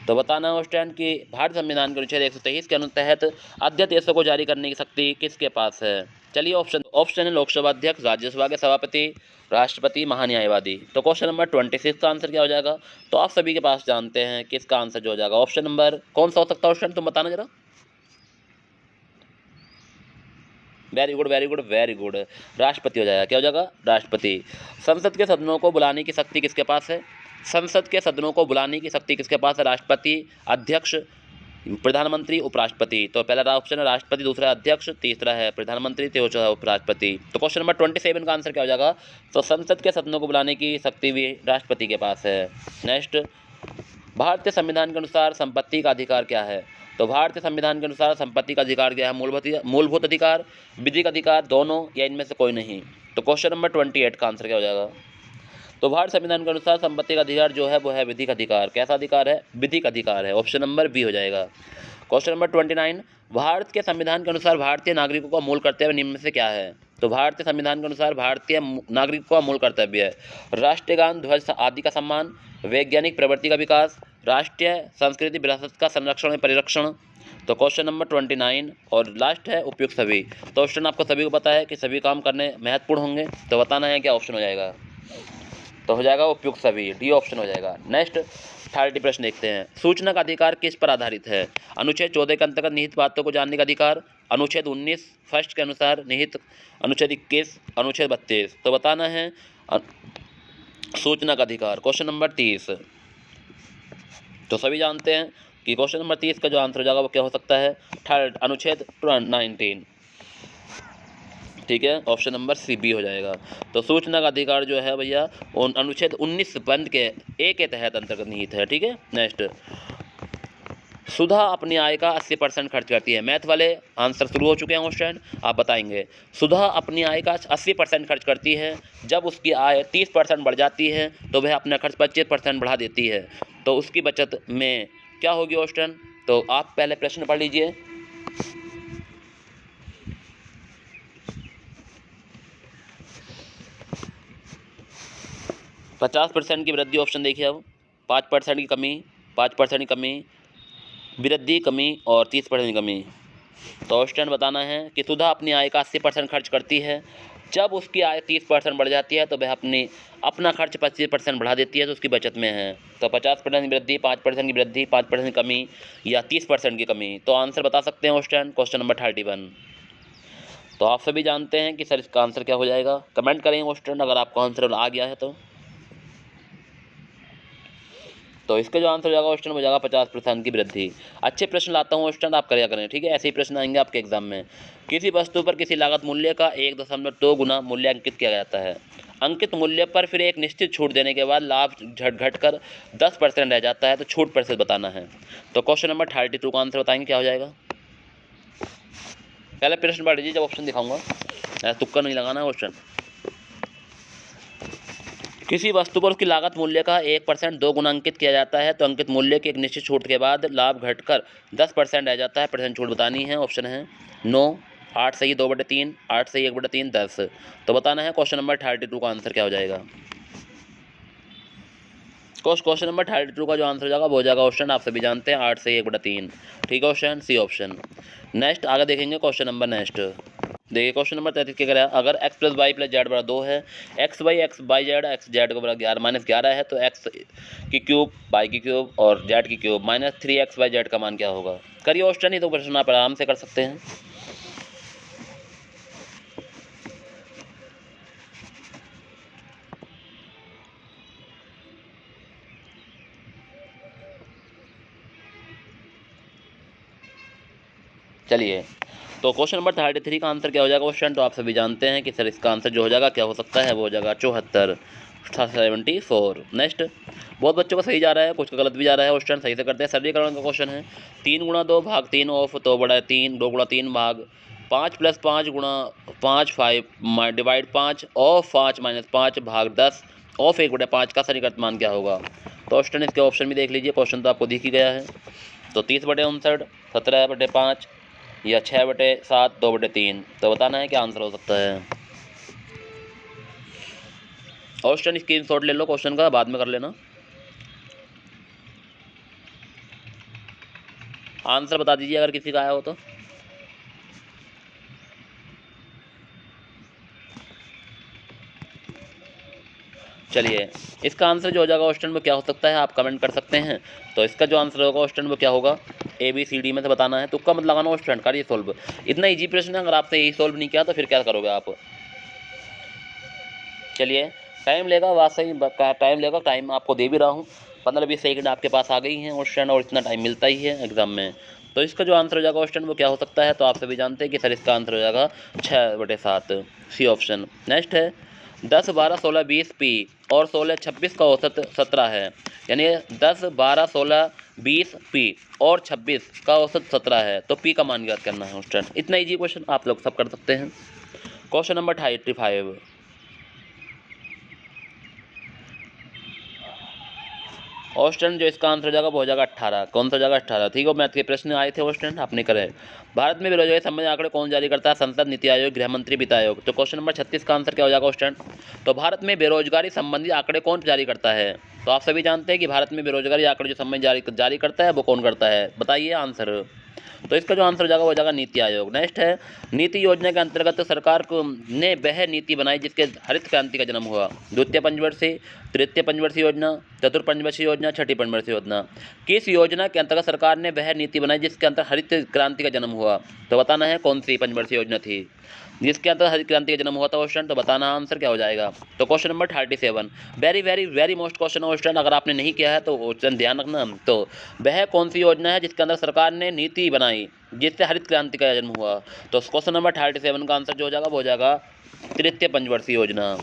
तो बताना क्वेश्चन कि भारतीय संविधान के अनुच्छेद 123 के तहत अध्यादेशों को जारी करने की शक्ति किसके पास है। चलिए ऑप्शन है लोकसभा अध्यक्ष, राज्यसभा के सभापति, राष्ट्रपति, महान्यायवादी। तो क्वेश्चन नंबर 26 का आंसर क्या हो जाएगा, तो आप सभी के पास जानते हैं किसका आंसर जो हो जाएगा। ऑप्शन नंबर कौन सा हो सकता है क्वेश्चन, तुम बताना जरा। Very good very good very good, राष्ट्रपति हो जाएगा। क्या हो जाएगा? राष्ट्रपति। संसद के सदनों को बुलाने की शक्ति किसके पास है? संसद के सदनों को बुलाने की शक्ति किसके पास है? राष्ट्रपति, अध्यक्ष, प्रधानमंत्री, उपराष्ट्रपति। तो पहला ऑप्शन है राष्ट्रपति, दूसरा अध्यक्ष, तीसरा है प्रधानमंत्री, चौथा उपराष्ट्रपति। तो क्वेश्चन नंबर 27 का आंसर क्या हो जाएगा, तो संसद के सदनों को बुलाने की शक्ति भी राष्ट्रपति के पास है। नेक्स्ट, भारतीय संविधान के अनुसार संपत्ति का अधिकार क्या है, तो भारतीय संविधान के अनुसार संपत्ति का अधिकार क्या है? मूलभूत अधिकार, विधिक अधिकार, दोनों, या इनमें से कोई नहीं। तो क्वेश्चन नंबर 28 का आंसर क्या हो जाएगा, तो भारत संविधान के अनुसार संपत्ति का अधिकार जो है वो है विधिक अधिकार। कैसा अधिकार है? विधिक अधिकार है। ऑप्शन नंबर बी हो जाएगा। क्वेश्चन नंबर 29, भारत के संविधान के अनुसार भारतीय नागरिकों का मूल कर्तव्य निम्न में से क्या है, तो भारतीय संविधान के अनुसार भारतीय नागरिकों का मूल कर्तव्य है राष्ट्रीय गान, ध्वज आदि का सम्मान, वैज्ञानिक प्रवृत्ति का विकास, राष्ट्रीय संस्कृति विरासत का संरक्षण और परिरक्षण। तो क्वेश्चन नंबर 29 और लास्ट है उपयुक्त सभी। तो ऑप्शन आपको सभी को पता है कि सभी काम करने महत्वपूर्ण होंगे, तो बताना है क्या ऑप्शन हो जाएगा, तो हो जाएगा उपयुक्त सभी, डी ऑप्शन हो जाएगा। नेक्स्ट 30 प्रश्न देखते हैं। सूचना का अधिकार किस पर आधारित है, अनुच्छेद 14 के अंतर्गत निहित बातों को जानने का अधिकार, अनुच्छेद 19 फर्स्ट के अनुसार निहित, अनुच्छेद 21, अनुच्छेद 32। तो बताना है सूचना का अधिकार। क्वेश्चन नंबर 30, तो सभी जानते हैं कि क्वेश्चन नंबर 30 का जो आंसर हो जाएगा वो क्या हो सकता है, अनुच्छेद 19। ठीक है, ऑप्शन नंबर सी बी हो जाएगा। तो सूचना का अधिकार जो है भैया अनुच्छेद 19 बंद के ए के तहत अंतर्गत निहित है। ठीक है। नेक्स्ट, सुधा अपनी आय का 80% खर्च करती है। मैथ वाले आंसर शुरू हो चुके हैं क्वेश्चन, आप बताएंगे। सुधा अपनी आय का 80% खर्च करती है, जब उसकी आय 30% बढ़ जाती है तो वह अपना खर्च 25% बढ़ा देती है, तो उसकी बचत में क्या होगी क्वेश्चन, तो आप पहले प्रश्न पढ़ लीजिए। पचास % की वृद्धि ऑप्शन देखिए, अब 5% की कमी, 5% की कमी, वृद्धि, कमी और 30% की कमी। तो ऑप्शन बताना है कि सुधा अपनी आय का 80% खर्च करती है, जब उसकी आय 30% बढ़ जाती है तो वह अपना खर्च 25% बढ़ा देती है, तो उसकी बचत में है। तो 50% की वृद्धि, 5% की वृद्धि, 5% की कमी या 30% की कमी। तो आंसर बता सकते हैं क्वेश्चन नंबर 31। तो आप सभी जानते हैं कि सर इसका आंसर क्या हो जाएगा, कमेंट करें क्वेश्चन अगर आपको आंसर आ गया है तो। तो इसका जो आंसर हो जाएगा क्वेश्चन हो जाएगा 50% की वृद्धि। अच्छे प्रश्न लाता हूँ क्वेश्चन, आप करिया करें, ठीक है। ऐसे ही प्रश्न आएंगे आपके एग्जाम में। किसी वस्तु पर किसी लागत मूल्य का 1.2 गुना मूल्य अंकित किया जाता है। अंकित मूल्य पर फिर एक निश्चित छूट देने के बाद लाभ घटकर 10% रह जाता है, तो छूट प्रतिशत बताना है। तो क्वेश्चन नंबर 32 का आंसर बताएंगे क्या हो जाएगा। पहले प्रश्न पढ़ लीजिए, जब ऑप्शन दिखाऊंगा, तुक्का नहीं लगाना क्वेश्चन। किसी वस्तु पर उसकी लागत मूल्य का 1% 2 गुना अंकित किया जाता है, तो अंकित मूल्य की एक निश्चित छूट के बाद लाभ घटकर 10% रह जाता है, परसेंट छूट बतानी है। ऑप्शन है 9, 8 सही 2/3, 8 सही 1/3, 10। तो बताना है क्वेश्चन नंबर 32 का आंसर क्या हो जाएगा। क्वेश्चन नंबर 32 का जो आंसर हो जाएगा वो हो जाएगा ऑप्शन, आप सभी जानते हैं, 8 सही 1/3, ठीक है। Option C option. नेक्स्ट आगे देखेंगे क्वेश्चन नंबर नेक्स्ट। देखिए क्वेश्चन नंबर 33 क्या करें, अगर x + y + z = 2 है, x y z को बराबर 11 है, तो x की क्यूब y की क्यूब और z की क्यूब माइनस 3xyz का मान क्या होगा। करिए क्वेश्चन, ही तो प्रश्न आप आराम से कर सकते हैं। चलिए, तो क्वेश्चन नंबर 33 का आंसर क्या हो जाएगा क्वेश्चन, तो आप सभी जानते हैं कि सर इसका आंसर जो हो जाएगा क्या हो सकता है, वो हो जाएगा 74 नेक्स्ट। बहुत बच्चों का सही जा रहा है, कुछ का गलत भी जा रहा है। क्वेश्चन सही से करते हैं। सरलीकरण का क्वेश्चन है, 3 × 2 भाग 3 ऑफ तो बड़ा 3, 2 × 3 भाग 5 + 5 × 5 5 डिवाइड 5 ऑफ 5 - 5 भाग 10 ऑफ 1/5 का सन्निकट मान क्या होगा। तो क्वेश्चन इसके ऑप्शन भी देख लीजिए, क्वेश्चन तो आपको दिख ही गया है। तो 30/59, 17/5 या 6/7, 2/3। तो बताना है क्या आंसर हो सकता है। क्वेश्चन स्क्रीनशॉट ले लो क्वेश्चन का, बाद में कर लेना। आंसर बता दीजिए अगर किसी का आया हो तो। चलिए, इसका आंसर जो हो जाएगा क्वेश्चन वो क्या हो सकता है, आप कमेंट कर सकते हैं। तो इसका जो आंसर होगा क्वेश्चन वो क्या होगा, ABCD में से बताना है। तुक्का मत लगाना क्वेश्चन, करिए सोल्व। इतना इजी प्रश्न है, अगर आपसे यही सोल्व नहीं किया तो फिर क्या करोगे आप। चलिए, टाइम लेगा, बात सही, टाइम लेगा, टाइम आपको दे भी रहा हूँ। 15-20 सेकंड आपके पास आ गई हैं क्वेश्चन, और इतना टाइम मिलता ही है एग्जाम में। तो इसका जो आंसर हो जाएगा क्वेश्चन वो क्या हो सकता है, तो आप सभी जानते हैं कि सर इसका आंसर हो जाएगा 6/7, सी ऑप्शन। नेक्स्ट है 10, 12, 16, 20 P और 16, 26 का औसत 17 है। यानी 10, 12, 16, 20 P और 26 का औसत 17 है, तो P का मान ज्ञात करना है क्वेश्चन। इतना इजी क्वेश्चन आप लोग सब कर सकते हैं। Question number 85। क्वेश्चन जो इसका आंसर हो जाएगा वो हो जाएगा 18। कौन सा हो जाएगा 18, ठीक है। मैथ के प्रश्न आए थे क्वेश्चन, आपने करे। भारत में बेरोजगारी संबंधी आंकड़े कौन जारी करता है, संसद, नीति आयोग, गृह मंत्री, वित्त आयोग। तो क्वेश्चन नंबर 36 का आंसर क्या हो जाएगा क्वेश्चन, तो भारत में बेरोजगारी संबंधी आंकड़े कौन जारी करता है। तो आप सभी जानते हैं कि भारत में बेरोजगारी आंकड़े जो संबंधी जारी करता है वो कौन करता है, बताइए आंसर। तो इसका जो आंसर हो जाएगा वो हो जाएगा नीति आयोग। नेक्स्ट है, नीति योजना के अंतर्गत सरकार को ने वह नीति बनाई जिसके हरित क्रांति का जन्म हुआ। द्वितीय पंचवर्षीय, तृतीय पंचवर्षीय योजना, चतुर्थ पंचवर्षीय योजना, छठी पंचवर्षीय योजना। किस योजना के अंतर्गत सरकार ने वह नीति बनाई जिसके अंतर्गत हरित क्रांति का जन्म हुआ। तो बताना है कौन सी पंचवर्षीय योजना थी जिसके अंतर्गत हरित क्रांति का जन्म हुआ था क्वेश्चन। तो बताना आंसर क्या हो जाएगा। तो question number 37, very very very most question, अगर आपने नहीं किया है तो क्वेश्चन ध्यान रखना। तो वह कौन सी योजना है जिसके अंदर सरकार ने नीति बनाई जिससे हरित क्रांति का जन्म हुआ। तो क्वेश्चन नंबर 37 का आंसर जो हो जाएगा वो हो जाएगा तृतीय पंचवर्षीय योजना।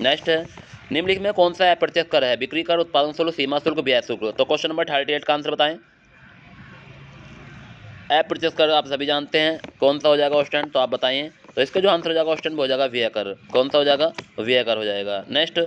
नेक्स्ट है, निम्नलिखित में कौन सा अप्रत्यक्ष कर है, बिक्री कर, उत्पादन शुल्क, सीमा शुल्क, व्यय शुल्क। तो क्वेश्चन नंबर 38 का आंसर बताएं। अप्रत्यक्ष कर आप सभी जानते हैं कौन सा हो जाएगा क्वेश्चन, तो आप बताइए। तो इसका जो आंसर हो जाएगा क्वेश्चन वो हो जाएगा व्यय कर। कौन सा हो जाएगा, व्यय कर हो जाएगा। नेक्स्ट,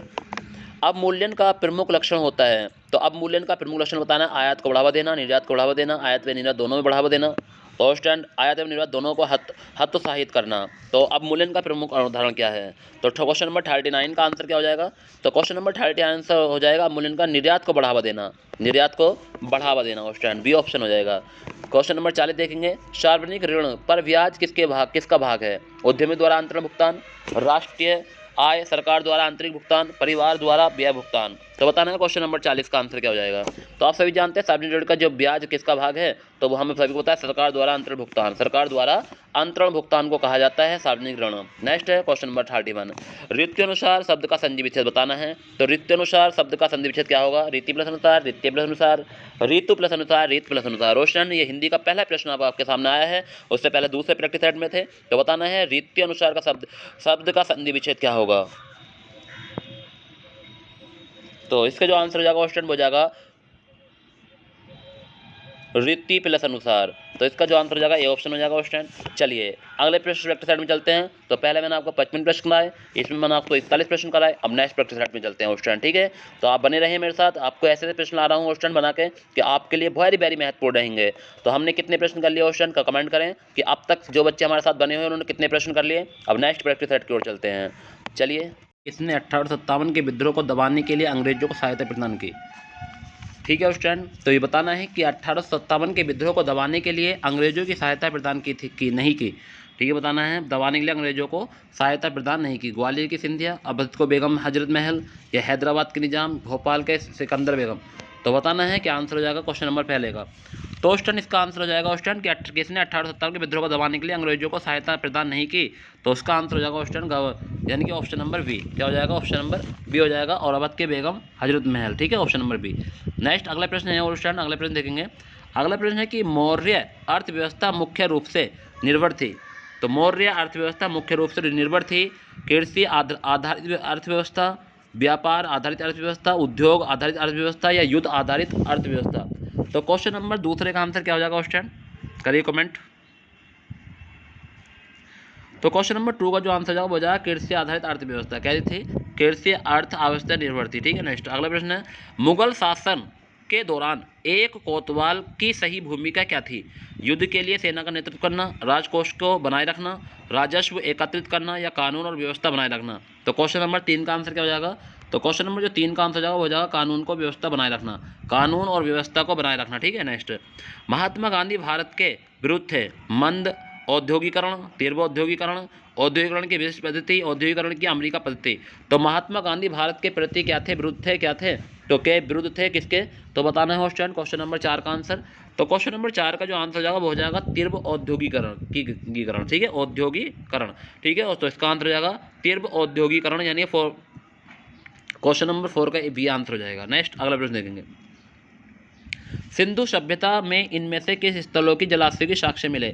अवमूल्यन का प्रमुख लक्षण होता है। तो अवमूल्यन का प्रमुख लक्षण बताना, आयात को बढ़ावा देना, निर्यात को बढ़ावा देना, आयात व निर्यात दोनों में बढ़ावा देना, और स्टैंड आयात एवं निर्यात दोनों को हतोत्साहित करना। तो अवमूल्यन का प्रमुख उदाहरण क्या है। तो क्वेश्चन नंबर 39 का आंसर क्या हो जाएगा। तो क्वेश्चन नंबर 39 आंसर हो जाएगा अवमूल्यन का निर्यात को बढ़ावा देना, निर्यात को बढ़ावा देना, स्टैंड बी ऑप्शन हो जाएगा। क्वेश्चन नंबर 40 देखेंगे, सार्वजनिक ऋण पर ब्याज किसका भाग है। उद्यमी द्वारा अंतरण भुगतान, राष्ट्रीय आय, सरकार द्वारा आंतरिक भुगतान, परिवार द्वारा व्यय भुगतान। तो बताना है क्वेश्चन नंबर 40 का आंसर क्या हो जाएगा। तो आप सभी जानते हैं सार्वजनिक ऋण का जो ब्याज किसका भाग है, तो वो हमें सभी को पता है सरकार द्वारा अंतरण भुगतान, सरकार द्वारा अंतरण भुगतान को कहा जाता है सार्वजनिक ऋण। नेक्स्ट है क्वेश्चन नंबर 31, रीत्यनुसार शब्द का संधि विच्छेद बताना है। तो रीत्यनुसार शब्द का संधि विच्छेद क्या होगा, रीति प्लस अनुसार, रीत्य प्लस अनुसार, ऋतु प्लस अनुसार, रीत प्लस अनुसार। रोशन ये हिंदी का पहला प्रश्न अब आपके सामने आया है, उससे पहले दूसरे प्रैक्टिस सेट में थे। तो बताना है रीत्य अनुसार का शब्द का संधि विच्छेद क्या होगा। तो इसका जो आंसर हो जाएगा क्वेश्चन हो जाएगा रीति प्लस अनुसार। तो इसका जो आंसर हो जाएगा ए ऑप्शन हो जाएगा क्वेश्चन। चलिए अगले प्रश्न प्रैक्टिस सेट में चलते हैं। तो पहले मैंने आपको 55 प्रश्न कराए, इसमें मैंने आपको 41 प्रश्न कराए। अब नेक्स्ट प्रैक्टिस सेट में चलते हैं क्वेश्चन, ठीक है। तो आप बने रहिए मेरे साथ, आपको ऐसे ऐसे प्रश्न ला रहा हूँ क्वेश्चन बना के कि आपके लिए वेरी वेरी महत्वपूर्ण रहेंगे। तो हमने कितने प्रश्न कर लिए क्वेश्चन का कमेंट करें कि अब तक जो बच्चे हमारे साथ बने हुए उन्होंने कितने प्रश्न कर लिए। अब नेक्स्ट प्रैक्टिस सेट की ओर चलते हैं। चलिए, इसने 1857 के विद्रोह को दबाने के लिए अंग्रेजों को सहायता प्रदान की, ठीक है स्टूडेंट। तो ये बताना है कि 1857 के विद्रोह को दबाने के लिए अंग्रेजों की सहायता प्रदान की थी कि नहीं की, ठीक है। बताना है दबाने के लिए अंग्रेजों को सहायता प्रदान नहीं की। ग्वालियर की सिंधिया, अवध को बेगम हजरत महल, या हैदराबाद के निजाम, भोपाल के सिकंदर बेगम। तो बताना है कि आंसर हो जाएगा क्वेश्चन नंबर पहले का। तो स्टूडेंट इसका आंसर हो जाएगा स्टूडेंट कि किसने 1857 के विद्रोह को दबाने के लिए अंग्रेजों को सहायता प्रदान नहीं की। तो उसका आंसर हो जाएगा स्टूडेंट यानी कि ऑप्शन नंबर बी। क्या हो जाएगा, ऑप्शन नंबर बी हो जाएगा, और अवध के बेगम हजरत महल, ठीक है, ऑप्शन नंबर बी। नेक्स्ट अगला प्रश्न है और स्टूडेंट अगला प्रश्न देखेंगे। अगला प्रश्न है कि मौर्य अर्थव्यवस्था मुख्य रूप से निर्भर थी। तो मौर्य अर्थव्यवस्था मुख्य रूप से निर्भर थी कृषि आधारित अर्थव्यवस्था, व्यापार आधारित अर्थव्यवस्था, उद्योग आधारित अर्थव्यवस्था, या युद्ध आधारित अर्थव्यवस्था। तो क्वेश्चन नंबर दूसरे का आंसर क्या हो जाएगा स्टूडेंट, करिए कमेंट। तो क्वेश्चन नंबर 2 का जो आंसर जाएगा वो जाएगा कृषि आधारित अर्थव्यवस्था। क्या थी, कृषि अर्थव्यवस्था निर्भर थी, ठीक है। नेक्स्ट अगला प्रश्न है मुगल शासन के दौरान एक कोतवाल की सही भूमिका क्या थी। युद्ध के लिए सेना का नेतृत्व करना, राजकोष को बनाए रखना, राजस्व एकत्रित करना, या कानून और व्यवस्था बनाए रखना। तो क्वेश्चन नंबर 3 का आंसर क्या हो जाएगा। तो क्वेश्चन नंबर जो 3 का आंसर जाएगा वो जाएगा कानून को व्यवस्था बनाए रखना, कानून और व्यवस्था को बनाए रखना, ठीक है। नेक्स्ट महात्मा गांधी भारत के विरुद्ध थे मंद औद्योगिकरण, तीव्र औद्योगिकरण, औद्योगिकरण की विशिष्ट पद्धति, औद्योगिकरण की अमेरिका पद्धति। तो महात्मा गांधी भारत के प्रति क्या थे, विरुद्ध थे, क्या थे, तो के विरुद्ध थे किसके। तो बताना है स्टूडेंट क्वेश्चन नंबर 4 का आंसर। तो क्वेश्चन नंबर 4 का जो आंसर हो जाएगा वो हो जाएगा तीव्र औद्योगिकरण, ठीक है, औद्योगिकरण, ठीक है। तो इसका आंसर हो जाएगा तीव्र औद्योगिकरण, यानी क्वेश्चन नंबर 4 का बी आंसर हो जाएगा। नेक्स्ट अगला प्रश्न देखेंगे। सिंधु सभ्यता में इनमें से किस स्थलों की जलाशयों के साक्ष्य मिले।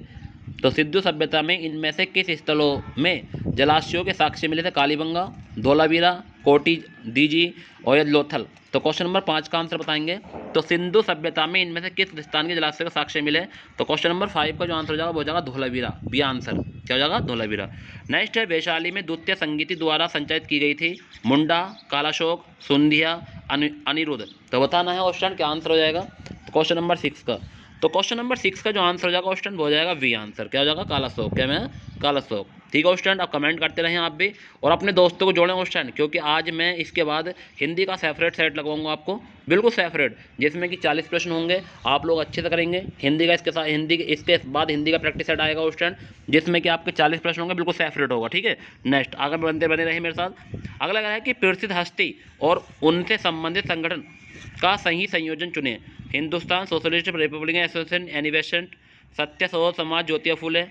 तो सिंधु सभ्यता में इनमें से किस स्थलों में जलाशयों के साक्ष्य मिले थे। कालीबंगा, धोलावीरा, कोटी दीजी और लोथल। तो क्वेश्चन नंबर 5 का आंसर बताएंगे। तो सिंधु सभ्यता में इनमें से किस स्थान के जलाशय का साक्ष्य मिले। तो क्वेश्चन नंबर 5 का जो आंसर हो जाएगा वो हो जाएगा धोलावीरा, बी आंसर। क्या हो जाएगा, धोलावीरा। नेक्स्ट है वैशाली में द्वितीय संगीति द्वारा संचालित की गई थी मुंडा, कालाशोक, सुंधिया, अनिरुद्ध। तो बताना है ऑप्शन क्या आंसर हो जाएगा क्वेश्चन नंबर 6 का। तो क्वेश्चन नंबर 6 का जो आंसर हो जाएगा क्वेश्चन वो हो जाएगा वी आंसर। क्या हो जाएगा, कालाशोक। क्या मैं कालाशोक, ठीक है स्टूडेंट। आप कमेंट करते रहें आप भी, और अपने दोस्तों को जोड़ें स्टूडेंट, क्योंकि आज मैं इसके बाद हिंदी का सेपरेट सेट लगवाऊंगा आपको, बिल्कुल सेपरेट, जिसमें कि 40 प्रश्न होंगे, आप लोग अच्छे से करेंगे। हिंदी का इसके साथ इसके बाद हिंदी का प्रैक्टिस सेट आएगा स्टूडेंट, जिसमें कि आपके 40 प्रश्न होंगे, बिल्कुल सेपरेट होगा, ठीक है। नेक्स्ट आगे बनते बने रहे मेरे साथ। अगला है कि प्रसिद्ध हस्ती और उनसे संबंधित संगठन का सही संयोजन चुने। हिंदुस्तान सोशलिस्ट रिपब्लिकन एसोसिएशन, एनिवेशन, सत्य शोध समाज, ज्योतिबा फुले,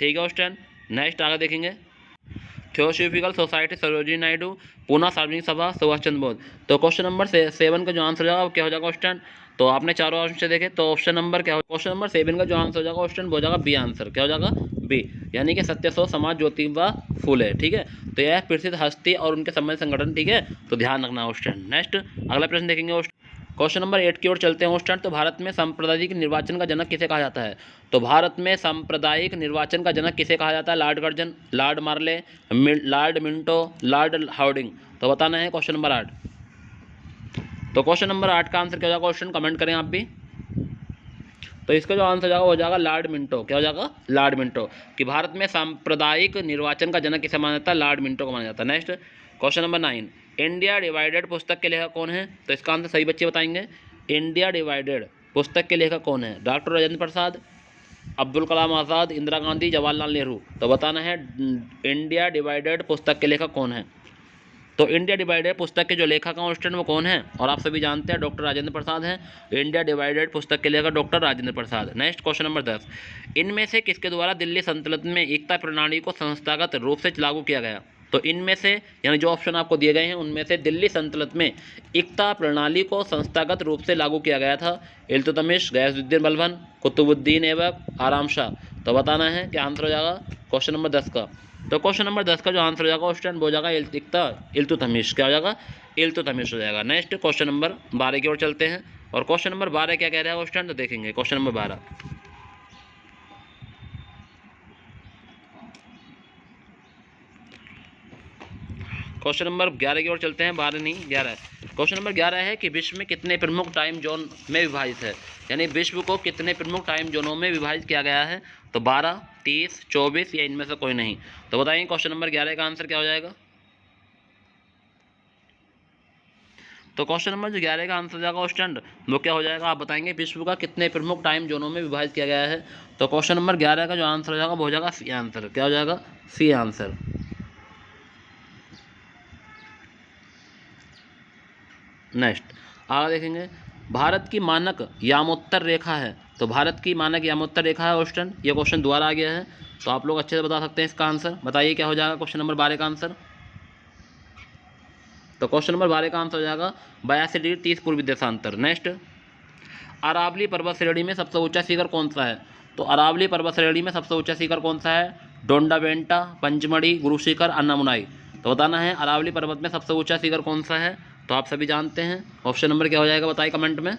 ठीक है स्टूडेंट। नेक्स्ट आगे देखेंगे थियोसॉफिकल सोसाइटी, सरोजिनी नायडू, पूना सार्वजनिक सभा, सुभाष चंद्र बोस। तो क्वेश्चन नंबर 7 का जो आंसर हो जाएगा क्या हो जाएगा स्टूडेंट। तो आपने चारों ऑप्शन से देखे तो ऑप्शन नंबर क्या हो, क्वेश्चन नंबर 7 का जो आंसर हो जाएगा स्टूडेंट वो हो जाएगा बी आंसर। क्या हो जाएगा, बी, यानी कि सत्य शोध समाज, ज्योतिबा फुले, ठीक है। तो यह प्रसिद्ध हस्ती और उनके संबंधित संगठन, ठीक है, तो ध्यान रखना स्टूडेंट। नेक्स्ट अगला प्रश्न देखेंगे क्वेश्चन नंबर 8 की ओर चलते हैं स्टूडेंट। तो भारत में सांप्रदायिक निर्वाचन का जनक किसे कहा जाता है। तो भारत में सांप्रदायिक निर्वाचन का जनक किसे कहा जाता है। लॉर्ड कर्जन, लॉर्ड मार्ले, लॉर्ड मिंटो, लॉर्ड हार्डिंग। तो बताना है क्वेश्चन नंबर 8। तो क्वेश्चन नंबर 8 का आंसर क्या हो जाएगा क्वेश्चन, कमेंट करें आप भी। तो इसका जो आंसर जाएगा हो जाएगा लॉर्ड मिंटो। क्या हो जाएगा, लॉर्ड मिंटो, कि भारत में सांप्रदायिक निर्वाचन का जनक किसे माना जाता है, लॉर्ड मिंटो को माना जाता है। Next question number 9, India divided पुस्तक के लेखक कौन है। तो इसका आंसर सही बच्चे बताएंगे। इंडिया डिवाइडेड पुस्तक के लेखक कौन है। डॉक्टर राजेंद्र प्रसाद, अब्दुल कलाम आज़ाद, इंदिरा गांधी, जवाहरलाल नेहरू। तो बताना है इंडिया डिवाइडेड पुस्तक के लेखक कौन है। तो इंडिया डिवाइडेड पुस्तक के जो लेखक हैं स्टूडेंट वो कौन है, और आप सभी जानते हैं डॉक्टर राजेंद्र प्रसाद हैं। इंडिया डिवाइडेड पुस्तक के लेखक doctor Rajendra Prasad. Next question number 10, इनमें से किसके द्वारा दिल्ली सल्तनत में एकता प्रणाली को संस्थागत रूप से लागू किया गया। तो इनमें से यानी जो ऑप्शन आपको दिए गए हैं उनमें से दिल्ली सल्तनत में एकता प्रणाली को संस्थागत रूप से लागू किया गया था इल्तुतमिश, गयासुद्दीन बलबन, कुतुबुद्दीन ऐबक, आराम शाह। तो बताना है क्या आंसर हो जाएगा क्वेश्चन नंबर 10 का। तो क्वेश्चन नंबर 10 का जो आंसर हो जाएगा स्टूडेंट वो हो जाएगा इल्तुतमिश। क्या हो जाएगा, इल्तुतमिश हो जाएगा। नेक्स्ट क्वेश्चन नंबर 12 की ओर चलते हैं, और क्वेश्चन नंबर 12 क्या कह रहा है स्टूडेंट, तो देखेंगे क्वेश्चन नंबर 12। क्वेश्चन नंबर 11 की ओर चलते हैं, 12 नहीं 11। क्वेश्चन नंबर 11 है कि विश्व में कितने प्रमुख टाइम जोन में विभाजित है, यानी विश्व को कितने प्रमुख टाइम जोनों में विभाजित किया गया है। तो 12, 30, 24 या इनमें से कोई नहीं। तो बताइए क्वेश्चन नंबर 11 का आंसर क्या हो जाएगा। तो क्वेश्चन नंबर जो 11 का आंसर हो जाएगा स्टूडेंट वो क्या हो जाएगा, आप बताएंगे विश्व का कितने प्रमुख टाइम जोनों में विभाजित किया गया है। तो क्वेश्चन नंबर 11 का जो आंसर हो जाएगा वो हो जाएगा सी आंसर। क्या हो जाएगा, सी आंसर। नेक्स्ट आगे देखेंगे, भारत की मानक यामोत्तर रेखा है। तो भारत की मानक यामोत्तर रेखा है स्टूडेंट, ये क्वेश्चन दोबारा आ गया है, तो आप लोग अच्छे से बता सकते हैं इसका आंसर। बताइए क्या हो जाएगा क्वेश्चन नंबर 12 का आंसर। तो क्वेश्चन नंबर 12 का आंसर हो जाएगा 82 डिग्री 30 पूर्वी देशांतर। नेक्स्ट, अरावली पर्वत श्रेणी में सबसे ऊंचा शिखर कौन सा है। तो अरावली पर्वत श्रेणी में सबसे ऊंचा शिखर कौन सा है, डोंडावेंटा, पंचमढ़ी, गुरु शिखर, अन्नामुनाई। तो बताना है अरावली पर्वत में सबसे ऊंचा शिखर कौन सा है। तो आप सभी जानते हैं ऑप्शन नंबर क्या हो जाएगा, बताइए कमेंट में।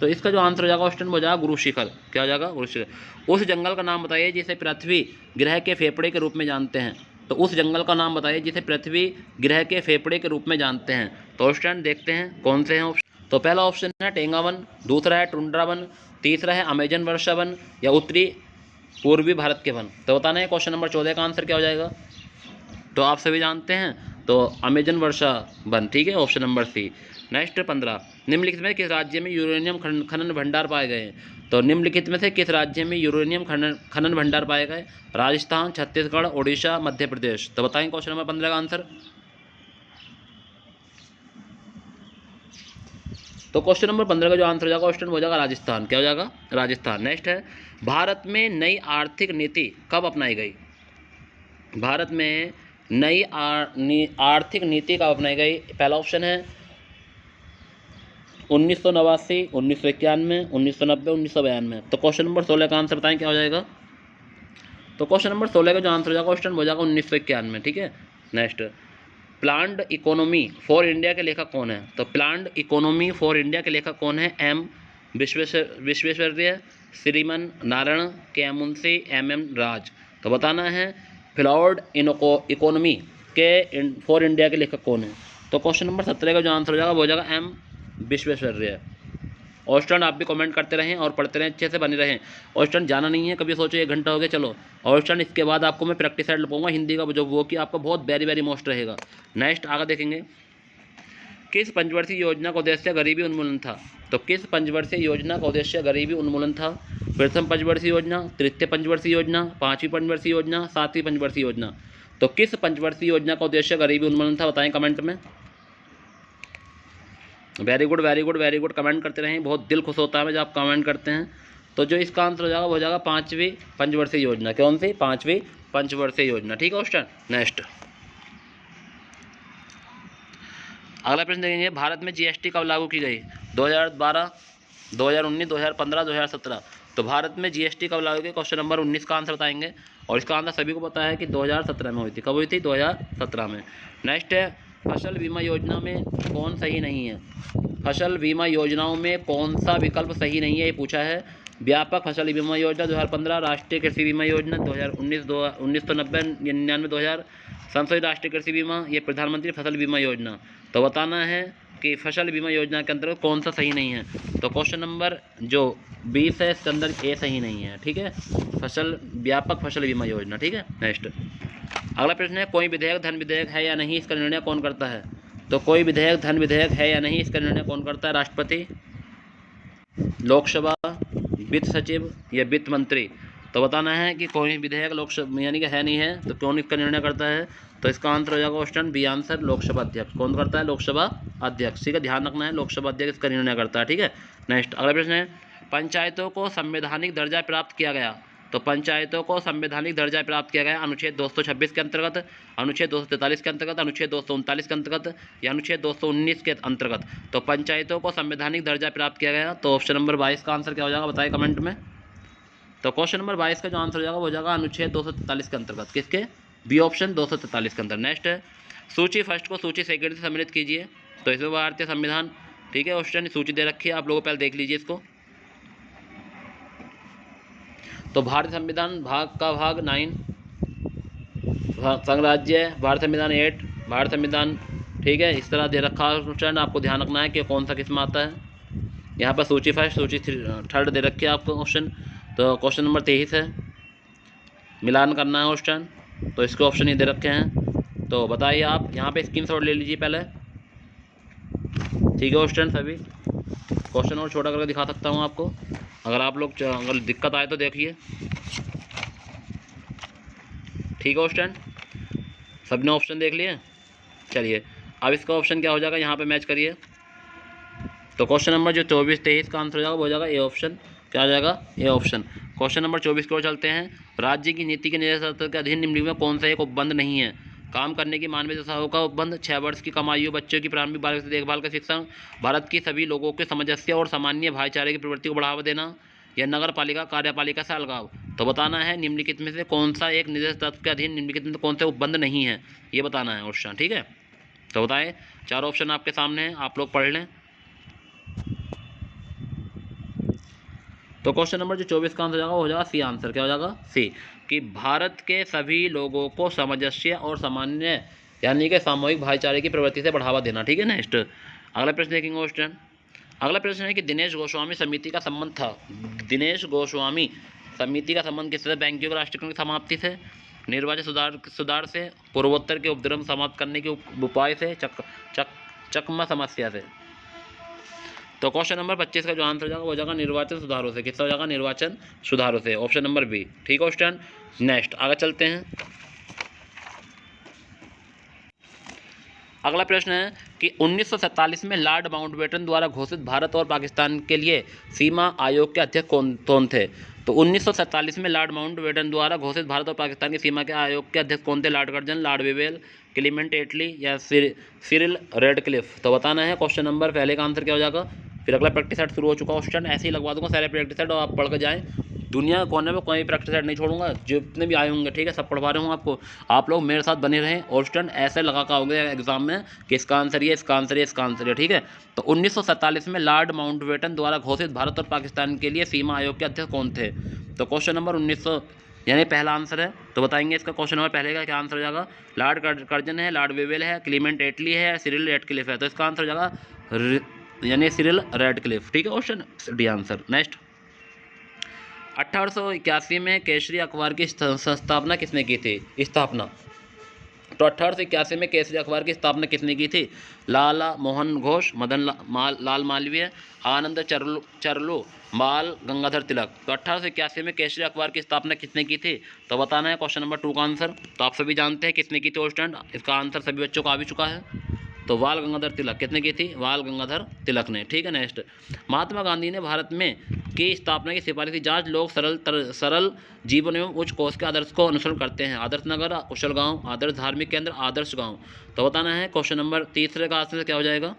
तो इसका जो आंसर हो जाएगा ऑप्शन हो जाएगा गुरु शिखर। क्या हो जाएगा, गुरु शिखर। उस जंगल का नाम बताइए जिसे पृथ्वी ग्रह के फेफड़े के रूप में जानते हैं। तो उस जंगल का नाम बताइए जिसे पृथ्वी ग्रह के फेफड़े के रूप में जानते हैं। तो स्टूडेंट देखते हैं कौन से हैं ऑप्शन। तो पहला ऑप्शन है टेंगा वन, दूसरा है टुंड्रा वन, तीसरा है अमेजन वर्षा वन, या उत्तरी पूर्वी भारत के वन। तो बताना है क्वेश्चन नंबर 14 का आंसर क्या हो जाएगा। तो आप सभी जानते हैं तो अमेजन वर्षा वन, ठीक है, ऑप्शन नंबर सी। नेक्स्ट 15, निम्नलिखित में किस राज्य में यूरेनियम खनन भंडार पाए गए। तो निम्नलिखित में से किस राज्य में यूरेनियम खनन भंडार पाए गए, राजस्थान, छत्तीसगढ़, ओडिशा, मध्य प्रदेश। तो बताएं क्वेश्चन नंबर 15 का आंसर। तो क्वेश्चन नंबर 15 का जो आंसर हो जाएगा क्वेश्चन हो जाएगा राजस्थान। क्या हो जाएगा, राजस्थान। नेक्स्ट है, भारत में नई आर्थिक नीति कब अपनाई गई। भारत में नई आर्थिक नीति कब अपनाई गई। पहला ऑप्शन है 1989, 1991, 1990, 1992। तो क्वेश्चन नंबर 16 का आंसर बताएं क्या हो जाएगा। तो क्वेश्चन नंबर 16 का जो आंसर हो जाएगा क्वेश्चन हो जाएगा 1991, ठीक है। Next, planned economy for India के लेखक कौन है। तो प्लान्ड इकोनॉमी फॉर इंडिया के लेखक कौन है, एम विश्वेश्वरैया, श्रीमन नारायण, के मुंशी, एम राज। तो बताना है प्लान्ड इकोनॉमी के फॉर इंडिया के लेखक कौन है। तो क्वेश्चन नंबर 17 का जो आंसर हो जाएगा वो हो जाएगा एम विश्वेश्वरैया। और स्टूडेंट आप भी कमेंट करते रहें और पढ़ते रहें, अच्छे से बने रहें। और स्टूडेंट जाना नहीं है, कभी सोचो 1 घंटा हो गया चलो। और स्टूडेंट इसके बाद आपको मैं प्रैक्टिस सेट लगाऊंगा हिंदी का, जो वो कि आपका बहुत वेरी मोस्ट रहेगा। नेक्स्ट आगे देखेंगे, किस पंचवर्षीय योजना का उद्देश्य गरीबी उन्मूलन था। तो किस पंचवर्षीय योजना का उद्देश्य गरीबी उन्मूलन था। प्रथम पंचवर्षीय योजना, तृतीय पंचवर्षीय योजना, 5वीं पंचवर्षीय योजना, 7वीं पंचवर्षीय योजना। तो किस पंचवर्षीय योजना का उद्देश्य गरीबी उन्मूलन था, बताएं कमेंट में। वेरी गुड कमेंट करते रहें, बहुत दिल खुश होता है जब आप कमेंट करते हैं। तो जो इसका आंसर हो जाएगा वो हो जाएगा 5वीं पंचवर्षीय योजना। कौन सी, 5वीं पंचवर्षीय योजना, ठीक है स्टूडेंट। नेक्स्ट अगला प्रश्न देखेंगे, भारत में जीएसटी कब लागू की गई। 2012, 2019, 2015, 2017। तो भारत में जीएसटी कब लागू की, क्वेश्चन नंबर 19 का आंसर बताएंगे। और इसका आंसर सभी को पता है कि 2017 में हुई थी। कब हुई थी, 2017 में। नेक्स्ट है, फसल बीमा योजना में कौन सही नहीं है। फसल बीमा योजनाओं में कौन सा विकल्प सही नहीं है, ये पूछा है। व्यापक फसल बीमा योजना 2015, राष्ट्रीय कृषि बीमा योजना 2019, 1990, 99, 2000, संशोधित राष्ट्रीय कृषि बीमा, ये प्रधानमंत्री फसल बीमा योजना। तो बताना है कि फसल बीमा योजना के अंतर्गत कौन सा सही नहीं है। तो क्वेश्चन नंबर जो 20 है इसके अंदर ए सही नहीं है, ठीक है, व्यापक फसल बीमा योजना, ठीक है। नेक्स्ट अगला प्रश्न है, कोई विधेयक धन विधेयक है या नहीं, इसका निर्णय कौन करता है। तो कोई विधेयक धन विधेयक है या नहीं, इसका निर्णय कौन करता है, राष्ट्रपति, लोकसभा, वित्त सचिव या वित्त मंत्री। तो तो बताना है कि कोई विधेयक लोकसभा यानी कि है नहीं है, तो कौन इसका निर्णय करता है। तो इसका आंसर हो जाएगा ऑप्शन बी आंसर, लोकसभा अध्यक्ष। कौन करता है? लोकसभा अध्यक्ष। ठीक है, ध्यान रखना है, लोकसभा अध्यक्ष इसका निर्णय करता है। ठीक है, नेक्स्ट अगला प्रश्न है, पंचायतों को संवैधानिक दर्जा प्राप्त किया गया। तो पंचायतों को संवैधानिक दर्जा प्राप्त किया गया अनुच्छेद 226 के अंतर्गत, अनुच्छेद 243 के अंतर्गत, अनुच्छेद 239 के अंतर्गत या अनुच्छेद 219 के अंतर्गत। तो पंचायतों को संवैधानिक दर्जा प्राप्त किया गया, तो ऑप्शन नंबर 22 का आंसर क्या हो जाएगा, बताइए कमेंट में। तो क्वेश्चन नंबर 22 का जो आंसर हो जाएगा वो हो जाएगा अनुच्छेद 243 के अंतर्गत। किसके? बी ऑप्शन 243 के अंदर। नेक्स्ट है, सूची फर्स्ट को सूची सेकंड से सम्मिलित कीजिए। तो इसमें भारतीय संविधान, ठीक है, ऑप्शन सूची दे रखी है, आप लोगों पहले देख लीजिए इसको। तो भारतीय संविधान भाग का भाग 9, संघ राज्य, भारत संविधान 8, भारत संविधान, ठीक है, इस तरह दे रखा है स्टूडेंट, आपको ध्यान रखना है कि कौन सा किस में आता है। यहाँ पर सूची फर्स्ट सूची थर्ड दे रखी है आपको ऑप्शन। तो क्वेश्चन नंबर 23 है, मिलान करना है ऑप्शन, तो इसके ऑप्शन ये दे रखे हैं। तो बताइए आप यहाँ पे स्क्रीनशॉट ले लीजिए पहले, ठीक है ऑप्शन सभी। क्वेश्चन और छोटा करके दिखा सकता हूँ आपको, अगर आप लोग अगर दिक्कत आए तो देखिए, ठीक है ऑप्शन, सब ने ऑप्शन देख लिए। चलिए अब इसका ऑप्शन क्या हो जाएगा, यहाँ पे मैच करिए। तो क्वेश्चन नंबर जो 24-23 का आंसर हो जाएगा वो हो जाएगा ए ऑप्शन। क्या आ जाएगा? A option. क्वेश्चन नंबर 24 की ओर चलते हैं, राज्य की नीति के निर्देशात्मक के अधीन निम्नलिखित में कौन सा एक उपबंध नहीं है। काम करने की मानवीय दशाओं का उपबंध, 6 वर्ष की कम आयु बच्चों की प्रारंभिक बाल से देखभाल का शिक्षण, भारत की सभी लोगों के सामंजस्य और सामान्य भाईचारे की प्रवृत्ति को बढ़ावा देना, या नगर पालिका कार्यपालिका से अलगाव। तो बताना है निम्नलिखित में से कौन सा एक निर्देश तत्व के अधीन निम्नलिखित में कौन सा उपबंध नहीं है, ये बताना है ऑप्शन। ठीक है, तो बताएं, 4 ऑप्शन आपके सामने हैं, आप लोग पढ़ लें। तो क्वेश्चन नंबर जो 24 का आंसर हो जाएगा वो हो जाएगा सी आंसर। क्या हो जाएगा? सी, कि भारत के सभी लोगों को सामंजस्य और सामान्य यानी कि सामूहिक भाईचारे की प्रवृत्ति से बढ़ावा देना। ठीक है, नेक्स्ट अगला प्रश्न देखेंगे क्वेश्चन। अगला प्रश्न है कि दिनेश गोस्वामी समिति का संबंध था। दिनेश गोस्वामी समिति का संबंध किससे? बैंकिंग और राष्ट्रीयकरण की समाप्ति से, निर्वाचन सुधार से, पूर्वोत्तर के उपद्रव समाप्त करने के उपाय से, चकमा समस्या से। तो क्वेश्चन नंबर 25 का जो आंसर हो जाएगा वो हो जाएगा निर्वाचन सुधारों से। किससे हो जाएगा? निर्वाचन सुधारों से, ऑप्शन नंबर बी। ठीक है क्वेश्चन, नेक्स्ट आगे चलते हैं। अगला प्रश्न है कि 1947 में लॉर्ड माउंटबेटन द्वारा घोषित भारत और पाकिस्तान के लिए सीमा आयोग के अध्यक्ष कौन थे। तो 1947 में लॉर्ड माउंटबेटन द्वारा घोषित भारत और पाकिस्तान की सीमा के आयोग के अध्यक्ष कौन थे? Lord Curzon, Lord Wavell, Clement Attlee या सिरिल रेडक्लिफ। तो बताना है क्वेश्चन नंबर पहले का आंसर क्या हो जाएगा। फिर अगला प्रैक्टिस सेट शुरू हो चुका क्वेश्चन, ऐसे ही लगवा दूंगा सारे प्रैक्टिस सेट और आप पढ़ के जाएँ। दुनिया कोने में कोई प्रैक्टिस सेट नहीं छोड़ूंगा, जितने भी आए होंगे, ठीक है, सब पढ़वा रहे हूँ आपको। आप लोग मेरे साथ बने रहें और स्टूडेंट ऐसे लगा का होंगे एग्जाम में कि इसका आंसर ये, इसका आंसर ये, इसका आंसर ये। ठीक है, तो 1947 में लॉर्ड माउंटबेटन द्वारा घोषित भारत और पाकिस्तान के लिए सीमा आयोग के अध्यक्ष कौन थे। तो क्वेश्चन नंबर 1900 यानी पहला आंसर है, तो बताएंगे इसका क्वेश्चन नंबर पहले का क्या आंसर हो जाएगा। लॉर्ड कर्जन है, लॉर्ड वेवेल है, क्लीमेंट एटली है, सिरिल रेडक्लिफ है। तो इसका आंसर हो जाएगा यानी सिरिल रेडक्लिफ। ठीक है, ऑप्शन डी आंसर। नेक्स्ट 1881 में केसरी अखबार की स्थापना किसने की थी? तो 1881 में केसरी अखबार की स्थापना किसने की थी? लाला मोहन घोष, लाल मालवीय, आनंद चरलू, बाल गंगाधर तिलक। तो 1881 में केसरी अखबार की स्थापना किसने की थी? तो बताना है क्वेश्चन नंबर 2 का आंसर। तो आप सभी जानते हैं किसने की थी स्टूडेंट, इसका आंसर सभी बच्चों को आ भी चुका है। तो बाल गंगाधर तिलक किसने की थी? बाल गंगाधर तिलक ने। ठीक है, नेक्स्ट महात्मा गांधी ने भारत में की स्थापना की सिफारिश की। जांच लोग सरल जीवन एवं उच्च कोष के आदर्श को अनुसरण करते हैं। आदर्श नगर, कुशल गांव, आदर्श धार्मिक केंद्र, आदर्श गांव। तो बताना है क्वेश्चन नंबर 3 का आंसर क्या हो जाएगा।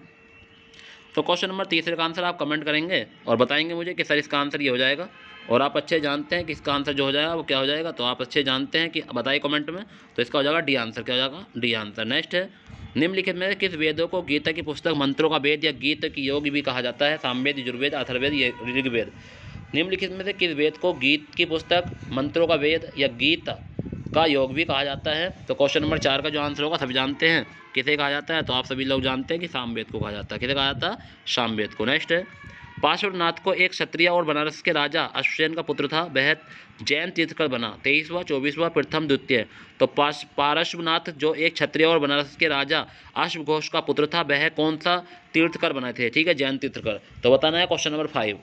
तो क्वेश्चन नंबर 3 का आंसर आप कमेंट करेंगे और बताएंगे मुझे कि सर इसका आंसर ये हो जाएगा। और आप अच्छे जानते हैं कि इसका आंसर जो हो जाएगा वो क्या हो जाएगा, तो आप अच्छे जानते हैं कि बताइए कमेंट में। तो इसका हो जाएगा डी आंसर। क्या हो जाएगा? D answer. नेक्स्ट है निम्नलिखित में किस वेदों को गीता की पुस्तक मंत्रों का वेद या गीत की योग भी कहा जाता है? सामवेद, यजुर्वेद, अथर्ववेद, ऋग्वेद। निम्नलिखित में से किस वेद को गीत की पुस्तक, मंत्रों का वेद या गीत का योग भी कहा जाता है? तो क्वेश्चन नंबर 4 का जो आंसर होगा सभी जानते हैं किसे कहा जाता है। तो आप सभी लोग जानते हैं कि सामवेद को कहा जाता है। किसे कहा जाता है? सामवेद को। नेक्स्ट है पार्श्वनाथ को एक क्षत्रिय और बनारस के राजा अश्वसेन का पुत्र था, वह जैन तीर्थकर बना। 23वां, 24वां, प्रथम, द्वितीय। तो पार्श्वनाथ जो एक क्षत्रिय और बनारस के राजा अश्वघोष का पुत्र था, वह कौन सा तीर्थकर बने थे? ठीक है, जैन तीर्थकर। तो बताना है क्वेश्चन नंबर 5।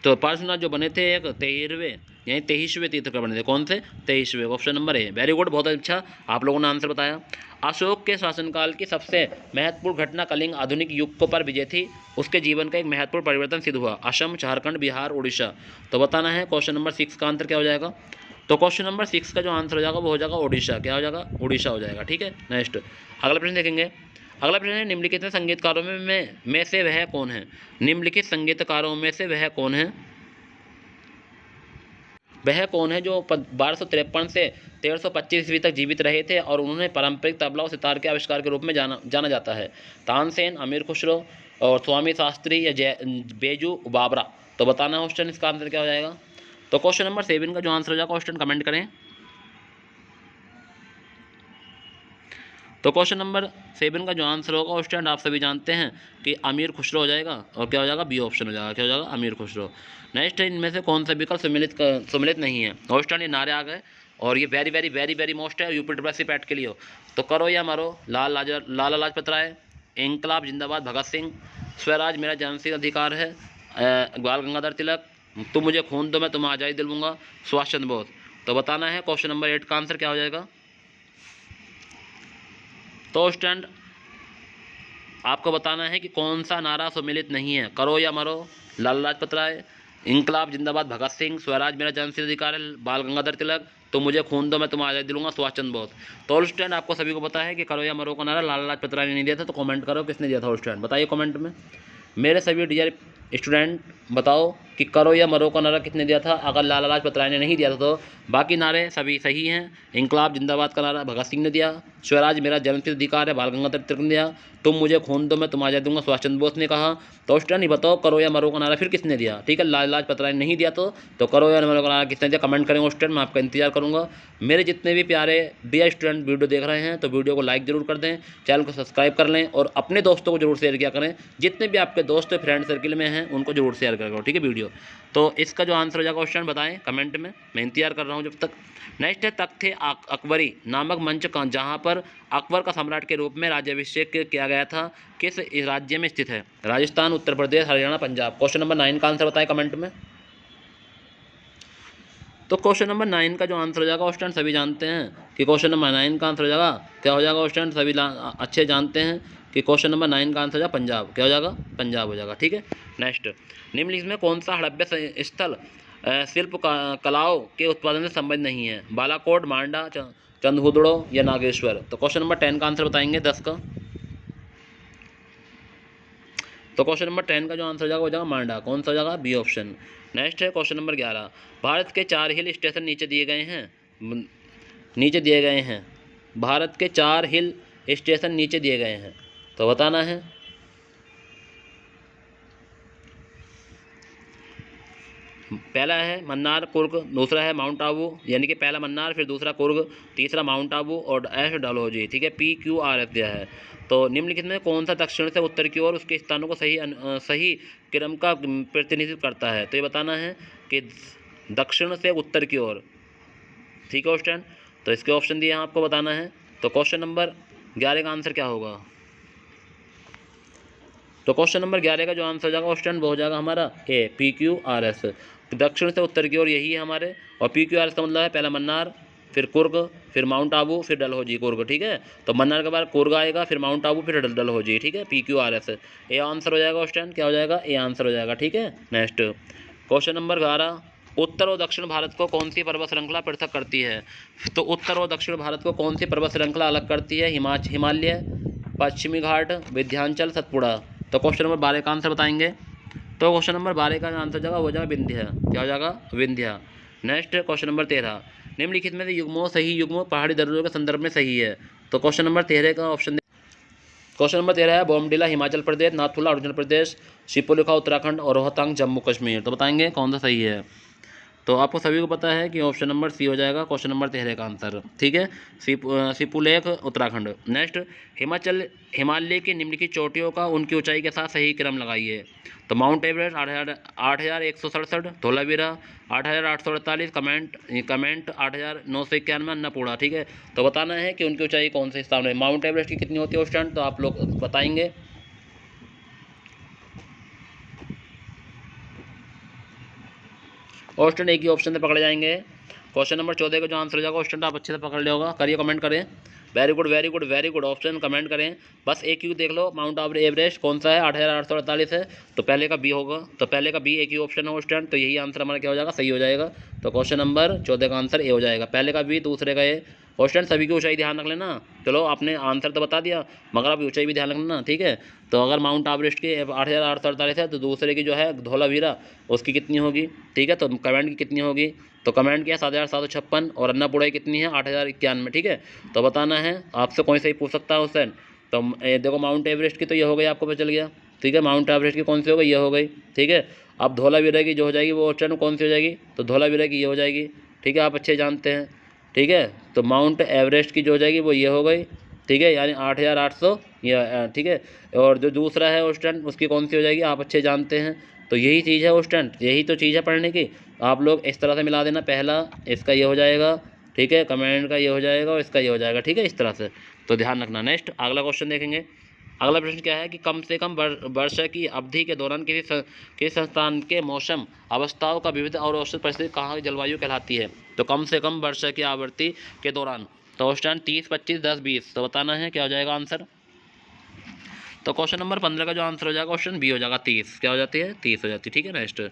तो पार्श्वनाथ जो बने थे एक 13वें यानी 23वें तीर्थंकर बने थे। कौन से? 23वें। Option number A. Very good, बहुत अच्छा, आप लोगों ने आंसर बताया। अशोक के शासनकाल की सबसे महत्वपूर्ण घटना कलिंग आधुनिक युग को पर विजय थी। उसके जीवन का एक महत्वपूर्ण परिवर्तन सिद्ध हुआ। असम, झारखंड, बिहार, उड़ीसा। तो बताना है क्वेश्चन नंबर 6 का आंसर क्या हो जाएगा। तो क्वेश्चन नंबर 6 का जो आंसर हो जाएगा वो हो जाएगा उड़ीसा। क्या हो जाएगा? उड़ीसा हो जाएगा। ठीक है, नेक्स्ट अगला प्रश्न देखेंगे। अगला प्रश्न है, निम्नलिखित संगीतकारों में से वह कौन है? निम्नलिखित संगीतकारों में से वह कौन है? वह कौन है जो 1253 से 1325 ईस्वी तक जीवित रहे थे और उन्होंने पारंपरिक तबला और सितार के आविष्कार के रूप में जाना जाता है? तानसेन, अमीर खुसरो और स्वामी शास्त्री या बेजू बाबरा। तो बताना क्वेश्चन, इसका आंसर क्या हो जाएगा। तो क्वेश्चन नंबर 7 का जो आंसर हो जाएगा क्वेश्चन कमेंट करें। तो क्वेश्चन नंबर 7 का जो आंसर होगा क्वेश्चन आप सभी जानते हैं कि अमीर खुसरो हो जाएगा। और क्या हो जाएगा? बी ऑप्शन हो जाएगा। क्या हो जाएगा? अमीर खुसरो। नेक्स्ट है, इनमें से कौन सा विकल्प सम्मिलित नहीं है? क्वेश्चन ये नारे आ गए और ये very very very very most है यूपी पैट के लिए हो। तो करो या मरो, लाला लाजपत राय, इंकलाब जिंदाबाद भगत सिंह, स्वराज मेरा जन्मसिद्ध अधिकार है बाल गंगाधर तिलक, तुम मुझे खून दो मैं तुम्हें आज़ादी दिलवाऊंगा सुभाष चंद्र बोस। तो बताना है क्वेश्चन नंबर 8 का आंसर क्या हो जाएगा। तो स्टैंड आपको बताना है कि कौन सा नारा सम्मिलित नहीं है। करो या मरो, लाला लाजपत राय, इंकलाब जिंदाबाद भगत सिंह, स्वराज मेरा जन्मसिद्ध अधिकार है बाल गंगाधर तिलक, तो मुझे खून दो मैं तुम्हें आज़ादी दिलूंगा सुभाष चंद्र बोस। तो स्टैंड आपको सभी को पता है कि करो या मरो का नारा लाला लाजपत राय ने नहीं दिया था। तो कमेंट करो किसने दिया था स्टैंड, बताइए कमेंट में। मेरे सभी डियर स्टूडेंट बताओ कि करो या मरो का नारा किसने दिया था। अगर लाला लाजपत राय ने नहीं दिया था तो बाकी नारे सभी सही हैं। इंकलाब जिंदाबाद का नारा भगत सिंह ने दिया, स्वराज मेरा जन्मसिद्ध अधिकार है बाल गंगाधर तिलक ने दिया, तुम मुझे खून दो मैं तुम्हें आज़ादी दूंगा सुभाष चंद्र बोस ने कहा। तो स्टूडेंट नहीं बताओ करो या मरो का नारा फिर किसने दिया। ठीक है, लाला लाजपत राय ने नहीं दिया तो करो या मरो का नारा किसने दिया कमेंट करेंगे स्टूडेंट, मैं आपका इंतजार करूँगा। मेरे जितने भी प्यारे डियर स्टूडेंट वीडियो देख रहे हैं तो वीडियो को लाइक जरूर कर दें, चैनल को सब्सक्राइब कर लें और अपने दोस्तों को जरूर शेयर किया करें। जितने भी आपके दोस्त फ्रेंड सर्किल में हैं उनको जरूर शेयर करें, ठीक है वीडियो। तो इसका जो आंसर हो जाएगा क्वेश्चन बताएं कमेंट में, मैं इंतजार कर रहा हूं जब तक। नेक्स्ट है, तख्त अकबरी नामक मंच का जहां पर अकबर का सम्राट के रूप में राज्याभिषेक किया गया था किस राज्य में स्थित है? राजस्थान, उत्तर प्रदेश, हरियाणा, पंजाब। क्वेश्चन नंबर 9 का आंसर बताएं कमेंट में। तो क्वेश्चन नंबर 9 का जो आंसर हो जाएगा क्वेश्चन सभी जानते हैं कि क्वेश्चन नंबर 9 का आंसर हो जाएगा क्या हो जाएगा क्वेश्चन सभी अच्छे जानते हैं कि क्वेश्चन नंबर 9 का आंसर हो जाएगा पंजाब। क्या हो जाएगा? पंजाब हो जाएगा। ठीक है, नेक्स्ट निम्नलिखित में कौन सा हड़प्पा स्थल शिल्प कलाओं के उत्पादन से संबंध नहीं है? बालाकोट, मांडा, चंदहुदड़ो या नागेश्वर। तो क्वेश्चन नंबर 10 का आंसर बताएंगे 10 का। तो क्वेश्चन नंबर 10 का जो आंसर हो जाएगा वो जाएगा मांडा। कौन सा हो जाएगा? B option. नेक्स्ट है क्वेश्चन नंबर 11, भारत के 4 हिल स्टेशन नीचे दिए गए हैं। भारत के 4 हिल स्टेशन नीचे दिए गए हैं, तो बताना है। पहला है मन्नार कुर्ग, दूसरा है माउंट आबू, यानी कि पहला मन्नार फिर दूसरा कुर्ग, तीसरा माउंट आबू और एस डलहौजी। ठीक है, PQRS दिया है। तो निम्नलिखित में कौन सा दक्षिण से उत्तर की ओर उसके स्थानों को सही क्रम का प्रतिनिधित्व करता है? तो ये बताना है कि दक्षिण से उत्तर की ओर। ठीक है क्वेश्चन, तो इसके ऑप्शन दिए हैं आपको बताना है। तो क्वेश्चन नंबर 11 का आंसर क्या होगा? तो क्वेश्चन नंबर 11 का जो आंसर हो जाएगा क्वेश्चन वो हो जाएगा हमारा ए, PQRS। दक्षिण से उत्तर की ओर यही है हमारे। और PQRS का मतलब है पहला मन्नार, फिर कुर्ग, फिर माउंट आबू, फिर डलहौजी कुर्ग। ठीक है, तो मन्नार के बाद कुर्ग आएगा, फिर माउंट आबू, फिर डलहौजी। ठीक है, PQRS ए आंसर हो जाएगा क्वेश्चन। क्या हो जाएगा? ए आंसर हो जाएगा। ठीक है, नेक्स्ट क्वेश्चन नंबर 12, उत्तर और दक्षिण भारत को कौन सी पर्वत श्रृंखला पृथक करती है? तो उत्तर और दक्षिण भारत को कौन सी पर्वत श्रृंखला अलग करती है? हिमालय, पश्चिमी घाट, विंध्याचल, सतपुड़ा। तो क्वेश्चन नंबर 12 का आंसर बताएंगे। तो क्वेश्चन नंबर 12 का आंसर जाएगा वो जाएगा विंध्य। क्या हो जाएगा? विंध्य। नेक्स्ट क्वेश्चन नंबर 13, निम्नलिखित में से युग्मों सही युग्म पहाड़ी दर्जों के संदर्भ में सही है? तो क्वेश्चन नंबर 13 का ऑप्शन क्वेश्चन नंबर 13 है बोमडिला हिमाचल प्रदेश, नाथुला अरुणाचल प्रदेश, सिपुलिखा उत्तराखंड और रोहतांग जम्मू कश्मीर। तो बताएंगे कौन सा सही है। तो आपको सभी को पता है कि ऑप्शन नंबर सी हो जाएगा क्वेश्चन नंबर 13 का आंसर। ठीक है, सिपुलेख उत्तराखंड। नेक्स्ट, हिमालय की निम्नलिखित चोटियों का उनकी ऊंचाई के साथ सही क्रम लगाइए। तो mount Everest 8,167, Dholavira 8,848, comment 8,991, Annapurna. ठीक है, तो बताना है कि उनकी ऊंचाई कौन से स्थान है। माउंट एवरेस्ट की कितनी होती है स्टूडेंट? तो आप लोग बताएंगे। और स्टूडेंट एक ही ऑप्शन से पकड़े जाएंगे। क्वेश्चन नंबर 14 का जो आंसर हो जाएगा स्टूडेंट आप अच्छे से पकड़ लिया होगा। करिए, कमेंट करें। Very good very good very good, option comment करें। बस एक ही देख लो, माउंट एवरेस्ट कौन सा है, 8848 है, तो पहले का बी होगा। तो पहले का बी एक ही ऑप्शन है स्टूडेंट, तो यही आंसर हमारा क्या हो जाएगा, सही हो जाएगा। तो क्वेश्चन नंबर 14 का आंसर ए हो जाएगा। पहले का बी, दूसरे का ए। और स्टूडेंट सभी की ऊंचाई ध्यान रख लेना। चलो आपने आंसर तो बता दिया, मगर आप ऊंचाई भी ध्यान रखना, ठीक है। तो अगर माउंट एवरेस्ट की 8848 है, तो दूसरे की जो है धौलावीरा, उसकी कितनी होगी, ठीक है। तो कमेंट की कितनी होगी, तो कमेंट किया 7756, और अन्नपूर्णा की कितनी है, 8091, ठीक है। तो बताना है, आपसे कोई सही पूछ सकता है उस टाइम। तो देखो माउंट एवरेस्ट की तो ये हो गई, आपको पता चल गया, ठीक है। माउंट एवरेस्ट की कौन सी हो गई, ये हो गई, ठीक है। अब धौलावीरा की जो हो जाएगी वो ऑप्शन कौन सी हो जाएगी, तो धौलावीरा की ये हो जाएगी, ठीक है। आप अच्छे जानते हैं, ठीक है। तो माउंट एवरेस्ट की जो हो जाएगी वो ये हो गई, ठीक है, यानी 8800, या ठीक है। और जो दूसरा है स्टूडेंट उसकी कौन सी हो जाएगी, आप अच्छे जानते हैं। तो यही चीज़ है स्टूडेंट, यही तो चीज़ है पढ़ने की। आप लोग इस तरह से मिला देना, पहला इसका ये हो जाएगा, ठीक है, कमेंट का ये हो जाएगा और इसका ये हो जाएगा, ठीक है, इस तरह से। तो ध्यान रखना। नेक्स्ट अगला क्वेश्चन देखेंगे। अगला प्रश्न क्या है कि कम से कम वर्षा की अवधि के दौरान किसी संस्थान के मौसम अवस्थाओं का विविध और औसत परिस्थिति कहाँ की जलवायु कहलाती है। तो कम से कम वर्षा की आवृत्ति के दौरान, तो स्टैंड 30, 25, 10, 20, तो बताना है क्या हो जाएगा आंसर। तो क्वेश्चन नंबर 15 का जो आंसर हो जाएगा ऑप्शन बी हो जाएगा, 30। क्या हो जाती है, 30 हो जाती है, ठीक है। नेक्स्ट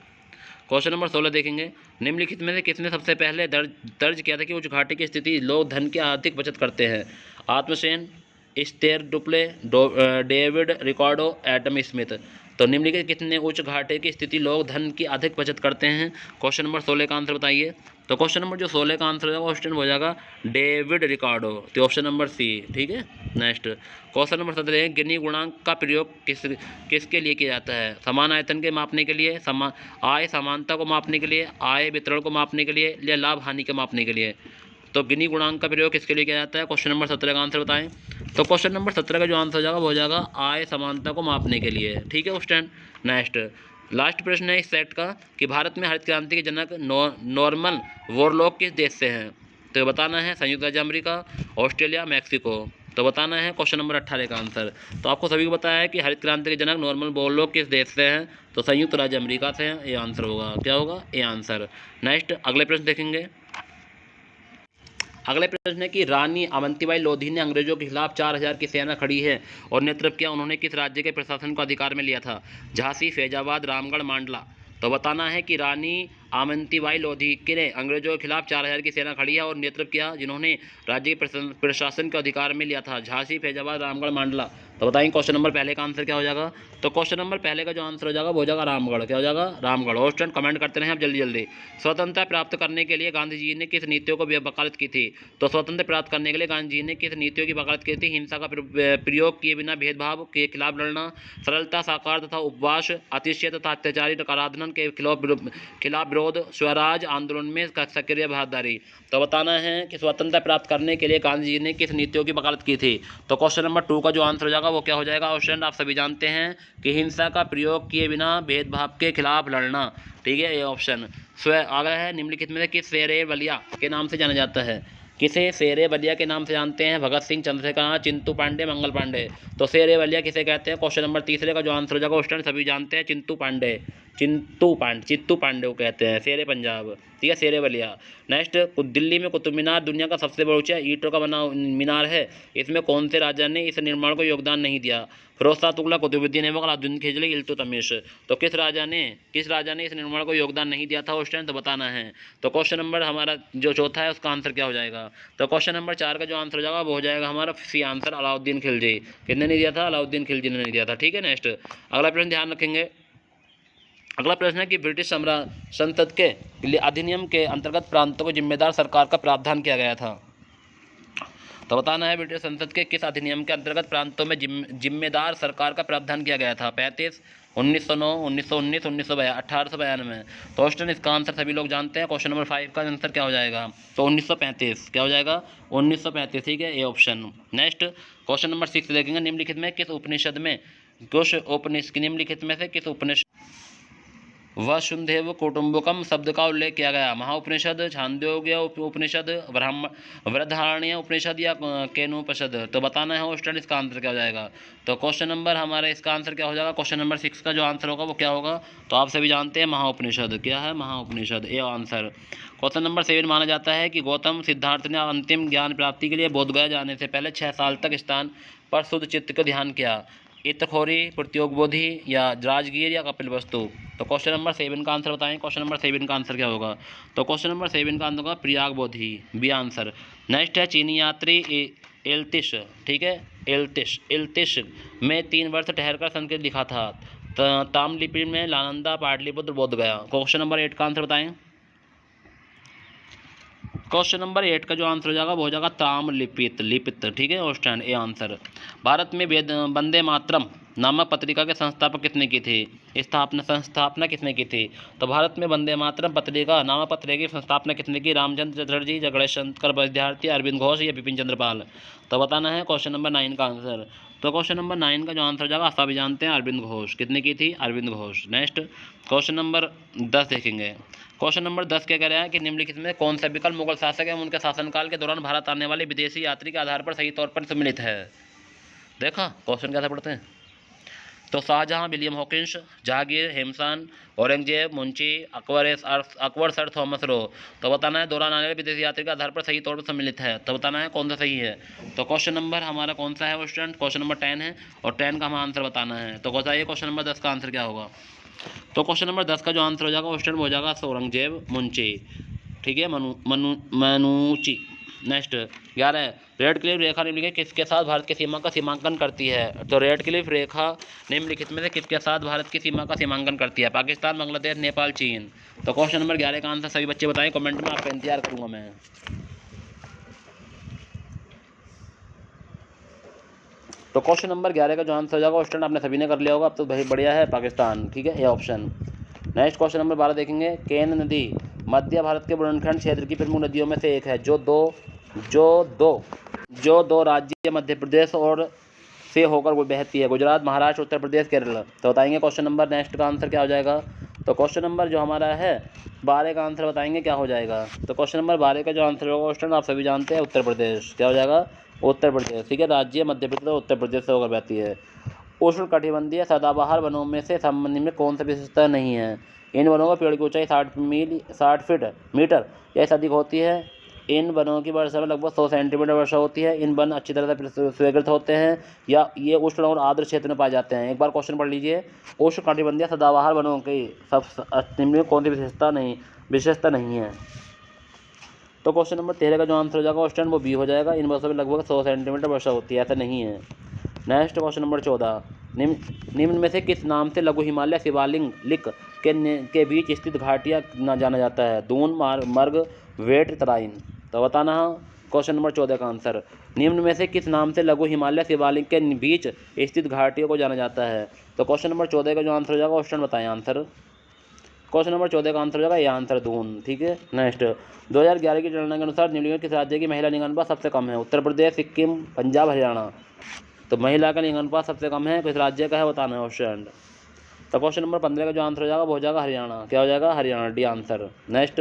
क्वेश्चन नंबर 16 देखेंगे। निम्नलिखित में से किसने सबसे पहले दर्ज किया था कि उच्च घाटे की स्थिति लोग धन की आर्थिक बचत करते हैं। आत्मसेन, Esther Duflo, David Ricardo, Adam Smith. तो निम्नलिखित कितने उच्च घाटे की स्थिति लोग धन की अधिक बचत करते हैं। क्वेश्चन नंबर 16 का आंसर बताइए। तो क्वेश्चन नंबर जो 16 का आंसर हो जाएगा ऑप्शन हो जाएगा डेविड रिकॉर्डो, तो ऑप्शन नंबर सी, ठीक है। नेक्स्ट क्वेश्चन नंबर 17 है गिनी गुणांक का प्रयोग किसके लिए किया जाता है। समान आयतन के मापने के लिए, आय समानता को मापने के लिए, आय वितरण को मापने के लिए, या लाभ हानि के मापने के लिए। तो गिनी गुणांक का प्रयोग किसके लिए किया जाता है, क्वेश्चन नंबर 17 का आंसर बताएं। तो क्वेश्चन नंबर 17 का जो आंसर हो जाएगा वो हो जाएगा आय समानता को मापने के लिए, ठीक है उस टाइम। नेक्स्ट लास्ट प्रश्न है इस सेट का कि भारत में हरित क्रांति के जनक नॉर्मन बोरलॉग किस देश से हैं। तो बताना है संयुक्त राज्य अमेरिका, ऑस्ट्रेलिया, मैक्सिको। तो बताना है क्वेश्चन नंबर 18 का आंसर। तो आपको सभी को बताया है कि हरित क्रांति के जनक नॉर्मन बोरलॉग किस देश से हैं, तो संयुक्त राज्य अमेरिका से हैं। ये आंसर होगा, क्या होगा, ये आंसर। नेक्स्ट अगले प्रश्न देखेंगे। अगले प्रश्न है कि रानी अवंतीबाई लोधी ने अंग्रेजों के खिलाफ 4000 की सेना खड़ी है और नेतृत्व किया, उन्होंने किस राज्य के प्रशासन को अधिकार में लिया था। झांसी, फैजाबाद, रामगढ़, मांडला। तो बताना है कि रानी अवंतीबाई लोधी ने अंग्रेजों के खिलाफ 4000 की सेना खड़ी है और नेतृत्व किया, जिन्होंने राज्य के प्रशासन के अधिकार में लिया था। झांसी, फैजाबाद, रामगढ़, मांडला। तो बताएंगे क्वेश्चन नंबर पहले का आंसर क्या हो जाएगा। तो क्वेश्चन नंबर पहले का जो आंसर हो जाएगा वो हो जाएगा रामगढ़। क्या हो जाएगा, रामगढ़। और स्टूडेंट कमेंट करते रहे आप जल्दी जल्दी। स्वतंत्रता प्राप्त करने के लिए गांधी जी ने किस नीतियों को वकालत की थी। तो स्वतंत्रता प्राप्त करने के लिए गांधी जी ने किस नीतियों की वकालत की थी। हिंसा का प्रयोग किए बिना भेदभाव के खिलाफ लड़ना, सरलता, साकार तथा उपवास, अतिशय तथा अत्याचारी कराधान के खिलाफ विरोध, स्वराज आंदोलन में सक्रिय भागीदारी। तो बताना है कि स्वतंत्रता प्राप्त करने के लिए गांधी जी ने किस नीतियों की वकालत की थी। तो क्वेश्चन नंबर 2 का जो आंसर हो जाएगा वो क्या हो जाएगा। ऑप्शन आप सभी जानते हैं कि हिंसा का प्रयोग किए बिना भेदभाव के खिलाफ लड़ना, ठीक है, ये ऑप्शन। आगे है निम्नलिखित में से किस शेरे बलिया के नाम से जाना जाता है। किसे शेरे बलिया के नाम से जानते हैं। भगत सिंह, चंद्रशेखर, चिंटू पांडे, मंगल पांडे। तो शेरे बलिया किसे कहते हैं। क्वेश्चन नंबर 3 का जो आंसर हो जाएगा ऑप्शन सभी जानते हैं चिंटू पांडे, चित्तू पांडे को कहते हैं, शेरे पंजाब, ठीक है, शेरे बलिया। नेक्स्ट दिल्ली में कुतुब मीनार दुनिया का सबसे बड़ा ऊंचा ईंटों का बना मीनार है, इसमें कौन से राजा ने इस निर्माण को योगदान नहीं दिया। फिरोज शाह तुगलक, कुतुबुद्दीन ऐबक, अलाउद्दीन खिलजी, इल्तुतमिश। तो किस राजा ने इस निर्माण को योगदान नहीं दिया था उस टाइम, तो बताना है। तो क्वेश्चन नंबर हमारा जो चौथा है उसका आंसर क्या हो जाएगा। तो क्वेश्चन नंबर 4 का जो आंसर हो जाएगा वो हो जाएगा हमारा सी आंसर अलाउद्दीन खिलजी। किसने नहीं दिया था, अलाउद्दीन खिलजी ने नहीं दिया था, ठीक है। नेक्स्ट अगला प्रश्न ध्यान रखेंगे। अगला प्रश्न है कि ब्रिटिश संसद के अधिनियम के अंतर्गत प्रांतों को जिम्मेदार सरकार का प्रावधान किया गया था। तो बताना है ब्रिटिश संसद के किस अधिनियम के अंतर्गत प्रांतों में जिम्मेदार सरकार का प्रावधान किया गया था। 35, 1909, 1919, 1892। तो क्वेश्चन इसका आंसर सभी लोग जानते हैं। क्वेश्चन नंबर 5 का आंसर क्या हो जाएगा। तो 1935। क्या हो जाएगा, 1935, ठीक है, ये ऑप्शन। नेक्स्ट क्वेश्चन नंबर 6 देखेंगे। निम्नलिखित में से किस उपनिषद वसुंधैव कुटुंबकम शब्द का उल्लेख किया गया? महाउपनिषद, छांदोग्य उपनिषद, बृहदारण्यक उपनिषद या केनोपनिषद? तो बताना है स्टूडेंट इसका आंसर क्या हो जाएगा। तो क्वेश्चन नंबर हमारा इसका आंसर क्या हो जाएगा, क्वेश्चन नंबर 6 का जो आंसर होगा वो क्या होगा, तो आप सभी जानते हैं महाउपनिषद। क्या है? महाउपनिषद, ये आंसर। क्वेश्चन नंबर 7 माना जाता है कि गौतम सिद्धार्थ ने अंतिम ज्ञान प्राप्ति के लिए बोधगया जाने से पहले 6 साल तक स्थान पर शुद्ध चित्त का ध्यान किया। इत्तखोरी, प्रतियोगबोधि या राजगीर या कपिलवस्तु? तो क्वेश्चन नंबर 7 का आंसर बताएं। क्वेश्चन नंबर 7 का आंसर क्या होगा, तो क्वेश्चन नंबर 7 का आंसर होगा प्रयागबोधि, बी आंसर। नेक्स्ट है चीनी यात्री इल्तिश, ठीक है, इल्तिश में 3 वर्ष ठहरकर संस्कृत लिखा था। ताम्रलिपि में नालंदा, पाटलिपुत्र, बोधगया। क्वेश्चन नंबर 8 का आंसर बताएं। क्वेश्चन नंबर 8 का जो आंसर हो जाएगा वो हो जाएगा ताम्रलिपित, ठीक है स्टूडेंट, ए आंसर। भारत में वंदे मातरम नामक पत्रिका के संस्थापक किसने की थी? संस्थापना किसने की थी? तो भारत में वंदे मातरम पत्रिका नामक पत्रिका की संस्थापना किसने की? रामचंद्र चटर्जी, गणेश शंकर विद्यार्थी, अरविंद घोष या बिपिन चंद्र पाल? तो बताना है क्वेश्चन नंबर 9 का आंसर। तो क्वेश्चन नंबर 9 का जो आंसर हो जाएगा आप सभी जानते हैं, अरविंद घोष। कितने की थी? Arvind Ghosh. Next question number 10 देखेंगे। क्वेश्चन नंबर 10 क्या कह रहा है कि निम्नलिखित में कौन सा विकल्प मुगल शासक एवं उनके शासनकाल के दौरान भारत आने वाले विदेशी यात्री के आधार पर सही तौर पर सम्मिलित है? देखा क्वेश्चन कैसे पढ़ते हैं। तो शाहजहां, विलियम हॉकिंस, जहांगीर, हेमसान, औरंगजेब, मुंशी, अकबर सर थॉमस रो? तो बताना है दौरान आने वाले विदेशी यात्री के आधार पर सही तौर पर सम्मिलित है। तो बताना है कौन सा सही है। तो क्वेश्चन नंबर हमारा कौन सा है वो स्टूडेंट? क्वेश्चन नंबर 10 है और 10 का हमें आंसर बताना है। तो बताइए क्वेश्चन नंबर 10 का आंसर क्या होगा। तो क्वेश्चन नंबर 10 का जो आंसर हो जाएगा वो स्टूडेंट हो जाएगा औरंगजेब, मुंशी, ठीक है, मनुची। नेक्स्ट 11 रेड क्लिफ रेखा निम्नलिखित किसके साथ भारत की सीमा का सीमांकन करती है? तो रेड क्लिफ रेखा निम्नलिखित में से किसके साथ भारत की सीमा का सीमांकन करती है? पाकिस्तान, बांग्लादेश, नेपाल, चीन? तो क्वेश्चन नंबर 11 का आंसर सभी बच्चे बताएं कमेंट में, आपका इंतजार करूंगा मैं। तो क्वेश्चन नंबर 11 का जो आंसर हो जाएगा स्टूडेंट आपने सभी ने कर लिया होगा, अब तो भाई बढ़िया है, पाकिस्तान, ठीक है, ये ऑप्शन। नेक्स्ट क्वेश्चन नंबर 12 देखेंगे। केन नदी मध्य भारत के बुंदेलखंड क्षेत्र की प्रमुख नदियों में से एक है जो दो राज्य मध्य प्रदेश और से होकर वो बहती है? गुजरात, महाराष्ट्र, उत्तर प्रदेश, केरल? तो बताएंगे क्वेश्चन नंबर नेक्स्ट का आंसर क्या हो जाएगा। तो क्वेश्चन नंबर जो हमारा है 12 का आंसर बताएंगे क्या हो जाएगा। तो क्वेश्चन नंबर 12 का जो आंसर होगा स्टूडेंट आप सभी जानते हैं, उत्तर प्रदेश। क्या हो जाएगा? उत्तर प्रदेश, ठीक है, राज्य मध्य प्रदेश और उत्तर प्रदेश से होकर बहती है। उष्ण कटिबंधीय सदाबहार वनों में से संबंधित में कौन सा विशेषता नहीं है? इन वनों का पेड़ की ऊंचाई 60 मीटर या इससे अधिक होती है। इन वनों की वर्षा में लगभग 100 सेंटीमीटर वर्षा होती है। इन वन अच्छी तरह से स्वीकृत होते हैं या ये उष्ण और आर्द्र क्षेत्र में पाए जाते हैं? एक बार क्वेश्चन पढ़ लीजिए। उष्ण कटिबंधीय सदाबहार वनों की सब निम्न में कौन सी विशेषता नहीं है? तो क्वेश्चन नंबर 13 का जो आंसर हो जाएगा स्टूडेंट वो बी हो जाएगा। इन वर्षों में लगभग 100 सेंटीमीटर वर्षा होती है, ऐसा नहीं है। नेक्स्ट क्वेश्चन नंबर 14 निम्न में से किस नाम से लघु हिमालय शिवालिक के बीच स्थित घाटियाँ जाना जाता है? दून, मर्ग, वेट, तराइन? तो बताना है क्वेश्चन नंबर 14 का आंसर। निम्न में से किस नाम से लघु हिमालय शिवालिक के बीच स्थित घाटियों को जाना जाता है? तो क्वेश्चन नंबर 14 का जो आंसर हो जाएगा स्टूडेंट बताएं आंसर। क्वेश्चन नंबर 14 का आंसर हो जाएगा ये आंसर दून, ठीक है। नेक्स्ट 2011 की जनगणना के अनुसार निम्नलिखित किस राज्य की महिला लिंग अनुपात सबसे कम है? उत्तर प्रदेश, सिक्किम, पंजाब, हरियाणा? तो महिला का लिंग अनुपात सबसे कम है, किस राज्य का है बताना है ऑप्शन। तो क्वेश्चन नंबर 15 का जो आंसर हो जाएगा वो हो जाएगा हरियाणा। क्या हो जाएगा? Haryana, D answer. Next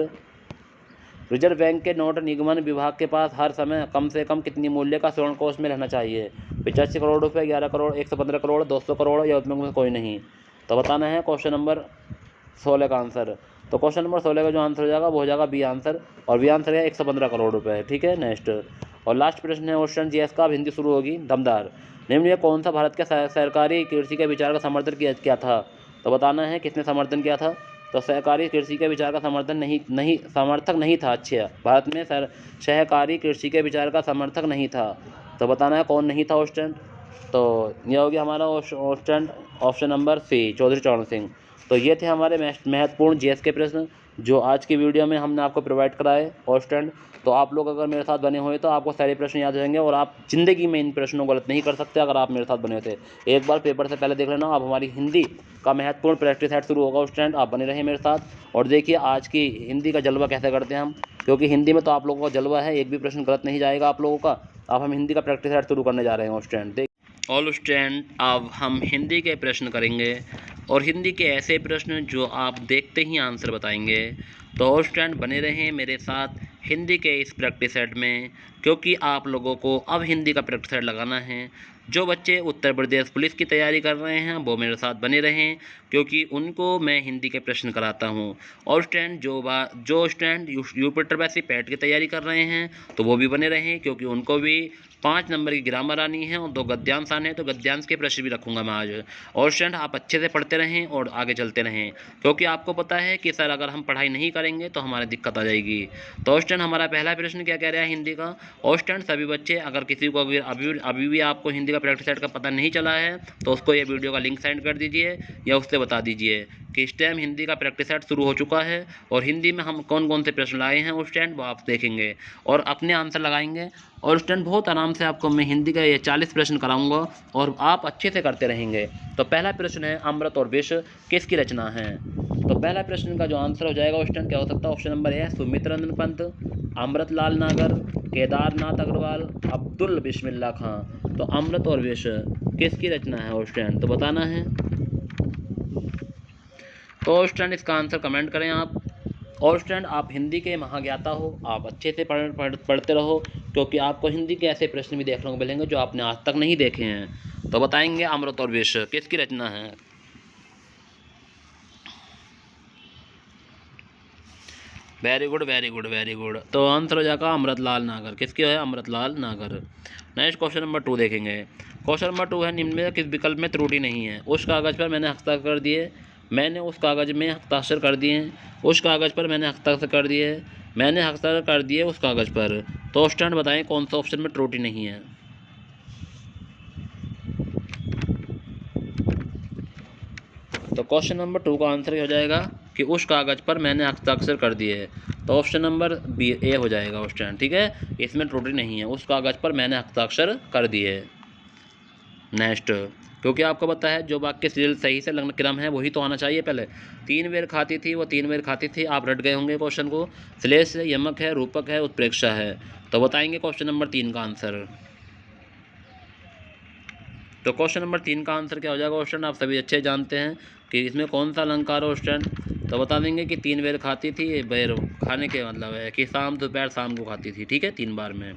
reserve bank के नोट निगमन विभाग के पास हर समय कम से कम कितनी मूल्य का स्वर्ण कोष में रहना चाहिए? 85 करोड़ रुपये, 11 करोड़, 115 करोड़, 200 करोड़ या उसमें कोई नहीं? तो बताना है क्वेश्चन नंबर 16 का आंसर। तो क्वेश्चन नंबर 16 का जो आंसर हो जाएगा वो हो जाएगा बी आंसर, और बी आंसर है 115 करोड़ रुपए, ठीक है। नेक्स्ट और लास्ट प्रश्न है क्वेश्चन जीएस का, अब हिंदी शुरू होगी दमदार। निम्न में कौन सा भारत के सरकारी कृषि के विचार का समर्थन किया था? तो बताना है किसने समर्थन किया था। तो सहकारी कृषि के विचार का समर्थक नहीं था। अच्छा, भारत में सहकारी कृषि के विचार का समर्थक नहीं था, तो बताना है कौन नहीं था ऑप्शन। तो यह हो गया हमारा ऑप्शन नंबर सी, चौधरी चरण सिंह। तो ये थे हमारे महत्वपूर्ण जीएस के प्रश्न जो आज की वीडियो में हमने आपको प्रोवाइड कराए और स्टूडेंट। तो आप लोग अगर मेरे साथ बने हुए तो आपको सारे प्रश्न याद रहेंगे और आप ज़िंदगी में इन प्रश्नों को गलत नहीं कर सकते अगर आप मेरे साथ बने थे। एक बार पेपर से पहले देख लेना। अब हमारी हिंदी का महत्वपूर्ण प्रैक्टिस सेट शुरू होगा स्टूडेंट, आप बने रहे मेरे साथ और देखिए आज की हिंदी का जलवा कैसे करते हैं हम, क्योंकि हिंदी में तो आप लोगों का जलवा है, एक भी प्रश्न गलत नहीं जाएगा आप लोगों का। अब हम हिंदी का प्रैक्टिस सेट शुरू करने जा रहे हैं स्टूडेंट। ऑल स्टूडेंट अब हम हिंदी के प्रश्न करेंगे। और हिंदी के ऐसे प्रश्न जो आप देखते ही आंसर बताएंगे। तो और स्टूडेंट बने रहें मेरे साथ हिंदी के इस प्रैक्टिस सेट में, क्योंकि आप लोगों को अब हिंदी का प्रैक्टिस सेट लगाना है। जो बच्चे उत्तर प्रदेश पुलिस की तैयारी कर रहे हैं वो मेरे साथ बने रहें, क्योंकि उनको मैं हिंदी के प्रश्न कराता हूं। और स्टूडेंट जो स्टूडेंट यूपी ट्रिपल पैट की तैयारी कर रहे हैं तो वो भी बने रहें, क्योंकि उनको भी 5 नंबर की ग्रामर आनी है और 2 गद्यांश आने हैं, तो गद्यांश के प्रश्न भी रखूंगा मैं आज। और स्टूडेंट आप अच्छे से पढ़ते रहें और आगे चलते रहें, क्योंकि आपको पता है कि सर अगर हम पढ़ाई नहीं करेंगे तो हमारी दिक्कत आ जाएगी। तो स्टूडेंट हमारा पहला प्रश्न क्या कह रहा है हिंदी का। और स्टूडेंट सभी बच्चे, अगर किसी को अभी भी आपको हिंदी का प्रैक्टिस सेट का पता नहीं चला है तो उसको ये वीडियो का लिंक सेंड कर दीजिए या उससे बता दीजिए कि इस टाइम हिंदी का प्रैक्टिस सेट शुरू हो चुका है और हिंदी में हम कौन कौन से प्रश्न लाए हैं उस टाइम वो आप देखेंगे और अपने आंसर लगाएंगे। और उस टाइम बहुत आराम से आपको मैं हिंदी का ये 40 प्रश्न कराऊंगा और आप अच्छे से करते रहेंगे। तो पहला प्रश्न है, अमृत और विष किसकी रचना है। तो पहला प्रश्न का जो आंसर हो जाएगा उस टाइम क्या हो सकता है। ऑप्शन नंबर है सुमित्रनंदन पंत, अमृतलाल नागर, केदारनाथ अग्रवाल, अब्दुल बिस्मिल्लाह खां। तो अमृत और विष किसकी रचना है उस टाइम तो बताना है। तो स्टूडेंट इसका आंसर कमेंट करें आप। और स्टूडेंट आप हिंदी के महाज्ञाता हो, आप अच्छे से पढ़ते रहो, क्योंकि आपको हिंदी के ऐसे प्रश्न भी देखने को मिलेंगे जो आपने आज तक नहीं देखे हैं। तो बताएंगे अमृत और विष किसकी रचना है। Very good very good very good. तो आंसर हो जाएगा अमृतलाल नागर। किसकी है, अमृतलाल नागर। नेक्स्ट क्वेश्चन नंबर 2 देखेंगे। क्वेश्चन नंबर 2 है, निम्न में किस विकल्प में त्रुटि नहीं है। उस कागज़ पर मैंने हस्ताक्षर कर दिए, मैंने उस कागज़ में हस्ताक्षर कर दिए, उस कागज़ पर मैंने हस्ताक्षर कर दिए, मैंने हस्ताक्षर कर दिए उस कागज़ पर। तो स्टूडेंट बताएं कौन सा ऑप्शन में त्रुटि नहीं है। तो क्वेश्चन नंबर 2 का आंसर हो जाएगा कि उस कागज़ पर मैंने हस्ताक्षर कर दिए। तो ऑप्शन नंबर बी ए हो जाएगा उस टाइम, ठीक है, इसमें त्रुटि नहीं है, उस कागज़ पर मैंने हस्ताक्षर कर दिए। नेक्स्ट, क्योंकि आपको पता है जो वाक्य सही से लगन क्रम है वही तो आना चाहिए पहले। 3 बेर खाती थी वो 3 बेर खाती थी, आप रट गए होंगे क्वेश्चन को। श्लेष है, यमक है, रूपक है, उत्प्रेक्षा है। तो बताएंगे क्वेश्चन नंबर 3 का आंसर। तो क्वेश्चन नंबर 3 का आंसर क्या हो जाएगा क्वेश्चन, आप सभी अच्छे जानते हैं कि इसमें कौन सा अलंकार हो स्टूडेंट। तो बता देंगे कि 3 बेर खाती थी, बेर खाने के मतलब है कि शाम दोपहर शाम को खाती थी, ठीक है, 3 बार में।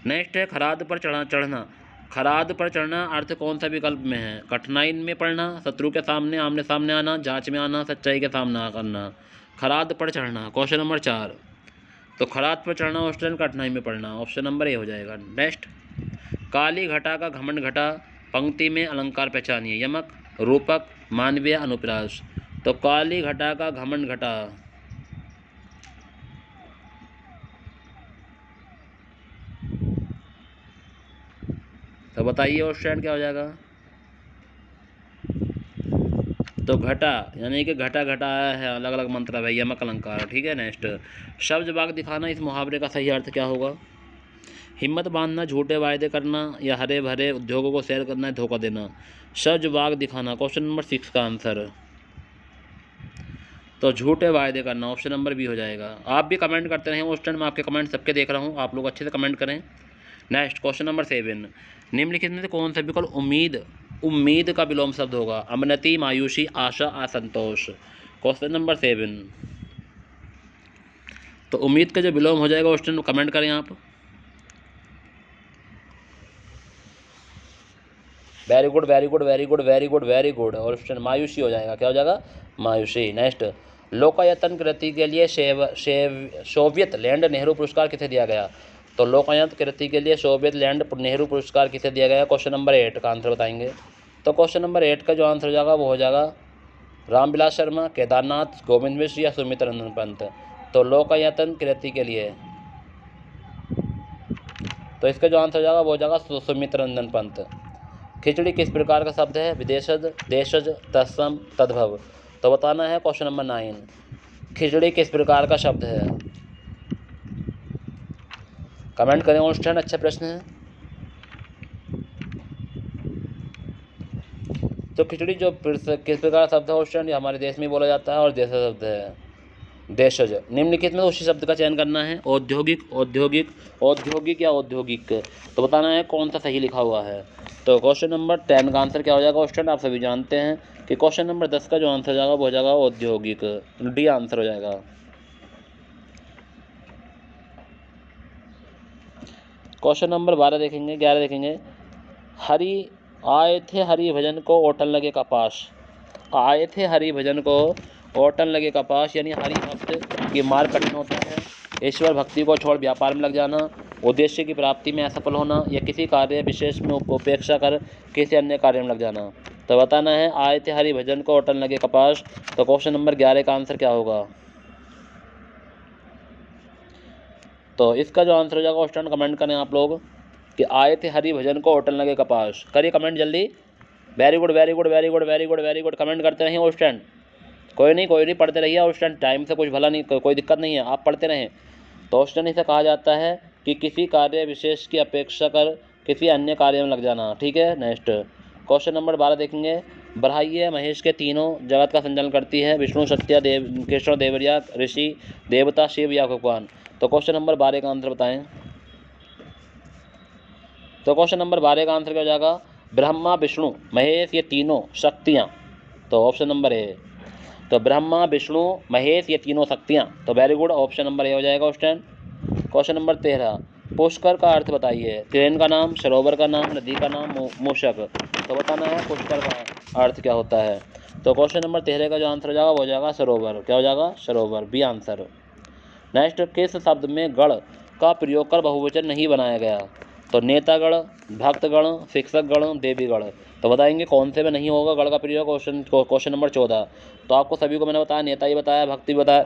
नेक्स्ट है, खराद पर चढ़ना। खराद पर चढ़ना अर्थ कौन सा विकल्प में है। कठिनाई में पड़ना, शत्रु के सामने आमने सामने आना, जांच में आना, सच्चाई के सामना करना। खराद पर चढ़ना क्वेश्चन नंबर 4। तो खराद पर चढ़ना स्टूडेंट कठिनाई में पड़ना, ऑप्शन नंबर ए हो जाएगा। नेक्स्ट, काली घटा का घमंड घटा, पंक्ति में अलंकार पहचानिए। यमक, रूपक, मानवीय, अनुप्रास। तो काली घटा का घमंड घटा, तो बताइए और स्टैंड क्या हो जाएगा। तो घटा यानी कि घटा घटा आया है, अलग अलग मंत्र है, यमक अलंकार, ठीक है। नेक्स्ट, शब्द बाग दिखाना, इस मुहावरे का सही अर्थ क्या होगा। हिम्मत बांधना, झूठे वायदे करना, या हरे भरे उद्योगों को शेयर करना, धोखा देना। शब्द बाग दिखाना क्वेश्चन नंबर 6 का आंसर। तो झूठे वायदे करना ऑप्शन नंबर बी हो जाएगा। आप भी कमेंट करते रहें, उस टाइम मैं आपके कमेंट सबके देख रहा हूँ, आप लोग अच्छे से कमेंट करें। नेक्स्ट क्वेश्चन नंबर 7, निम्नलिखित में से कौन सा विकल्प उम्मीद का विलोम शब्द होगा। अमनति, मायूसी, आशा, असंतोष। क्वेश्चन नंबर 7, तो उम्मीद का जो विलोम हो जाएगा उस टाइम कमेंट करें आप। Very good very good very good very good very good. और उस टाइम मायूसी हो जाएगा, क्या हो जाएगा, मायूसी। नेक्स्ट, लोकायतन कृति के लिए सोवियत लैंड नेहरू पुरस्कार किसे दिया गया। तो लोकायत कृति के लिए सोवियत लैंड नेहरू पुरस्कार किसे दिया गया। क्वेश्चन नंबर 8 का आंसर बताएंगे। तो क्वेश्चन नंबर 8 का जो आंसर हो जाएगा वो हो जाएगा रामविलास शर्मा, केदारनाथ, गोविंद मिश्र या सुमित्रनंदन पंत। तो लोकायतन कृति के लिए, तो इसका जो आंसर हो जाएगा वो हो जाएगा सुमित्रनंदन पंत। खिचड़ी किस प्रकार का शब्द है। विदेशज, देशज, तत्सम, तद्भव। तो बताना है क्वेश्चन नंबर 9, खिचड़ी किस प्रकार का शब्द है। कमेंट करें और स्टैंड, अच्छा प्रश्न है। तो खिचड़ी जो किस प्रकार का शब्द है स्टूडेंट, ये हमारे देश में बोला जाता है और देश शब्द है। देशज। निम्नलिखित में उसी शब्द का चयन करना है। औद्योगिक, औद्योगिक, औद्योगिक या औद्योगिक, तो बताना है कौन सा सही लिखा हुआ है। तो क्वेश्चन नंबर 10 का आंसर क्या हो जाएगा स्टूडेंट, आप सभी जानते हैं कि क्वेश्चन नंबर 10 का जो आंसर हो जाएगा वो हो जाएगा औद्योगिक, डी आंसर हो जाएगा। क्वेश्चन नंबर 12 देखेंगे, 11 देखेंगे। हरि आए थे हरि भजन को ओटन लगे कपास। आए थे हरि भजन को ओटन लगे कपास, यानी हरि भक्त की मार्ग कठिन होता है। ईश्वर भक्ति को छोड़ व्यापार में लग जाना, उद्देश्य की प्राप्ति में असफल होना, या किसी कार्य विशेष में उपेक्षा कर किसी अन्य कार्य में लग जाना। तो बताना है आए थे हरि भजन को ओटन लगे कपास। तो क्वेश्चन नंबर 11 का आंसर क्या होगा। तो इसका जो आंसर हो जाएगा स्टूडेंट कमेंट करें आप लोग कि आए थे हरि भजन को ओटन लगे कपास। करिए कमेंट जल्दी। Very good, very good, very good, very good, very good. Comment करते रहिए स्टूडेंट, कोई नहीं पढ़ते रहिए स्टूडेंट, टाइम से कुछ भला नहीं, कोई दिक्कत नहीं है, आप पढ़ते रहें। तो स्टूडेंट इसे कहा जाता है कि किसी कार्य विशेष की अपेक्षा कर किसी अन्य कार्य में लग जाना। ठीक है, नेक्स्ट क्वेश्चन नंबर 12 देखेंगे। ब्रह्मा महेश के तीनों जगत का संचालन करती है, विष्णु, सत्या, देव, कृष्ण, देवरिया, ऋषि, देवता, शिव या भगवान। तो क्वेश्चन नंबर 12 का आंसर बताएं। तो क्वेश्चन नंबर 12 का आंसर क्या हो जाएगा, ब्रह्मा, विष्णु, महेश ये तीनों शक्तियाँ। तो ऑप्शन नंबर ए। तो ब्रह्मा, विष्णु, महेश ये तीनों शक्तियाँ। तो वेरी गुड, ऑप्शन नंबर ए हो जाएगा स्टूडेंट। क्वेश्चन नंबर 13, पुष्कर का अर्थ बताइए। ट्रेन का नाम, सरोवर का नाम, नदी का नाम, मूषक। तो बताना है पुष्कर का अर्थ क्या होता है। तो क्वेश्चन नंबर 13 का जो आंसर हो जाएगा वो हो जाएगा सरोवर। क्या हो जाएगा, सरोवर, बी आंसर। नेक्स्ट, किस शब्द में गण का प्रयोग कर बहुवचन नहीं बनाया गया। तो नेतागण, भक्तगण, शिक्षकगण, देवीगण। तो बताएंगे कौन से में नहीं होगा गण का प्रयोग। Question number 14। तो आपको सभी को मैंने बताया, नेता ही बताया, भक्ति भी बताया,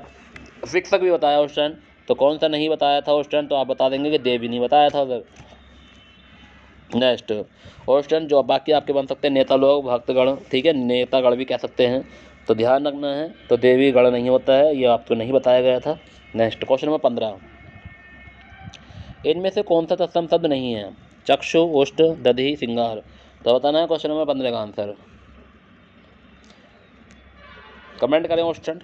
शिक्षक भी बताया उस टाइम। तो कौन सा नहीं बताया था उस टाइम, तो आप बता देंगे कि देवी नहीं बताया था उधर। नेक्स्ट उस टाइम जो बाकी आपके बन सकते हैं नेता लोग, भक्तगण, ठीक है, नेतागण भी कह सकते हैं। तो ध्यान रखना है, तो देवी गण नहीं होता है, ये आपको नहीं बताया गया था। नेक्स्ट क्वेश्चन नंबर 15, इनमें से कौन सा तत्सम शब्द नहीं है। चक्षु, उष्ट, दधि, सिंगार। तो बताना है क्वेश्चन नंबर 15 का आंसर। कमेंट करें स्टूडेंट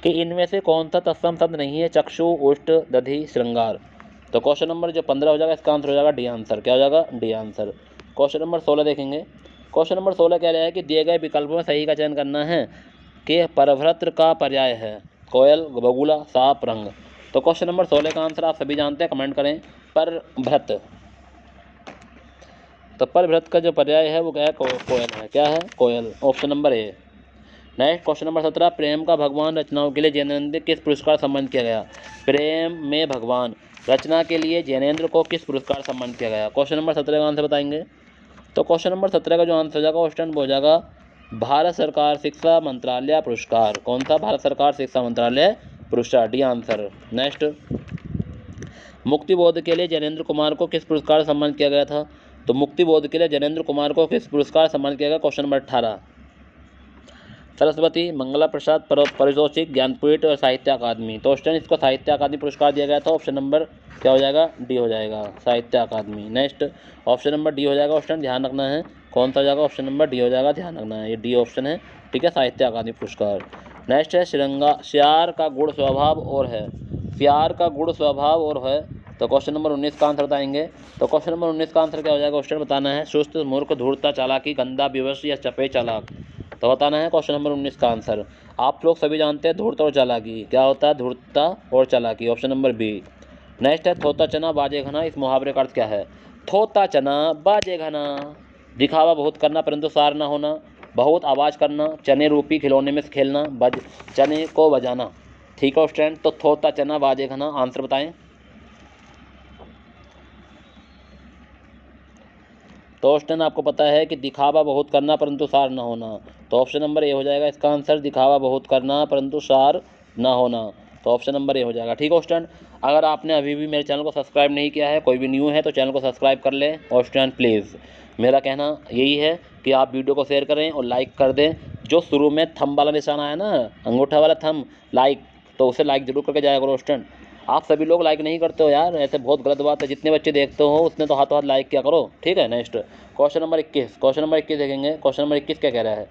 कि इनमें से कौन सा तत्सम शब्द नहीं है। चक्षु, उष्ट, दधि, श्रृंगार। तो क्वेश्चन नंबर जो 15 हो जाएगा इसका आंसर हो जाएगा डी आंसर। क्या हो जाएगा, डी आंसर। क्वेश्चन नंबर 16 देखेंगे। क्वेश्चन नंबर 16 कह रहा है कि दिए गए विकल्पों में सही का चयन करना है कि परभ्रत्र का पर्याय है कोयल, बगुला, सांप, रंग। तो क्वेश्चन नंबर 16 का आंसर आप सभी जानते हैं, कमेंट करें परभ्रत। तो परभ्रत का जो पर्याय है वो क्या है, कोयल है। क्या है, कोयल, option number A. Next question number 17, प्रेम का भगवान रचनाओं के लिए जैनेन्द्र किस पुरस्कार सम्मानित किया गया। प्रेम में भगवान रचना के लिए जैनेन्द्र को किस पुरस्कार सम्मानित किया गया। क्वेश्चन नंबर 17 का आंसर बताएंगे। तो क्वेश्चन नंबर 17 का जो आंसर हो जाएगा क्वेश्चन हो जाएगा भारत सरकार शिक्षा मंत्रालय पुरस्कार। कौन सा, भारत सरकार शिक्षा मंत्रालय पुरस्कार, डी आंसर। नेक्स्ट, मुक्ति बोध के लिए जैनेन्द्र कुमार को किस पुरस्कार से सम्मानित किया गया था। तो मुक्ति बोध के लिए जैनेन्द्र कुमार को किस पुरस्कार सम्मानित किया गया। क्वेश्चन नंबर 18, सरस्वती, मंगला प्रसाद पारितोषिक, ज्ञानपीठ और साहित्य अकादमी। तो स्टूडेंट इसको साहित्य अकादमी पुरस्कार दिया गया था। ऑप्शन नंबर क्या हो जाएगा, डी हो जाएगा, साहित्य अकादमी। नेक्स्ट ऑप्शन नंबर डी हो जाएगा स्टूडेंट, ध्यान रखना है कौन सा हो जाएगा, ऑप्शन नंबर डी हो जाएगा, ध्यान रखना है, ये डी ऑप्शन है, ठीक है, साहित्य अकादमी पुरस्कार। नेक्स्ट है श्यार का गुण स्वभाव और है। श्यार का गुण स्वभाव और है। तो क्वेश्चन नंबर 19 का आंसर बताएंगे। तो क्वेश्चन नंबर 19 का आंसर क्या हो जाएगा स्टूडेंट, बताना है सुस्त, मूर्ख, धूर्तता, चालाकी, गंदा, विवश या चपे चालाक। तो बताना है क्वेश्चन नंबर 19 का आंसर। आप लोग सभी जानते हैं धूर्त और चालाकी क्या होता है, धूर्तता और चालाकी, ऑप्शन नंबर बी। नेक्स्ट है थोता चना बाजे घना, इस मुहावरे का अर्थ क्या है। थोता चना बाजे घना, दिखावा बहुत करना परंतु सार ना होना, बहुत आवाज़ करना, चने रूपी खिलौने में खेलना, चने को बजाना। ठीक है स्टूडेंट, तो थोता चना बाजे घना, आंसर बताएं। तो स्टूडेंट आपको पता है कि दिखावा बहुत करना परंतु सार ना होना। तो ऑप्शन नंबर ए हो जाएगा इसका आंसर, दिखावा बहुत करना परंतु सार ना होना। तो ऑप्शन नंबर ए हो जाएगा। ठीक है स्टूडेंट, अगर आपने अभी भी मेरे चैनल को सब्सक्राइब नहीं किया है, कोई भी न्यू है तो चैनल को सब्सक्राइब कर लें। और स्टूडेंट प्लीज़ मेरा कहना यही है कि आप वीडियो को शेयर करें और लाइक कर दें। जो शुरू में थंब वाला निशान आया ना, अंगूठा वाला थंब लाइक, तो उसे लाइक जरूर करके जाया करो स्टूडेंट। आप सभी लोग लाइक नहीं करते हो यार, ऐसे बहुत गलत बात है। जितने बच्चे देखते हो उसने तो हाथों हाथ लाइक किया करो, ठीक है। Next question number 21, question number 21 देखेंगे। क्वेश्चन नंबर 21 क्या कह रहा है,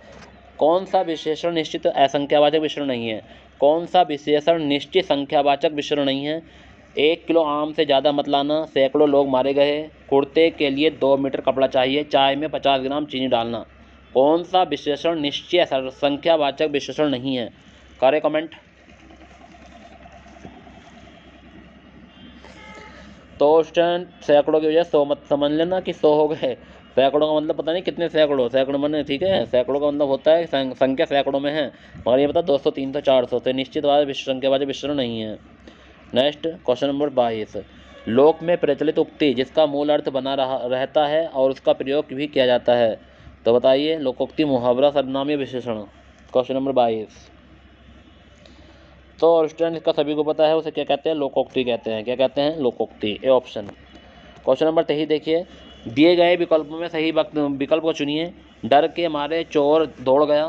कौन सा विशेषण निश्चित असंख्यावाचक विशेषण नहीं है। कौन सा विशेषण निश्चित संख्यावाचक विशेषण नहीं है? 1 किलो आम से ज़्यादा मत लाना, सैकड़ों लोग मारे गए, कुर्ते के लिए 2 मीटर कपड़ा चाहिए, चाय में 50 ग्राम चीनी डालना। कौन सा विशेषण निश्चय संख्यावाचक विशेषण नहीं है? करें कमेंट। तो स्टूडेंट सैकड़ों की वजह 100 मत समझ लेना कि 100 हो गए। सैकड़ों का मतलब पता नहीं कितने सैकड़ों, सैकड़ों मैंने ठीक है, सैकड़ों का मतलब होता है संख्या सैकड़ों में है, और ये पता 200 300 400 तो निश्चित संख्यावाचक विशेषण नहीं है। नेक्स्ट क्वेश्चन नंबर 22, लोक में प्रचलित उक्ति जिसका मूल अर्थ बना रहता है और उसका प्रयोग भी किया जाता है, तो बताइए लोकोक्ति, मुहावरा, सर्वनाम या विशेषण। Question number 22। तो स्टूडेंट इसका सभी को पता है, उसे क्या कहते हैं? लोकोक्ति कहते हैं। क्या कहते हैं? लोकोक्ति, ए ऑप्शन। क्वेश्चन नंबर 23 देखिए, दिए गए विकल्पों में सही विकल्प को चुनिए। डर के मारे चोर दौड़ गया,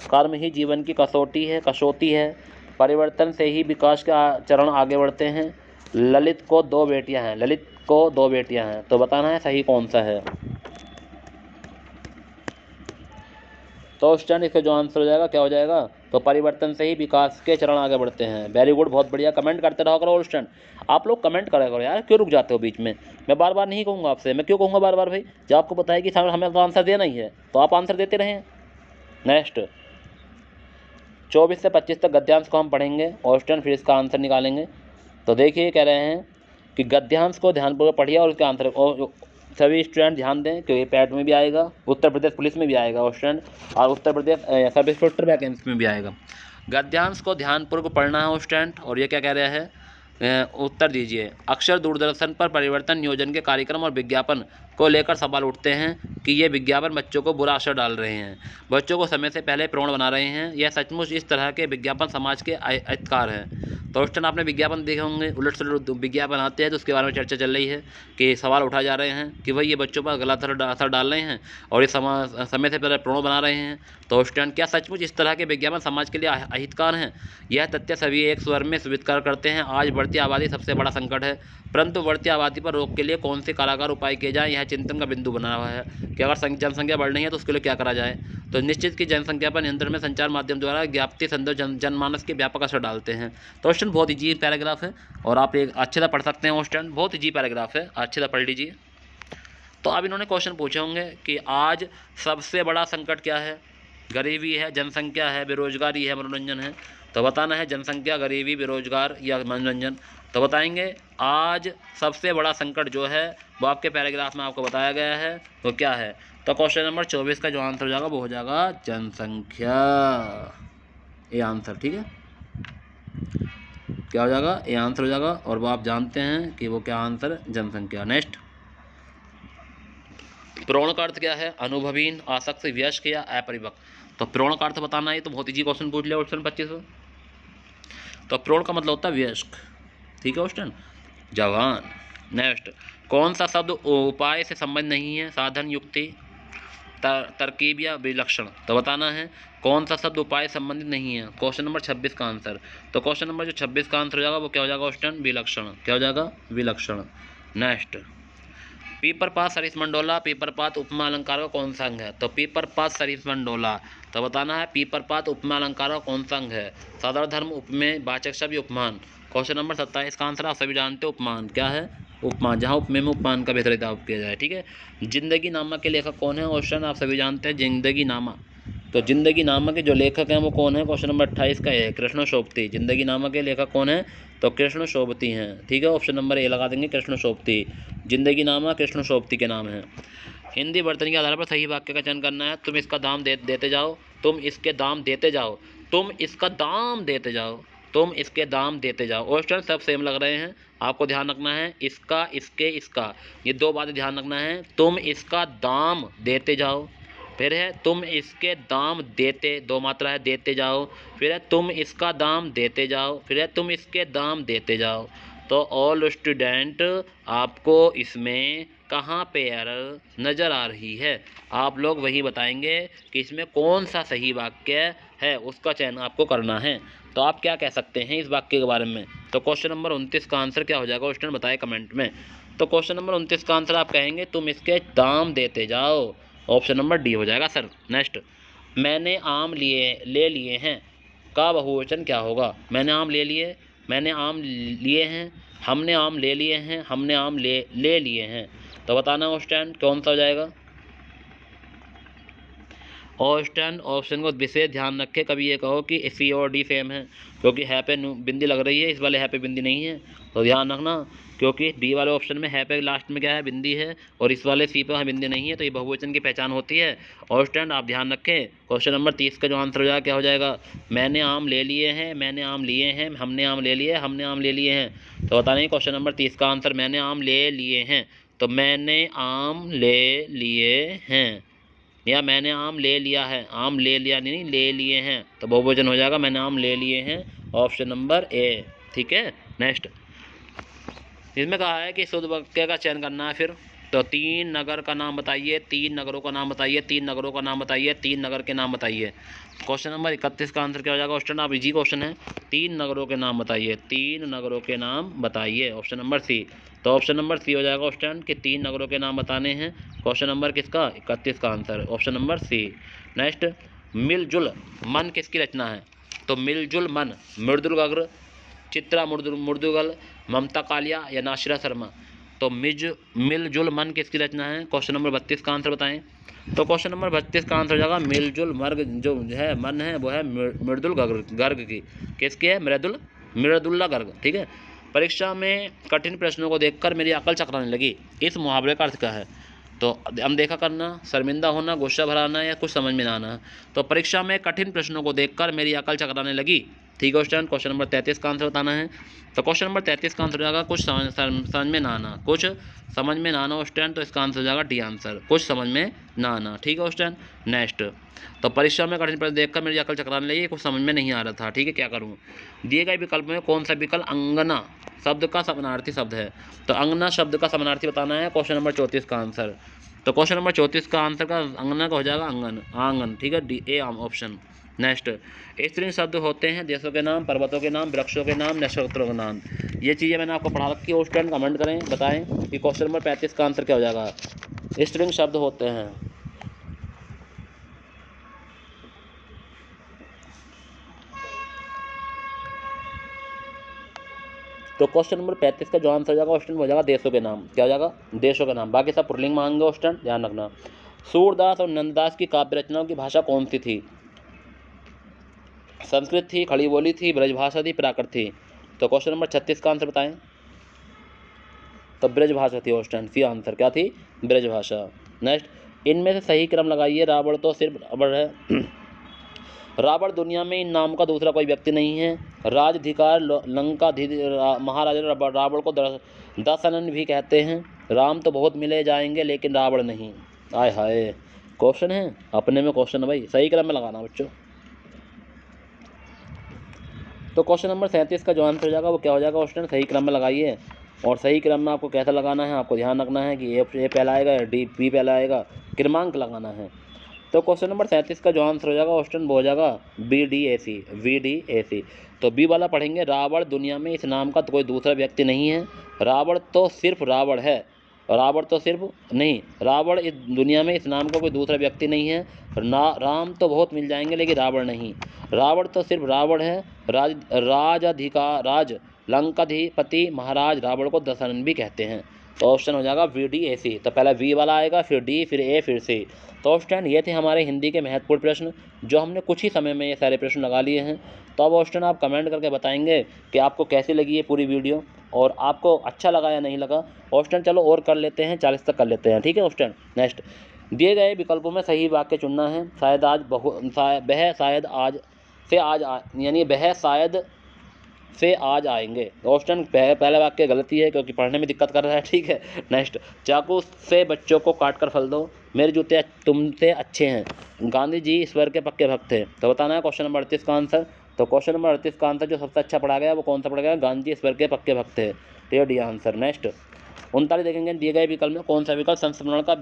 कर्म ही जीवन की कसौटी है, परिवर्तन से ही विकास का चरण आगे बढ़ते हैं, ललित को 2 बेटियां हैं, तो बताना है सही कौन सा है। तो स्टूडेंट इसका जो आंसर हो जाएगा क्या हो जाएगा? तो परिवर्तन से ही विकास के चरण आगे बढ़ते हैं। वेरी गुड, बहुत बढ़िया। कमेंट करते रहो करो स्टूडेंट, आप लोग कमेंट करा करो यार, क्यों रुक जाते हो बीच में? मैं बार बार नहीं कहूँगा आपसे, मैं क्यों कहूँगा बार बार भाई? जब आपको पता है कि हमें तो आंसर देना ही है, तो आप आंसर देते रहें। नेक्स्ट 24 से 25 तक गद्यांश को हम पढ़ेंगे और स्टूडेंट फिर इसका आंसर निकालेंगे। तो देखिए कह रहे हैं कि गद्यांश को ध्यानपूर्वक पढ़िए और उसके आंसर सभी स्टूडेंट ध्यान दें, क्योंकि पैट में भी आएगा, उत्तर प्रदेश पुलिस में भी आएगा स्टूडेंट, और Uttar Pradesh sub inspector vacancy में भी आएगा। गद्यांश को ध्यानपूर्वक पढ़ना है स्टूडेंट। और ये क्या कह रहा है? उत्तर दीजिए। अक्सर दूरदर्शन पर परिवर्तन नियोजन के कार्यक्रम और विज्ञापन को लेकर सवाल उठते हैं कि ये विज्ञापन बच्चों को बुरा असर डाल रहे हैं, बच्चों को समय से पहले प्रौढ़ बना रहे हैं। यह सचमुच इस तरह के विज्ञापन समाज के अहितकार हैं। तो उस टाइम आपने विज्ञापन देखे होंगे, उलट सुलट विज्ञापन आते हैं तो उसके बारे में चर्चा चल रही है कि सवाल उठाए जा रहे हैं कि भाई ये बच्चों पर गलत असर डाल रहे हैं और ये समय से पहले प्रौढ़ बना रहे हैं। तो स्टूडेंट क्या सचमुच इस तरह के विज्ञापन समाज के लिए अहितकार हैं? यह तथ्य सभी एक स्वर में स्वीकार करते हैं। आज बढ़ती आबादी सबसे बड़ा संकट है, परंतु बढ़ती आबादी पर रोक के लिए कौन से कारगर उपाय किए जाएँ, यह चिंतन का बिंदु बना हुआ है कि अगर जनसंख्या बढ़ रही है तो उसके लिए क्या करा जाए। तो निश्चित की जनसंख्या पर नियंत्रण में संचार माध्यम द्वारा ज्ञाप्ति संदेश जनमानस के व्यापक असर डालते हैं। तो स्टूडेंट बहुत ईजी पैराग्राफ है और आप एक अच्छे से पढ़ सकते हैं स्टूडेंट, बहुत ईजी पैराग्राफ है, अच्छे से पढ़ लीजिए। तो अब इन्होंने क्वेश्चन पूछे होंगे कि आज सबसे बड़ा संकट क्या है? गरीबी है, जनसंख्या है, बेरोजगारी है, मनोरंजन है। तो बताना है जनसंख्या, गरीबी, बेरोजगार या मनोरंजन। तो बताएंगे आज सबसे बड़ा संकट जो है वो आपके पैराग्राफ में आपको बताया गया है, वो क्या है? तो क्वेश्चन नंबर 24 का जो आंसर हो जाएगा वो हो जाएगा जनसंख्या, ये आंसर। ठीक है, क्या हो जाएगा? ये आंसर हो जाएगा, और वो आप जानते हैं कि वो क्या आंसर? जनसंख्या। नेक्स्ट, प्रौढ़ का अर्थ क्या है? अनुभवीन, आसक्त, वयस्क या अपरिपक्व। तो प्रौढ़ का अर्थ बताना है, तो बहुत ईजी क्वेश्चन पूछ लिया क्वेश्चन 25। तो प्रौढ़ का मतलब होता है वयस्क। ठीक है क्वेश्चन, जवान। नेक्स्ट, कौन सा शब्द उपाय से संबंध नहीं है? साधन, युक्ति, तरकीब या विलक्षण। तो बताना है कौन सा शब्द उपाय संबंधित नहीं है। क्वेश्चन नंबर 26 का आंसर। तो क्वेश्चन नंबर जो 26 का आंसर हो जाएगा वो क्या हो जाएगा क्वेश्चन? विलक्षण। क्या हो जाएगा? विलक्षण। नेक्स्ट, पीपरपात सरिसमंडोला, पीपरपात उपमा अलंकार का कौन सा अंग है? तो पीपरपात सरिसमंडोला, तो बताना है पीपरपात उपमा अलंकार का कौन सा अंग है? सदर धर्म, उपमेय, वाचक शब्द, उपमान। क्वेश्चन नंबर 27 का आंसर आप सभी जानते हो, उपमान। क्या है? उपमान, जहाँ उपमेय में उपमान का बेहतर दाव किया जाए। ठीक है, जिंदगी नामा के लेखक कौन है? क्वेश्चन आप सभी जानते हैं, जिंदगी नामा। तो जिंदगी नामा के जो लेखक हैं वो कौन है? क्वेश्चन नंबर 28 का है कृष्ण शोभती। जिंदगी नामा के लेखक कौन है? तो कृष्ण शोभती हैं। ठीक है, ऑप्शन नंबर ए लगा देंगे, कृष्ण शोभती। जिंदगी नामा कृष्ण शोभती के नाम है। हिंदी वर्तन के आधार पर सही वाक्य का चयन करना है। तुम इसका दाम देते जाओ, तुम इसके दाम देते जाओ, तुम इसका दाम देते जाओ, तुम इसके दाम देते जाओ। ऑप्शन सब सेम लग रहे हैं, आपको ध्यान रखना है इसका, इसके, इसका, ये दो बातें ध्यान रखना है। तुम इसका दाम देते जाओ, फिर है तुम इसके दाम देते, दो मात्रा है, देते जाओ, फिर है तुम इसका दाम देते जाओ, फिर है तुम इसके दाम देते जाओ। तो ऑल स्टूडेंट आपको इसमें कहाँ पे एरर नज़र आ रही है? आप लोग वही बताएंगे कि इसमें कौन सा सही वाक्य है, उसका चयन आपको करना है। तो आप क्या कह सकते हैं इस वाक्य के बारे में? तो क्वेश्चन नंबर 29 का आंसर क्या हो जाएगा स्टूडेंट, बताए कमेंट में। तो क्वेश्चन नंबर 29 का आंसर आप कहेंगे तुम इसके दाम देते जाओ, ऑप्शन नंबर डी हो जाएगा सर। नेक्स्ट, मैंने आम ले लिए हैं, का बहुवचन क्या होगा? मैंने आम ले लिए, मैंने आम लिए हैं, हमने आम ले लिए हैं, हमने आम ले लिए हैं। तो बताना ऑप्शन कौन सा हो जाएगा? ऑप्शन ऑप्शन को विशेष ध्यान रखें, कभी ये कहो कि सी और डी सेम है, क्योंकि है पे बिंदी लग रही है, इस वाले है पे बिंदी नहीं है, तो ध्यान रखना। क्योंकि डी वाले ऑप्शन में है पे लास्ट में क्या है, बिंदी है, और इस वाले सी पे बिंदी नहीं है, तो ये बहुवचन की पहचान होती है। ऑप्शन आप ध्यान रखें। क्वेश्चन नंबर 30 का जो आंसर हो जाएगा क्या हो जाएगा? मैंने आम ले लिए हैं, मैंने आम लिए हैं, हमने आम ले लिए, हमने आम ले लिए हैं। तो बताना क्वेश्चन नंबर 30 का आंसर मैंने आम ले लिए हैं। तो मैंने आम ले लिए हैं, या मैंने आम ले लिया है, आम ले लिया नहीं, ले लिए हैं, तो बहुवचन हो जाएगा मैंने आम ले लिए हैं, ऑप्शन नंबर ए। ठीक है, नेक्स्ट इसमें कहा है कि शुद्ध वाक्य का चयन करना है। फिर तो 3 नगर का नाम बताइए, 3 नगरों का नाम बताइए, 3 नगरों का नाम बताइए, 3 नगर के नाम बताइए। क्वेश्चन नंबर 31 का आंसर क्या हो जाएगा? क्वेश्चन आप इजी क्वेश्चन है, 3 नगरों के नाम बताइए, 3 नगरों के नाम बताइए, ऑप्शन नंबर सी। तो ऑप्शन नंबर सी हो जाएगा क्वेश्चन कि 3 नगरों के नाम बताने हैं। क्वेश्चन नंबर किसका? 31 का answer option number C. Next, मिलजुल मन किसकी रचना है? तो मिलजुल मन मृदुल गग्र, चित्रा मुर्दुगल, ममता कालिया या नाशिरा शर्मा। तो मिलजुल मन किसकी रचना है? क्वेश्चन नंबर 32 का आंसर बताएं। तो क्वेश्चन नंबर 32 का आंसर हो जाएगा मिलजुल मर्ग जो है मन है वो है मृदुल गर्ग की। किसकी है? मृदुल्ला गर्ग। ठीक है। परीक्षा में कठिन प्रश्नों को देखकर मेरी अकल चकराने लगी, इस मुहावरे का अर्थ क्या है? तो अनदेखा करना, शर्मिंदा होना, गुस्सा भराना या कुछ समझ में ना आना। तो परीक्षा में कठिन प्रश्नों को देखकर मेरी अकल चकराने लगी। ठीक है क्वेश्चन, क्वेश्चन नंबर 33 का आंसर बताना है। तो क्वेश्चन नंबर 33 का आंसर हो जाएगा कुछ समझ में ना आना, कुछ समझ में ना आना क्वेश्चन। तो इसका आंसर हो जाएगा डी आंसर, कुछ समझ में ना आना। ठीक है क्वेश्चन। नेक्स्ट, तो परीक्षा में कठिन प्रश्न देखकर मेरी अकल चकराने लगी, कुछ समझ में नहीं आ रहा था। ठीक है, क्या करूँ? दिए गए विकल्प में कौन सा विकल्प अंगना शब्द का समानार्थी शब्द है? तो अंगना शब्द का समानार्थी बताना है, क्वेश्चन नंबर 34 का आंसर। तो क्वेश्चन नंबर 34 का आंसर का अंगना का हो जाएगा आंगन, आंगन। ठीक है, डी ए ऑप्शन। नेक्स्ट, स्त्रीलिंग शब्द होते हैं देशों के नाम, पर्वतों के नाम, वृक्षों के नाम, नक्षत्रों के नाम। ये चीज़ें मैंने आपको पढ़ा रखी है। उस टाइम कमेंट करें, बताएं कि क्वेश्चन नंबर 35 का आंसर क्या हो जाएगा? स्त्रीलिंग शब्द होते हैं। तो क्वेश्चन नंबर 35 का जो आंसर हो जाएगा क्वेश्चन हो जाएगा देशों के नाम। क्या हो जाएगा? देशों के नाम। बाकी सब पुल्लिंग मांगेंगे क्वेश्चन, ध्यान रखना। सूरदास और नंददास की काव्य रचनाओं की भाषा कौन सी थी? संस्कृत थी, खड़ी बोली थी, ब्रजभाषा थी, प्राकृत थी। तो क्वेश्चन नंबर 36 का आंसर बताएं। तो ब्रजभाषा थी क्वेश्चन सी आंसर क्या थी? ब्रजभाषा। नेक्स्ट, इनमें से सही क्रम लगाइए। रावण तो सिर्फ रावण है। रावण दुनिया में इन नाम का दूसरा कोई व्यक्ति नहीं है। राजधिकार लंका महाराजा रावण को दशानन भी कहते हैं। राम तो बहुत मिले जाएंगे लेकिन रावण नहीं। आय हाय, क्वेश्चन है अपने में, क्वेश्चन है भाई, सही क्रम में लगाना बच्चों। तो क्वेश्चन नंबर 37 का जो आंसर हो जाएगा वो क्या हो जाएगा? क्वेश्चन सही क्रम में लगाइए। और सही क्रम में आपको कैसा लगाना है, आपको ध्यान रखना है कि ए पहला आएगा या डी बी पहला आएगा, क्रमांक लगाना है। तो क्वेश्चन नंबर 37 का जो आंसर हो जाएगा क्वेश्चन वो हो जाएगा VDAC। तो बी वाला पढ़ेंगे, रावण दुनिया में इस नाम का तो कोई दूसरा व्यक्ति नहीं है। रावण तो सिर्फ रावण है, रावण तो सिर्फ नहीं, रावण इस दुनिया में इस नाम का कोई दूसरा व्यक्ति नहीं है। राम तो बहुत मिल जाएंगे लेकिन रावण नहीं। रावण तो सिर्फ रावण है। राज लंकाधिपति महाराज रावण को दशानन भी कहते हैं। तो ऑप्शन हो जाएगा VDAC। तो पहले वी वाला आएगा, फिर डी, फिर ए, फिर सी। तो ऑप्शन ये थे हमारे हिंदी के महत्वपूर्ण प्रश्न, जो हमने कुछ ही समय में ये सारे प्रश्न लगा लिए हैं। तो अब ऑप्शन आप कमेंट करके बताएंगे कि आपको कैसी लगी ये पूरी वीडियो और आपको अच्छा लगा या नहीं लगा। ऑप्शन चलो और कर लेते हैं, 40 तक कर लेते हैं। ठीक है ऑप्शन। नेक्स्ट, दिए गए विकल्पों में सही वाक्य चुनना है। शायद आज वह शायद आज से आज यानी वह शायद से आज आएंगे। ऑप्शन पहले वाक्य गलती है क्योंकि पढ़ने में दिक्कत कर रहा है। ठीक है। नेक्स्ट, चाकू से बच्चों को काट कर फल दो, मेरे जूते तुमसे अच्छे हैं, गांधी जी ईश्वर के पक्के भक्त थे। तो बताना है क्वेश्चन नंबर 38 का आंसर। तो क्वेश्चन नंबर 38 का आंसर जो सबसे अच्छा पढ़ा गया वो कौन सा पढ़ा गया? गांधी जी ईश्वर के पक्के भक्त थे। तो डी आंसर। नेक्स्ट, 39 देखेंगे, दिए गए विकल्प में कौन सा विकल्प संस्मरण का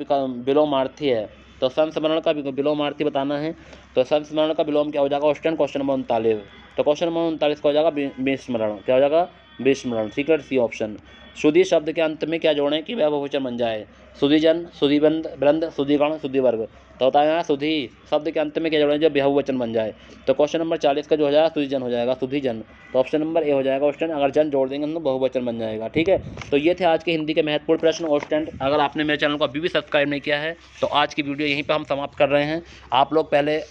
विलोमार्थी है? तो संस्मरण का विलोमार्थी बताना है। तो संस्मरण का विलोम क्या हो जाएगा? Question number 39। तो क्वेश्चन नंबर 39 का हो जाएगा विस्मरण। क्या हो जाएगा? विस्मरण। ठीक है, सी ऑप्शन। सुधी शब्द के अंत में क्या जोड़ें कि वह बहुवचन बन जाए? सुधीजन, सुधीबंद वृंद, सुधीगण, सुधीवर्ग। तो होता है यहाँ सुधी शब्द के अंत में क्या जोड़ें जो बहुवचन बन जाए? तो क्वेश्चन नंबर 40 का जो हो जाएगा सुधीजन हो जाएगा, सुधीजन। तो ऑप्शन नंबर ए हो जाएगा क्वेश्चन। अगर जन जोड़ देंगे तो बहुवचन बन जाएगा। ठीक है, तो ये थे आज के हिंदी के महत्वपूर्ण प्रश्न। और स्टूडेंट, अगर आपने मेरे चैनल को अभी भी सब्सक्राइब नहीं किया है तो आज की वीडियो यहीं पर हम समाप्त कर रहे हैं। आप लोग पहले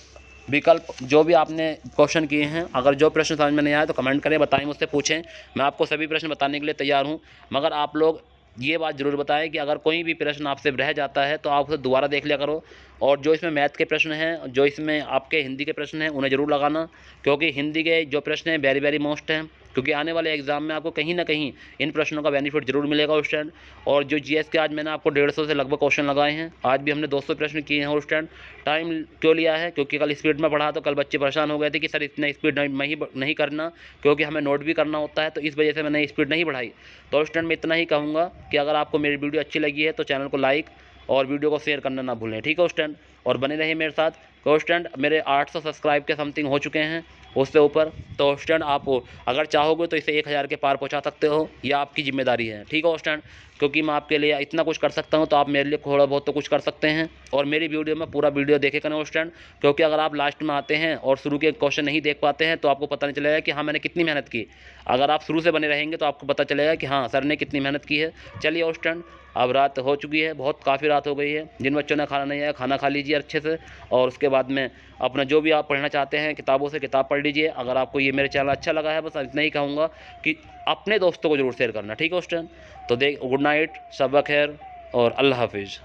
विकल्प जो भी आपने क्वेश्चन किए हैं, अगर जो प्रश्न समझ में नहीं आया तो कमेंट करें, बताएं, मुझसे पूछें, मैं आपको सभी प्रश्न बताने के लिए तैयार हूं। मगर आप लोग ये बात ज़रूर बताएं कि अगर कोई भी प्रश्न आपसे रह जाता है तो आप उसे दोबारा देख लिया करो। और जो इसमें मैथ के प्रश्न हैं, जो इसमें आपके हिंदी के प्रश्न हैं, उन्हें ज़रूर लगाना, क्योंकि हिंदी के जो प्रश्न हैं वेरी वेरी मोस्ट हैं। क्योंकि आने वाले एग्जाम में आपको कहीं ना कहीं इन प्रश्नों का बेनिफिट जरूर मिलेगा स्टूडेंट। और जो जीएस के आज मैंने आपको 150 से लगभग क्वेश्चन लगाए हैं, आज भी हमने 200 प्रश्न किए हैं स्टूडेंट। टाइम क्यों लिया है? क्योंकि कल स्पीड में पढ़ा तो कल बच्चे परेशान हो गए थे कि सर इतना स्पीड नहीं करना, क्योंकि हमें नोट भी करना होता है, तो इस वजह से मैंने स्पीड नहीं बढ़ाई। तो स्टूडेंट मैं इतना ही कहूँगा कि अगर आपको मेरी वीडियो अच्छी लगी है तो चैनल को लाइक और वीडियो को शेयर करना ना भूलें। ठीक है स्टूडेंट, और बने रहिए मेरे साथ। तो स्टूडेंट मेरे 800 सब्सक्राइब के समथिंग हो चुके हैं, उससे ऊपर। तो स्टूडेंट आप अगर चाहोगे तो इसे 1000 के पार पहुंचा सकते हो, यह आपकी जिम्मेदारी है। ठीक है स्टूडेंट, क्योंकि मैं आपके लिए इतना कुछ कर सकता हूं तो आप मेरे लिए थोड़ा बहुत तो कुछ कर सकते हैं। और मेरी वीडियो में पूरा वीडियो देखे करें स्टूडेंट, क्योंकि अगर आप लास्ट में आते हैं और शुरू के क्वेश्चन नहीं देख पाते हैं तो आपको पता नहीं चलेगा कि हाँ मैंने कितनी मेहनत की। अगर आप शुरू से बने रहेंगे तो आपको पता चलेगा कि हाँ सर ने कितनी मेहनत की है। चलिए स्टूडेंट, अब रात हो चुकी है, बहुत काफ़ी रात हो गई है। जिन बच्चों ने खाना नहीं आया खाना खा लीजिए अच्छे से, और उसके बाद में अपना जो भी आप पढ़ना चाहते हैं किताबों से किताब पढ़ लीजिए। अगर आपको ये मेरे चैनल अच्छा लगा है, बस इतना ही कहूँगा कि अपने दोस्तों को जरूर शेयर करना। ठीक है स्टूडेंट, तो गुड नाइट, शब ब खैर और अल्लाह हाफिज़।